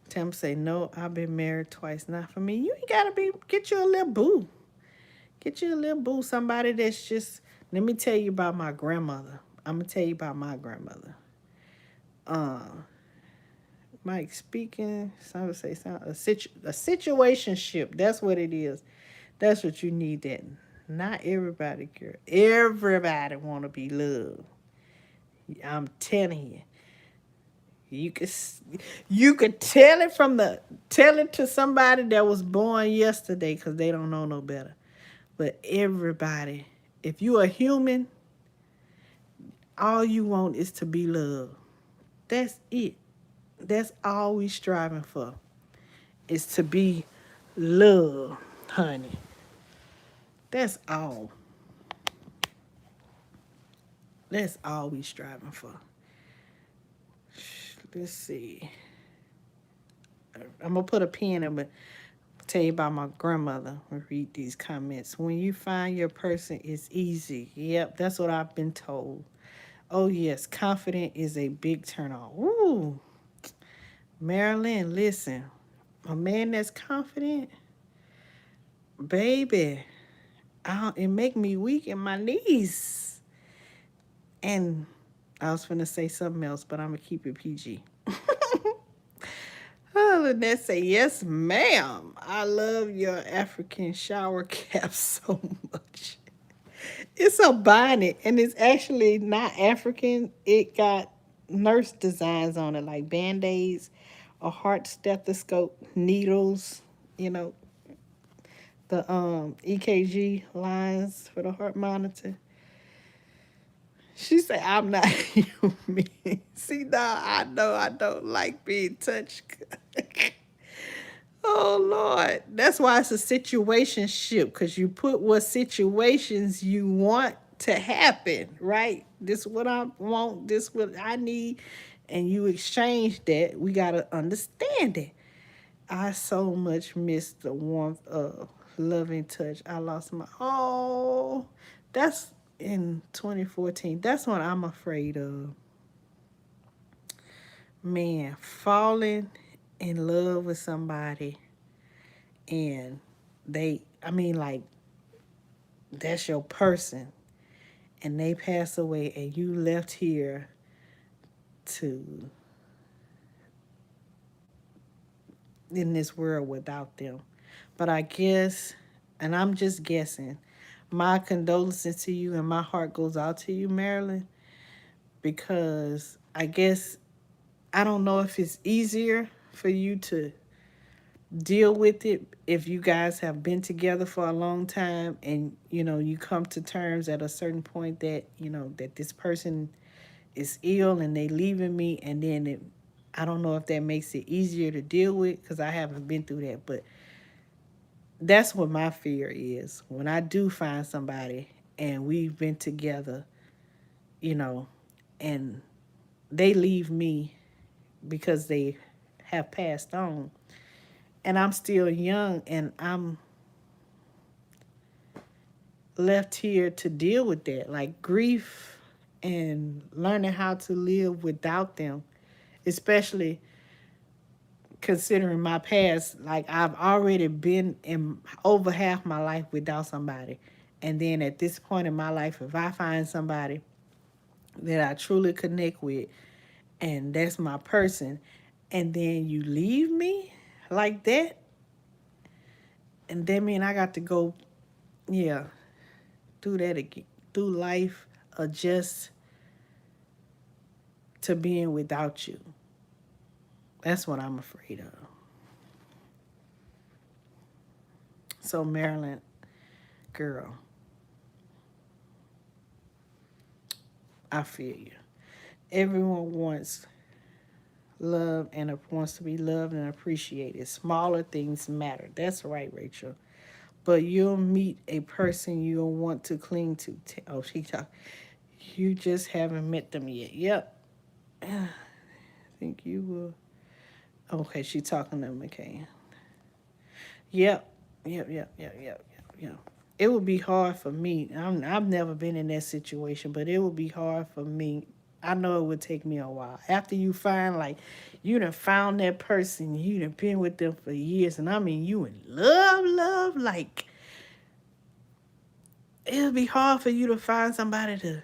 Tim say no, I've been married twice. Not for me. You ain't gotta get you a little boo. Get you a little boo, somebody that's just, let me tell you about my grandmother. I'm gonna tell you about my grandmother. Uh Mike speaking, some would say a situationship. That's what it is. That's what you need. That not everybody, girl. Everybody wanna be loved. I'm telling you. You could you could tell it to somebody that was born yesterday because they don't know no better. But everybody, if you are human, all you want is to be loved. That's it. That's all we striving for. Is to be loved, honey. That's all. That's all we striving for. Let's see. I'm gonna put a pin in it. Tell you about my grandmother. I read these comments. When you find your person, it's easy. Yep, that's what I've been told. Oh yes, confident is a big turn on. Ooh, Marilyn, listen. A man that's confident, baby, it make me weak in my knees. And I was gonna say something else, but I'm gonna keep it PG. Oh, Lynette say, yes, ma'am. I love your African shower cap so much. It's a bonnet, and it's actually not African. It got nurse designs on it, like band-aids, a heart stethoscope, needles, you know, the EKG lines for the heart monitor. She said, I'm not human. See, now I know I don't like being touched. Oh Lord, that's why it's a situationship, because you put what situations you want to happen, right? This what I want, this what I need, and you exchange that. We gotta understand it. I so much miss the warmth of loving touch. I lost my that's in 2014. That's what I'm afraid of. Man, falling in love with somebody and I mean, like, that's your person and they pass away and you left here to in this world without them. But I guess, and I'm just guessing, my condolences to you and my heart goes out to you, Marilyn, because I guess I don't know if it's easier for you to deal with it if you guys have been together for a long time and you come to terms at a certain point that that this person is ill and they leaving me, and then I don't know if that makes it easier to deal with because I haven't been through that, but that's what my fear is when I do find somebody and we've been together, you know and they leave me because they have passed on. And I'm still young, and I'm left here to deal with that, like grief and learning how to live without them, especially considering my past. Like, I've already been in over half my life without somebody. And then at this point in my life, if I find somebody that I truly connect with, and that's my person, and then you leave me like that, and that mean I got to go, yeah, do that again, through life, adjust to being without you. That's what I'm afraid of. So, Marilyn, girl, I feel you. Everyone wants love and wants to be loved and appreciated. Smaller things matter. That's right, Rachel. But you'll meet a person you'll want to cling to. Oh, she talk. You just haven't met them yet. Yep. I think you will. Okay, she talking to McCann. Yep. Yep. It would be hard for me. I've never been in that situation, but it would be hard for me. I know it would take me a while. After you find, like, you done found that person, you done been with them for years, and I mean, you in love, like, it'll be hard for you to find somebody to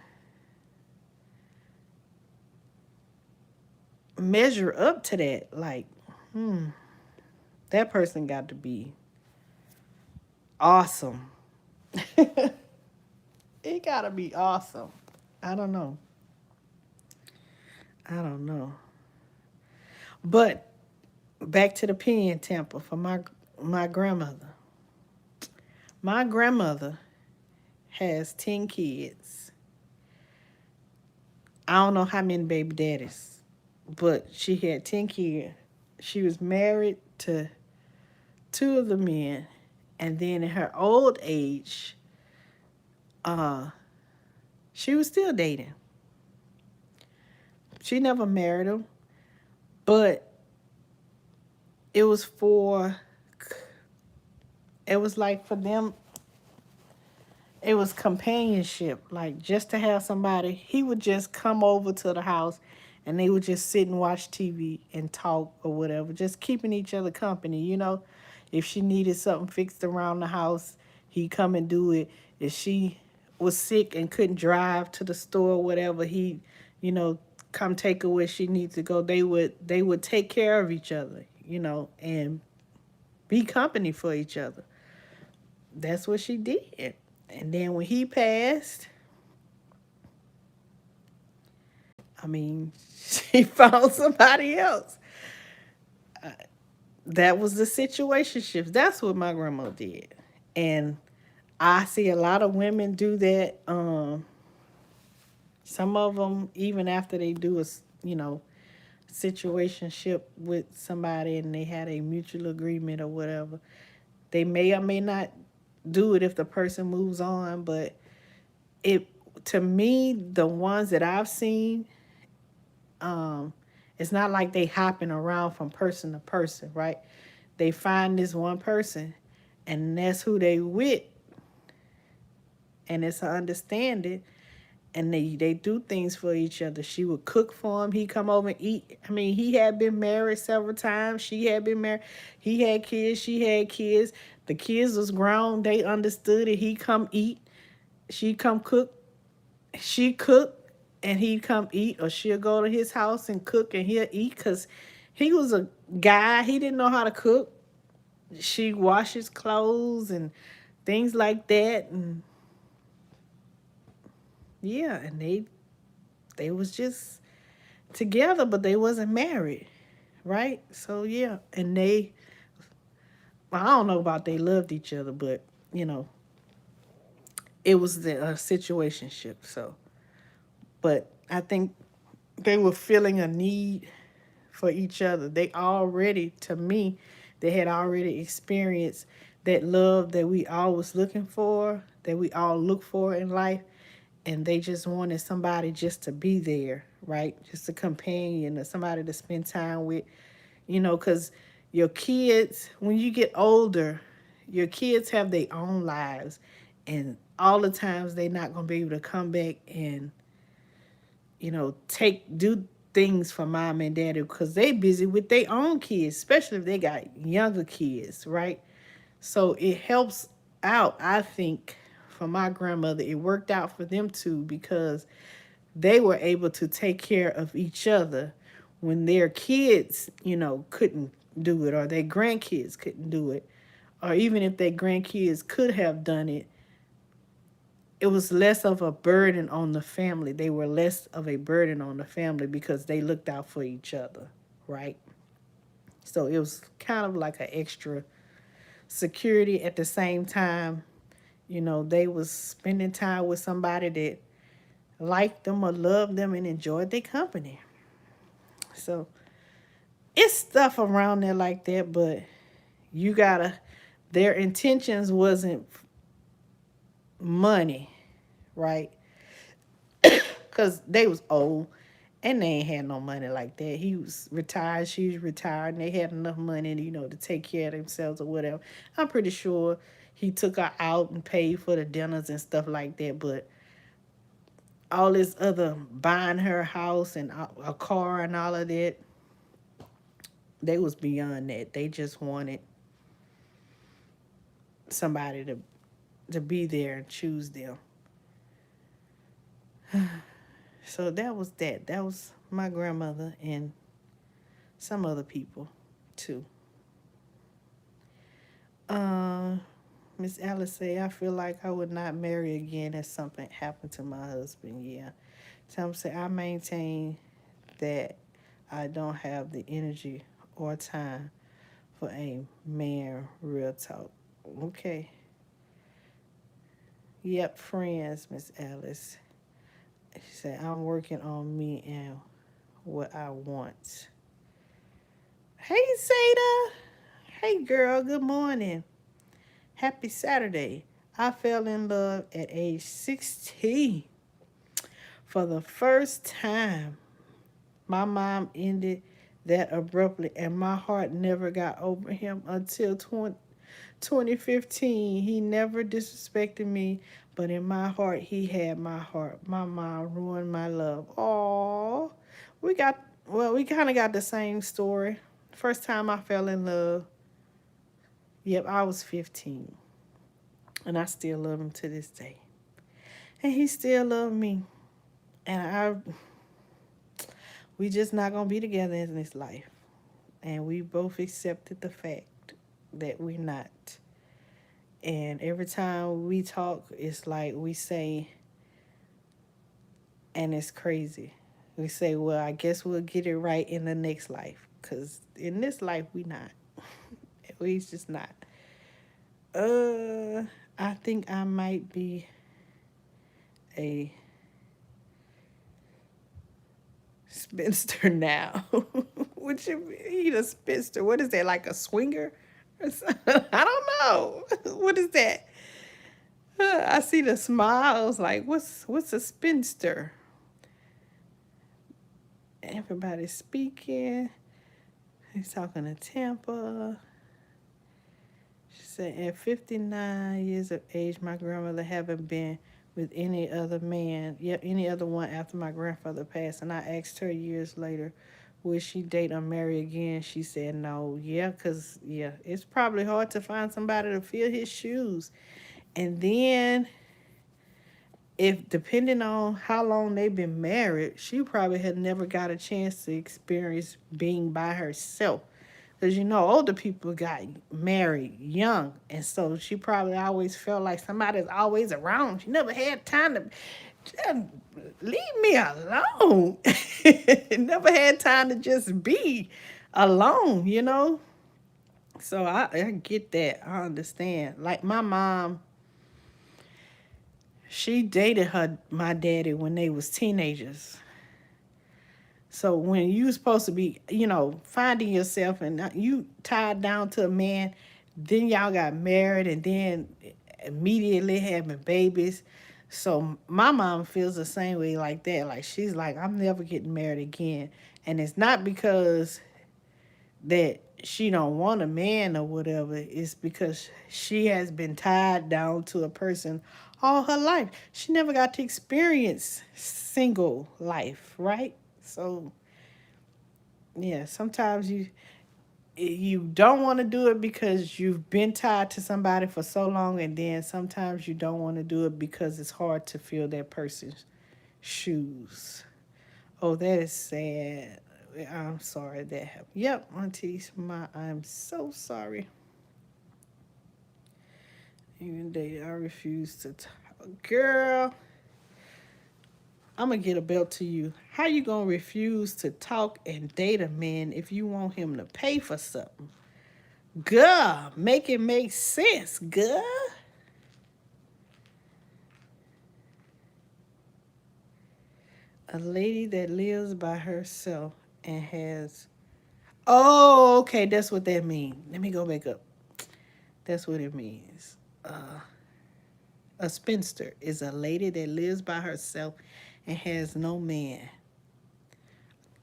measure up to that. Like, that person got to be awesome. It got to be awesome. I don't know. I don't know. But back to the pen temple for my grandmother. My grandmother has 10 kids. I don't know how many baby daddies, but she had 10 kids. She was married to two of the men, and then in her old age, she was still dating. She never married him, but it was like for them, it was companionship. Like, just to have somebody, he would just come over to the house and they would just sit and watch TV and talk or whatever, just keeping each other company. If she needed something fixed around the house, he'd come and do it. If she was sick and couldn't drive to the store or whatever, he'd, come take her where she needs to go. They would take care of each other, and be company for each other. That's what she did. And then when he passed, I mean, she found somebody else. That was the situationship. That's what my grandma did. And I see a lot of women do that. Some of them, even after they do situationship with somebody and they had a mutual agreement or whatever, they may or may not do it if the person moves on. But it, to me, the ones that I've seen, it's not like they hopping around from person to person, right? They find this one person and that's who they with, and it's an understanding, and they do things for each other. She would cook for him. He come over and eat. I mean, he had been married several times. She had been married. He had kids. She had kids. The kids was grown. They understood it. He come eat. She come cook. She cook and he'd come eat, or she'll go to his house and cook and he'll eat, because he was a guy. He didn't know how to cook. She washes clothes and things like that. And yeah, and they was just together, but they wasn't married, right? So yeah, and I don't know about they loved each other, but it was the situationship. So, but I think they were feeling a need for each other. To me, they had already experienced that love that we all was looking for, that we all look for in life. And they just wanted somebody just to be there, right? Just a companion or somebody to spend time with, Because your kids, when you get older, your kids have their own lives, and all the times they're not going to be able to come back and, do things for mom and daddy because they busy with their own kids, especially if they got younger kids, right? So it helps out, I think, for my grandmother. It worked out for them too because they were able to take care of each other when their kids, couldn't do it or their grandkids couldn't do it. Or even if their grandkids could have done it, it was less of a burden on the family. They were less of a burden on the family because they looked out for each other, right? So it was kind of like an extra security at the same time. They was spending time with somebody that liked them or loved them and enjoyed their company. So it's stuff around there like that, but you gotta, their intentions wasn't money, right? Because they was old and they ain't had no money like that. He was retired, she was retired, and they had enough money, to take care of themselves or whatever. I'm pretty sure he took her out and paid for the dinners and stuff like that, but all this other buying her a house and a car and all of that, they was beyond that. They just wanted somebody to be there and choose them. So that was that. That was my grandmother and some other people too. Miss Alice say, I feel like I would not marry again if something happened to my husband. Yeah. Tom say, I maintain that I don't have the energy or time for a man. Real talk. Okay. Yep, friends, Miss Alice. She said, I'm working on me and what I want. Hey, Zeta. Hey, girl. Good morning. Happy Saturday. I fell in love at age 16 for the first time. My mom ended that abruptly, and my heart never got over him until 2015. He never disrespected me, but in my heart, he had my heart. My mom ruined my love. Aww. We kind of got the same story. First time I fell in love, yep, I was 15. And I still love him to this day. And he still loved me. And we just not going to be together in this life. And we both accepted the fact that we're not. And every time we talk, it's like we say, and it's crazy. We say, well, I guess we'll get it right in the next life. Because in this life, we not. We just not. I think I might be a spinster now. Would you be a spinster? What is that, like a swinger? I don't know. What is that? I see the smiles. Like, what's a spinster? Everybody's speaking. He's talking to Tampa. She said, at 59 years of age, my grandmother haven't been with any other man, any other one after my grandfather passed. And I asked her years later, would she date or marry again? She said no. Because it's probably hard to find somebody to fill his shoes. And then, if depending on how long they've been married, she probably had never got a chance to experience being by herself. Because, older people got married young. And so she probably always felt like somebody's always around. She never had time to just leave me alone. Never had time to just be alone. So I get that. I understand. Like my mom, she dated my daddy when they was teenagers. So when you supposed to be, finding yourself and you tied down to a man, then y'all got married and then immediately having babies. So my mom feels the same way like that. Like she's like, I'm never getting married again. And it's not because that she don't want a man or whatever. It's because she has been tied down to a person all her life. She never got to experience single life, right? So yeah, sometimes you don't want to do it because you've been tied to somebody for so long, and then sometimes you don't want to do it because it's hard to fill that person's shoes. Oh, that is sad. I'm sorry that happened. Yep, Auntie, I'm so sorry. Even though I refuse to girl, I'm gonna get a belt to you. How you gonna refuse to talk and date a man if you want him to pay for something? Girl, make it make sense, girl. A lady that lives by herself and has. Oh, okay, that's what that means. Let me go back up. That's what it means. A spinster is a lady that lives by herself and has no man.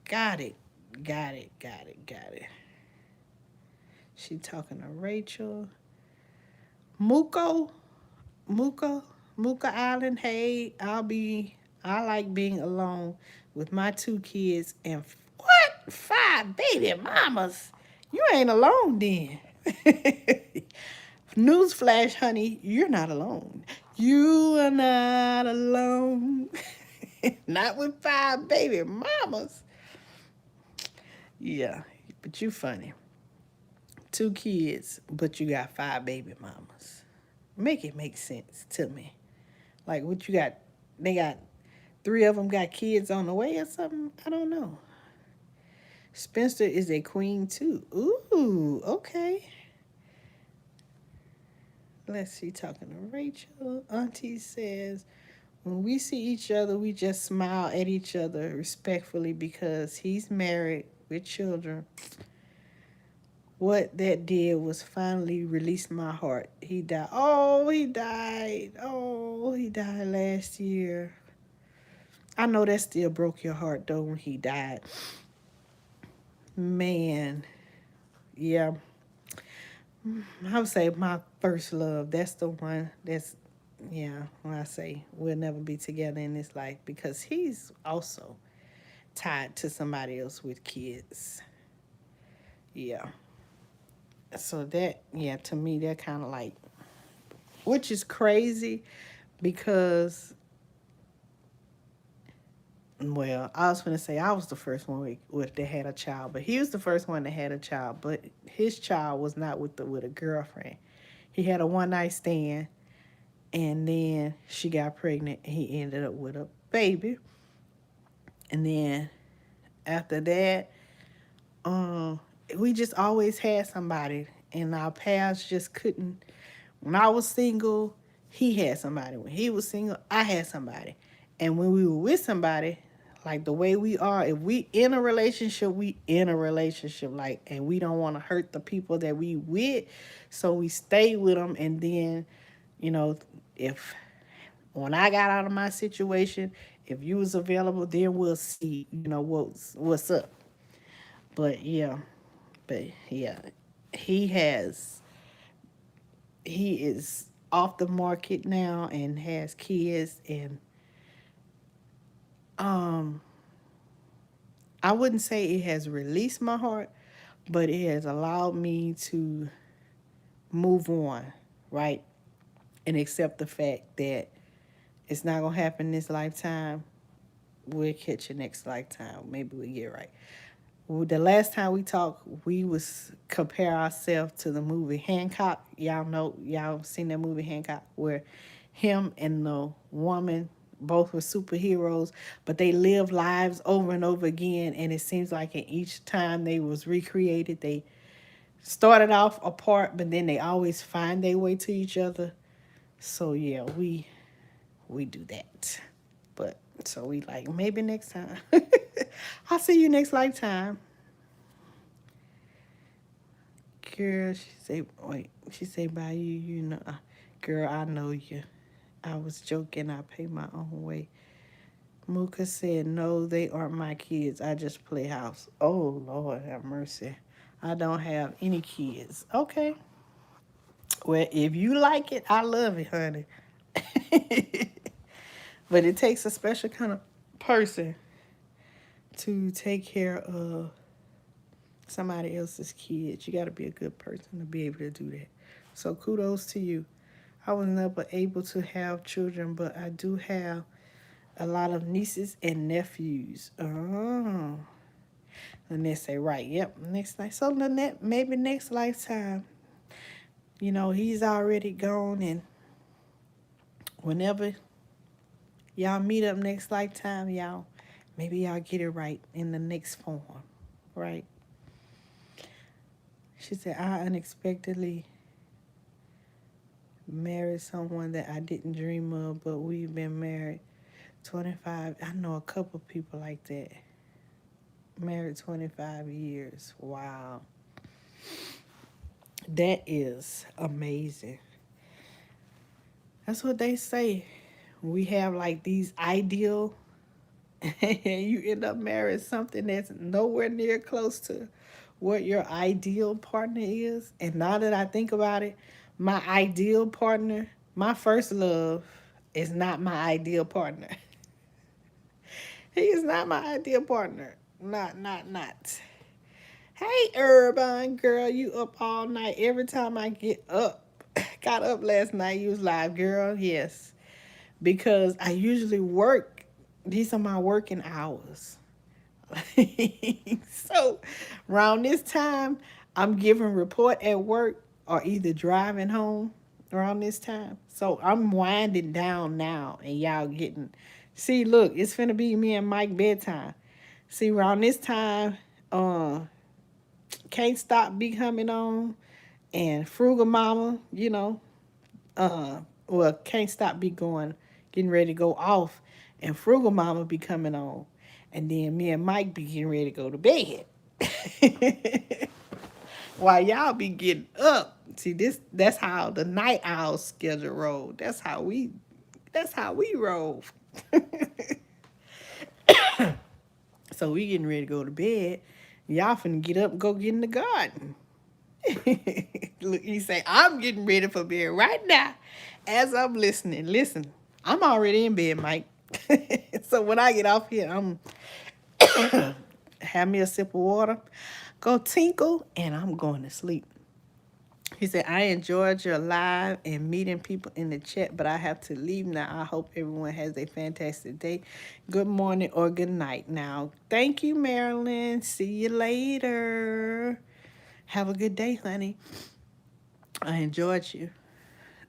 Got it. Got it. Got it. Got it. She talking to Rachel. Muko. Muka. Muka Island. Hey, I like being alone with my two kids and what? 5 baby mamas. You ain't alone then. Newsflash, honey, you're not alone. You are not alone. Not with 5 baby mamas. Yeah, but you funny. 2 kids, but you got 5 baby mamas. Make it make sense to me. Like what you got? They got 3 of them got kids on the way or something. I don't know. Spencer is a queen too. Ooh, okay. Let's see. Talking to Rachel, Auntie says when we see each other, we just smile at each other respectfully because he's married with children. What that did was finally release my heart. He died. Oh, he died. Oh, he died last year. I know that still broke your heart though when he died. Man, yeah. I would say my first love. That's the one that's, yeah, when I say we'll never be together in this life because he's also tied to somebody else with kids. Yeah. So that, yeah, to me, that kind of like, which is crazy because, well, I was going to say I was the first one that had a child, but he was the first one that had a child, but his child was not with a girlfriend. He had a one night stand, and then she got pregnant, and he ended up with a baby. And then after that, um, we just always had somebody, and our paths just couldn't. When I was single, he had somebody. When he was single, I had somebody. And when we were with somebody, like the way we are, if we in a relationship, we in a relationship, like, and we don't want to hurt the people that we with, so we stay with them. And then, you know, if when I got out of my situation, if you was available, then we'll see, what's up. But yeah, but yeah, he has he is off the market now and has kids, and um I wouldn't say it has released my heart, but it has allowed me to move on, right? And accept the fact that it's not gonna happen this lifetime. We'll catch you next lifetime. Maybe we get right. Well, the last time we talked, we was compare ourselves to the movie Hancock. Y'all seen that movie Hancock, where him and the woman both were superheroes, but they lived lives over and over again. And it seems like in each time they was recreated, they started off apart, but then they always find their way to each other. So yeah, we do that. But so we like maybe next time. I'll see you next lifetime. Girl, she say, wait, she say, by girl, I know you. I was joking, I pay my own way. Muka said, no, they aren't my kids. I just play house. Oh, Lord, have mercy. I don't have any kids. Okay. Well, if you like it, I love it, honey. But it takes a special kind of person to take care of somebody else's kids. You got to be a good person to be able to do that. So kudos to you. I was never able to have children, but I do have a lot of nieces and nephews. Oh. Lynette say, right, yep, next life. So Lynette, maybe next lifetime, he's already gone, and whenever y'all meet up next lifetime, maybe y'all get it right in the next form, right? She said, I unexpectedly married someone that I didn't dream of, but we've been married 25. I know a couple people like that. Married 25 years. Wow. That is amazing. That's what they say. We have like these ideal, and you end up marrying something that's nowhere near close to what your ideal partner is. And now that I think about it, my ideal partner, my first love, is not my ideal partner. He is not my ideal partner. Not. Hey, Urban girl, you up all night. Every time I get up, got up last night, you was live, girl. Yes, because I usually work. These are my working hours. So around this time, I'm giving report at work or either driving home around this time. So I'm winding down now, and y'all getting. See, look, it's finna be me and Mike bedtime. See, around this time, uh, Can't Stop be coming on, and Frugal Mama, Can't Stop be getting ready to go off, and Frugal Mama be coming on, and then me and Mike be getting ready to go to bed. While y'all be getting up. See, that's how the night owl schedule roll. That's how we roll. So we getting ready to go to bed. Y'all finna get up and go get in the garden. Look, he say, I'm getting ready for bed right now as I'm listening. Listen, I'm already in bed, Mike. So when I get off here, I'm have me a sip of water, go tinkle, and I'm going to sleep. He said, I enjoyed your live and meeting people in the chat, but I have to leave now. I hope everyone has a fantastic day. Good morning or good night now. Thank you, Marilyn. See you later. Have a good day, honey. I enjoyed you.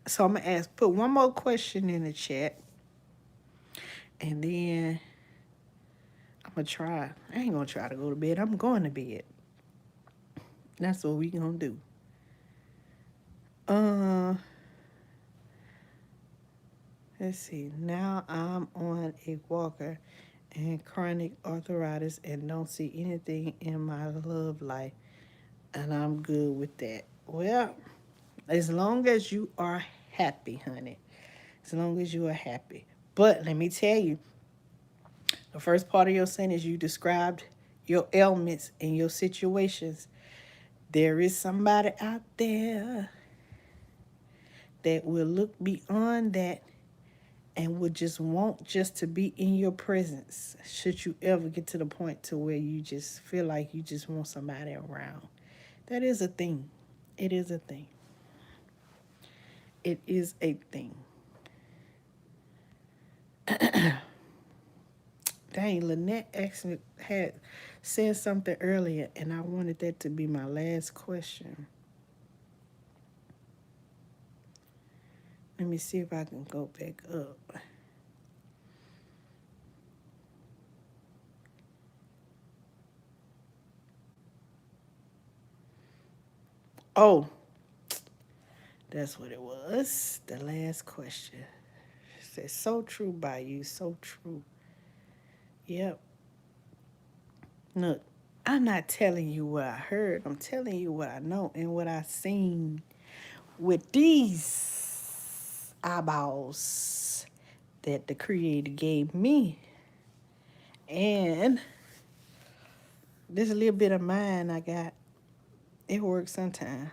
So I'm going to put one more question in the chat, and then I'm going to try. I ain't going to try to go to bed. I'm going to bed. That's what we going to do. Let's see. Now I'm on a walker and chronic arthritis and don't see anything in my love life, and I'm good with that. Well, as long as you are happy, honey. As long as you are happy. But let me tell you, the first part of your sentence, you described your ailments and your situations. There is somebody out there that will look beyond that and would just want just to be in your presence should you ever get to the point to where you just feel like you just want somebody around. That is a thing. It is a thing. It is a thing. Dang, Lynette actually had said something earlier, and I wanted that to be my last question. Let me see if I can go back up. Oh, that's what it was. The last question. It says, so true by you, so true. Yep. Look, I'm not telling you what I heard. I'm telling you what I know and what I seen with these eyeballs that the Creator gave me. And this little bit of mine I got It works sometimes.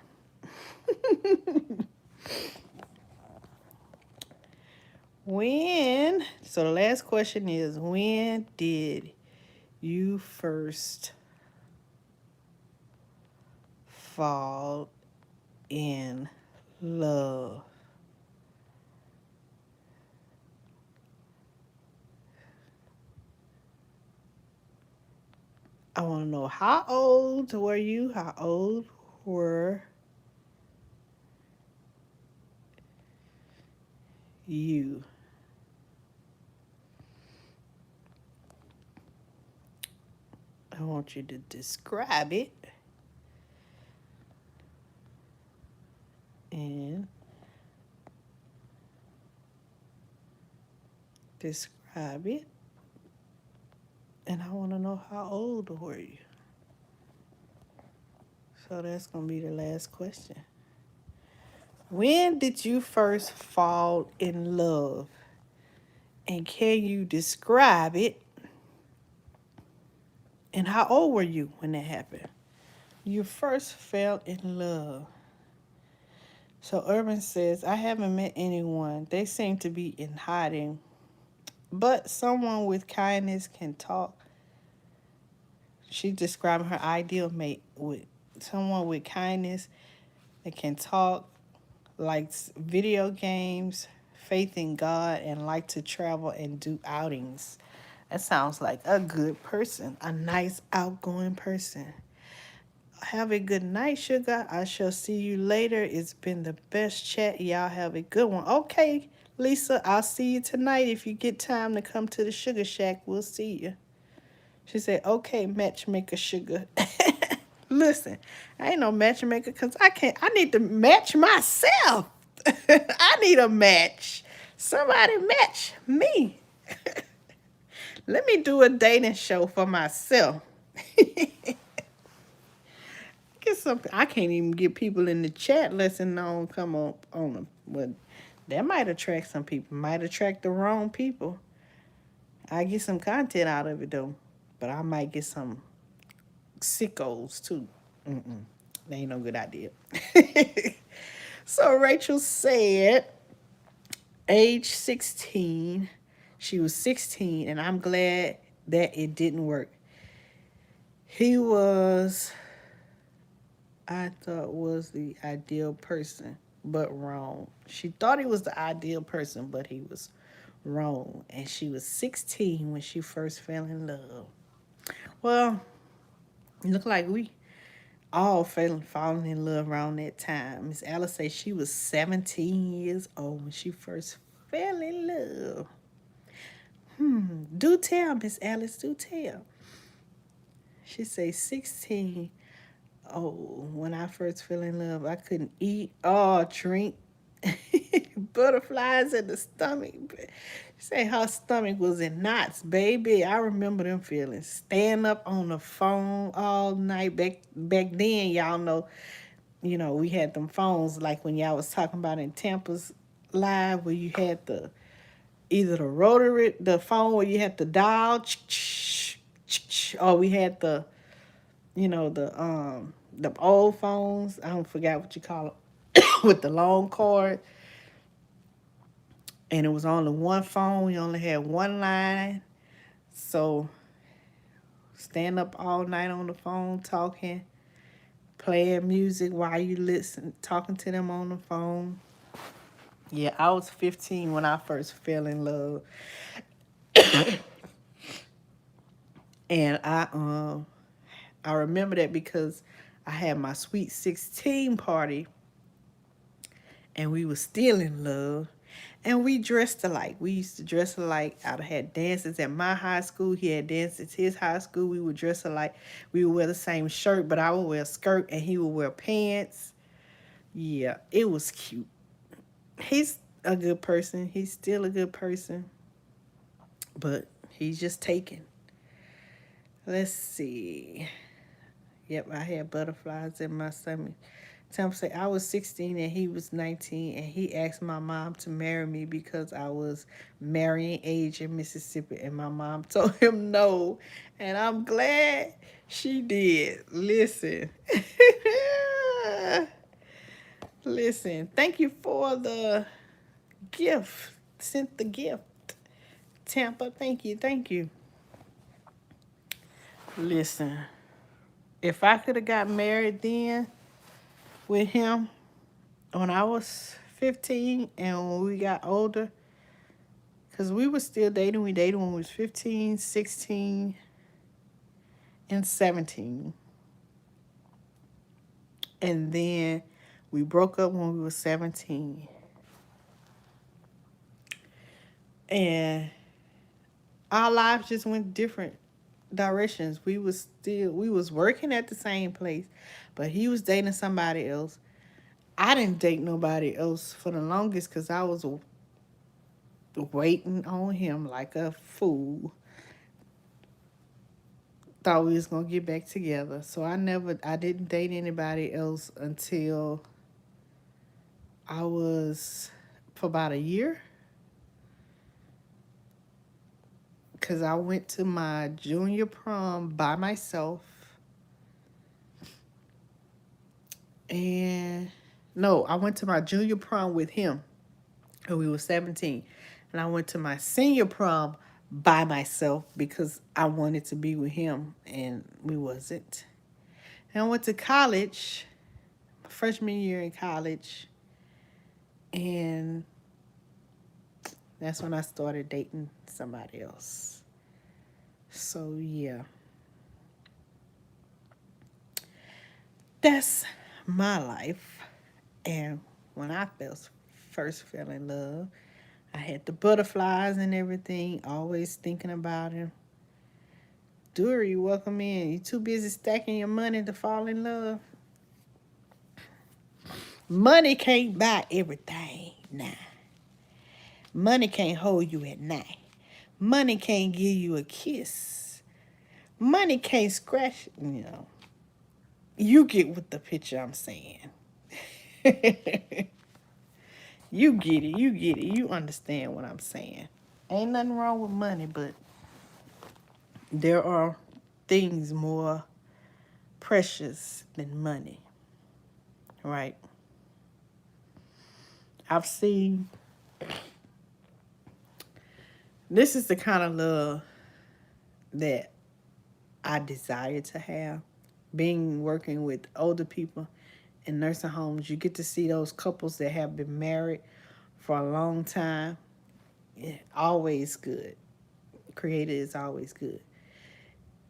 So the last question is, when did you first fall in love? I want to know, how old were you? How old were you? I want you to describe it and describe it. And I want to know, how old were you? So that's going to be the last question. When did you first fall in love? And can you describe it? And how old were you when that happened? You first fell in love. So Urban says, I haven't met anyone. They seem to be in hiding. But someone with kindness can talk. She's describing her ideal mate with someone with kindness that can talk, likes video games, faith in God, and like to travel and do outings. That sounds like a good person, a nice, outgoing person. Have a good night, sugar. I shall see you later. It's been the best chat. Y'all have a good one. Okay, Lisa, I'll see you tonight. If you get time to come to the Sugar Shack, we'll see you. She said, okay, matchmaker sugar. Listen, I ain't no matchmaker because I need to match myself. I need a match. Somebody match me. Let me do a dating show for myself. Get something. I can't even get people in the chat lesson known come on them. Well, that might attract some people. Might attract the wrong people. I get some content out of it though, but I might get some sickos too. That ain't no good idea. So Rachel said, age 16. She was 16, and I'm glad that it didn't work. He was, I thought, was the ideal person, but wrong. She thought he was the ideal person, but he was wrong. And she was 16 when she first fell in love. Well, it looked like we all falling in love around that time. Miss Alice says she was 17 years old when she first fell in love. Do tell, Miss Alice, do tell. She says 16. Oh, when I first fell in love, I couldn't eat or drink. Butterflies in the stomach. She said her stomach was in knots, baby. I remember them feelings. Staying up on the phone all night. Back then, y'all know, we had them phones like when y'all was talking about in Tampa's live, where you had either the phone where you had to dial, or we had the old phones. I don't forget what you call it, with the long cord. And it was only one phone. We only had one line. So stand up all night on the phone talking, playing music while you listen, talking to them on the phone. Yeah, I was 15 when I first fell in love. And I remember that because I had my sweet 16 party and we were still in love. And we dressed alike. We used to dress alike. I had dances at my high school. He had dances at his high school. We would dress alike. We would wear the same shirt, but I would wear a skirt and he would wear pants. Yeah, it was cute. He's a good person. He's still a good person. But he's just taken. Let's see. Yep, I had butterflies in my stomach. Tim said I was 16 and he was 19, and he asked my mom to marry me because I was marrying age in Mississippi, and my mom told him no, and I'm glad she did. Listen. Listen, thank you for the gift. Sent the gift. Tampa, thank you, thank you. Listen, if I could have got married then with him when I was 15 and when we got older, because we were still dating. We dated when we was 15, 16, and 17. And then we broke up when we were 17. And our lives just went different directions. We was working at the same place, but he was dating somebody else. I didn't date nobody else for the longest because I was waiting on him like a fool. Thought we was gonna get back together. So I didn't date anybody else until I was for about a year. Cause I went to my junior prom by myself. And no, I went to my junior prom with him. And we were 17. And I went to my senior prom by myself because I wanted to be with him and we wasn't. And I went to college, freshman year in college, and that's when I started dating somebody else. So yeah. That's my life. And when I first fell in love, I had the butterflies and everything, always thinking about him. Dury, welcome in. You too busy stacking your money to fall in love? Money can't buy everything now. Money can't hold you at night. Money can't give you a kiss. Money can't scratch, You get what the picture I'm saying. You get it. You get it. You understand what I'm saying. Ain't nothing wrong with money, but there are things more precious than money, right? I've seen this is the kind of love that I desire to have. Being working with older people in nursing homes, you get to see those couples that have been married for a long time. Yeah, always good. Creator is always good.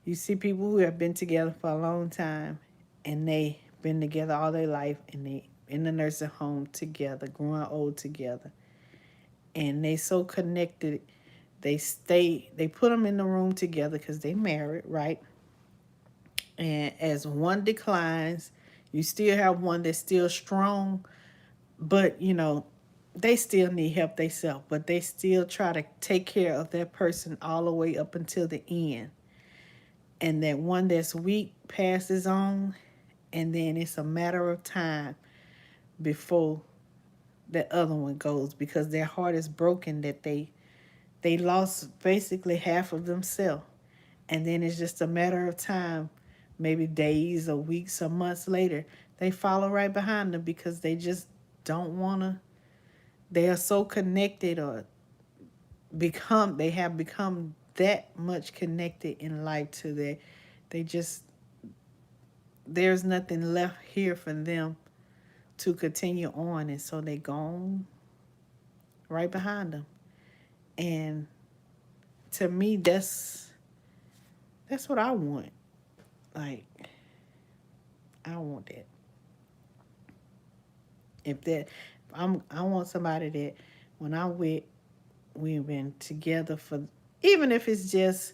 You see people who have been together for a long time and they been together all their life and they in the nursing home together, growing old together. And they so connected. They put them in the room together because they married, right? And as one declines, you still have one that's still strong, but they still need help themselves, but they still try to take care of that person all the way up until the end. And that one that's weak passes on, and then it's a matter of time before the other one goes because their heart is broken that they lost basically half of themselves. And then it's just a matter of time, maybe days or weeks or months later, they follow right behind them because they just don't want to. They are so connected or they have become that much connected in life to they just, there's nothing left here for them to continue on. And so they gone right behind them. And to me, that's what I want. Like, I want that. I want somebody that when I'm with, we've been together for, even if it's just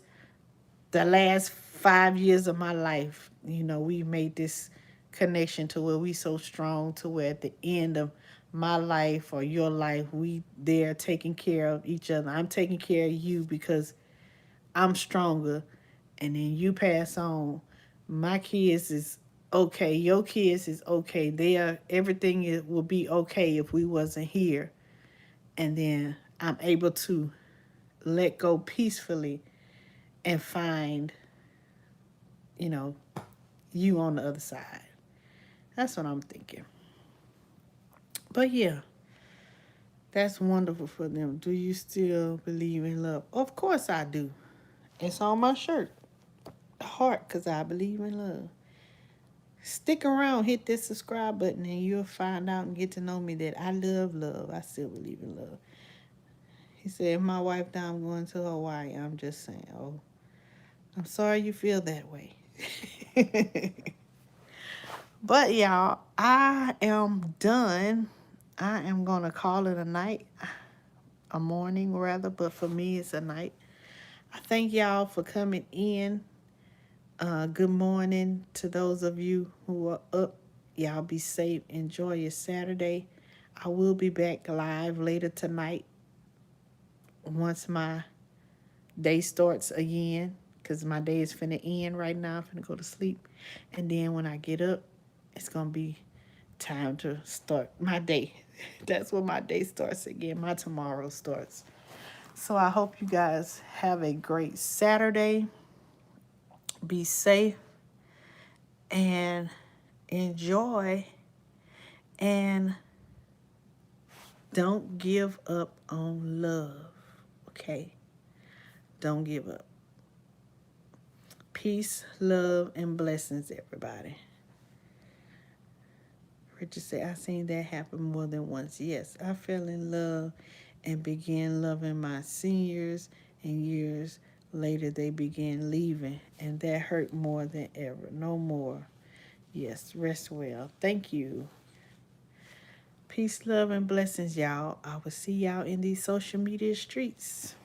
the last 5 years of my life, we made this connection to where we so strong to where at the end of my life or your life, we there taking care of each other. I'm taking care of you because I'm stronger, and then you pass on. My kids is okay. Your kids is okay. Will be okay if we wasn't here, and then I'm able to let go peacefully and find, you on the other side. That's what I'm thinking. But yeah, that's wonderful for them. Do you still believe in love? Of course I do. It's on my shirt. Heart, because I believe in love. Stick around, hit this subscribe button, and you'll find out and get to know me that I love love. I still believe in love. He said, if my wife died, I'm going to Hawaii. I'm just saying, oh, I'm sorry you feel that way. But y'all, I am done. I am going to call it a night, a morning rather, but for me, it's a night. I thank y'all for coming in. Good morning to those of you who are up. Y'all be safe. Enjoy your Saturday. I will be back live later tonight once my day starts again, because my day is finna end right now. I'm finna go to sleep. And then when I get up, it's going to be time to start my day. That's when my day starts again. My tomorrow starts. So I hope you guys have a great Saturday. Be safe and enjoy, and don't give up on love. Okay? Don't give up. Peace, love, and blessings, everybody. Richard said, I seen that happen more than once. Yes, I fell in love and began loving my seniors, and years later they began leaving, and that hurt more than ever. No more. Yes, rest well. Thank you. Peace, love, and blessings, y'all. I will see y'all in these social media streets.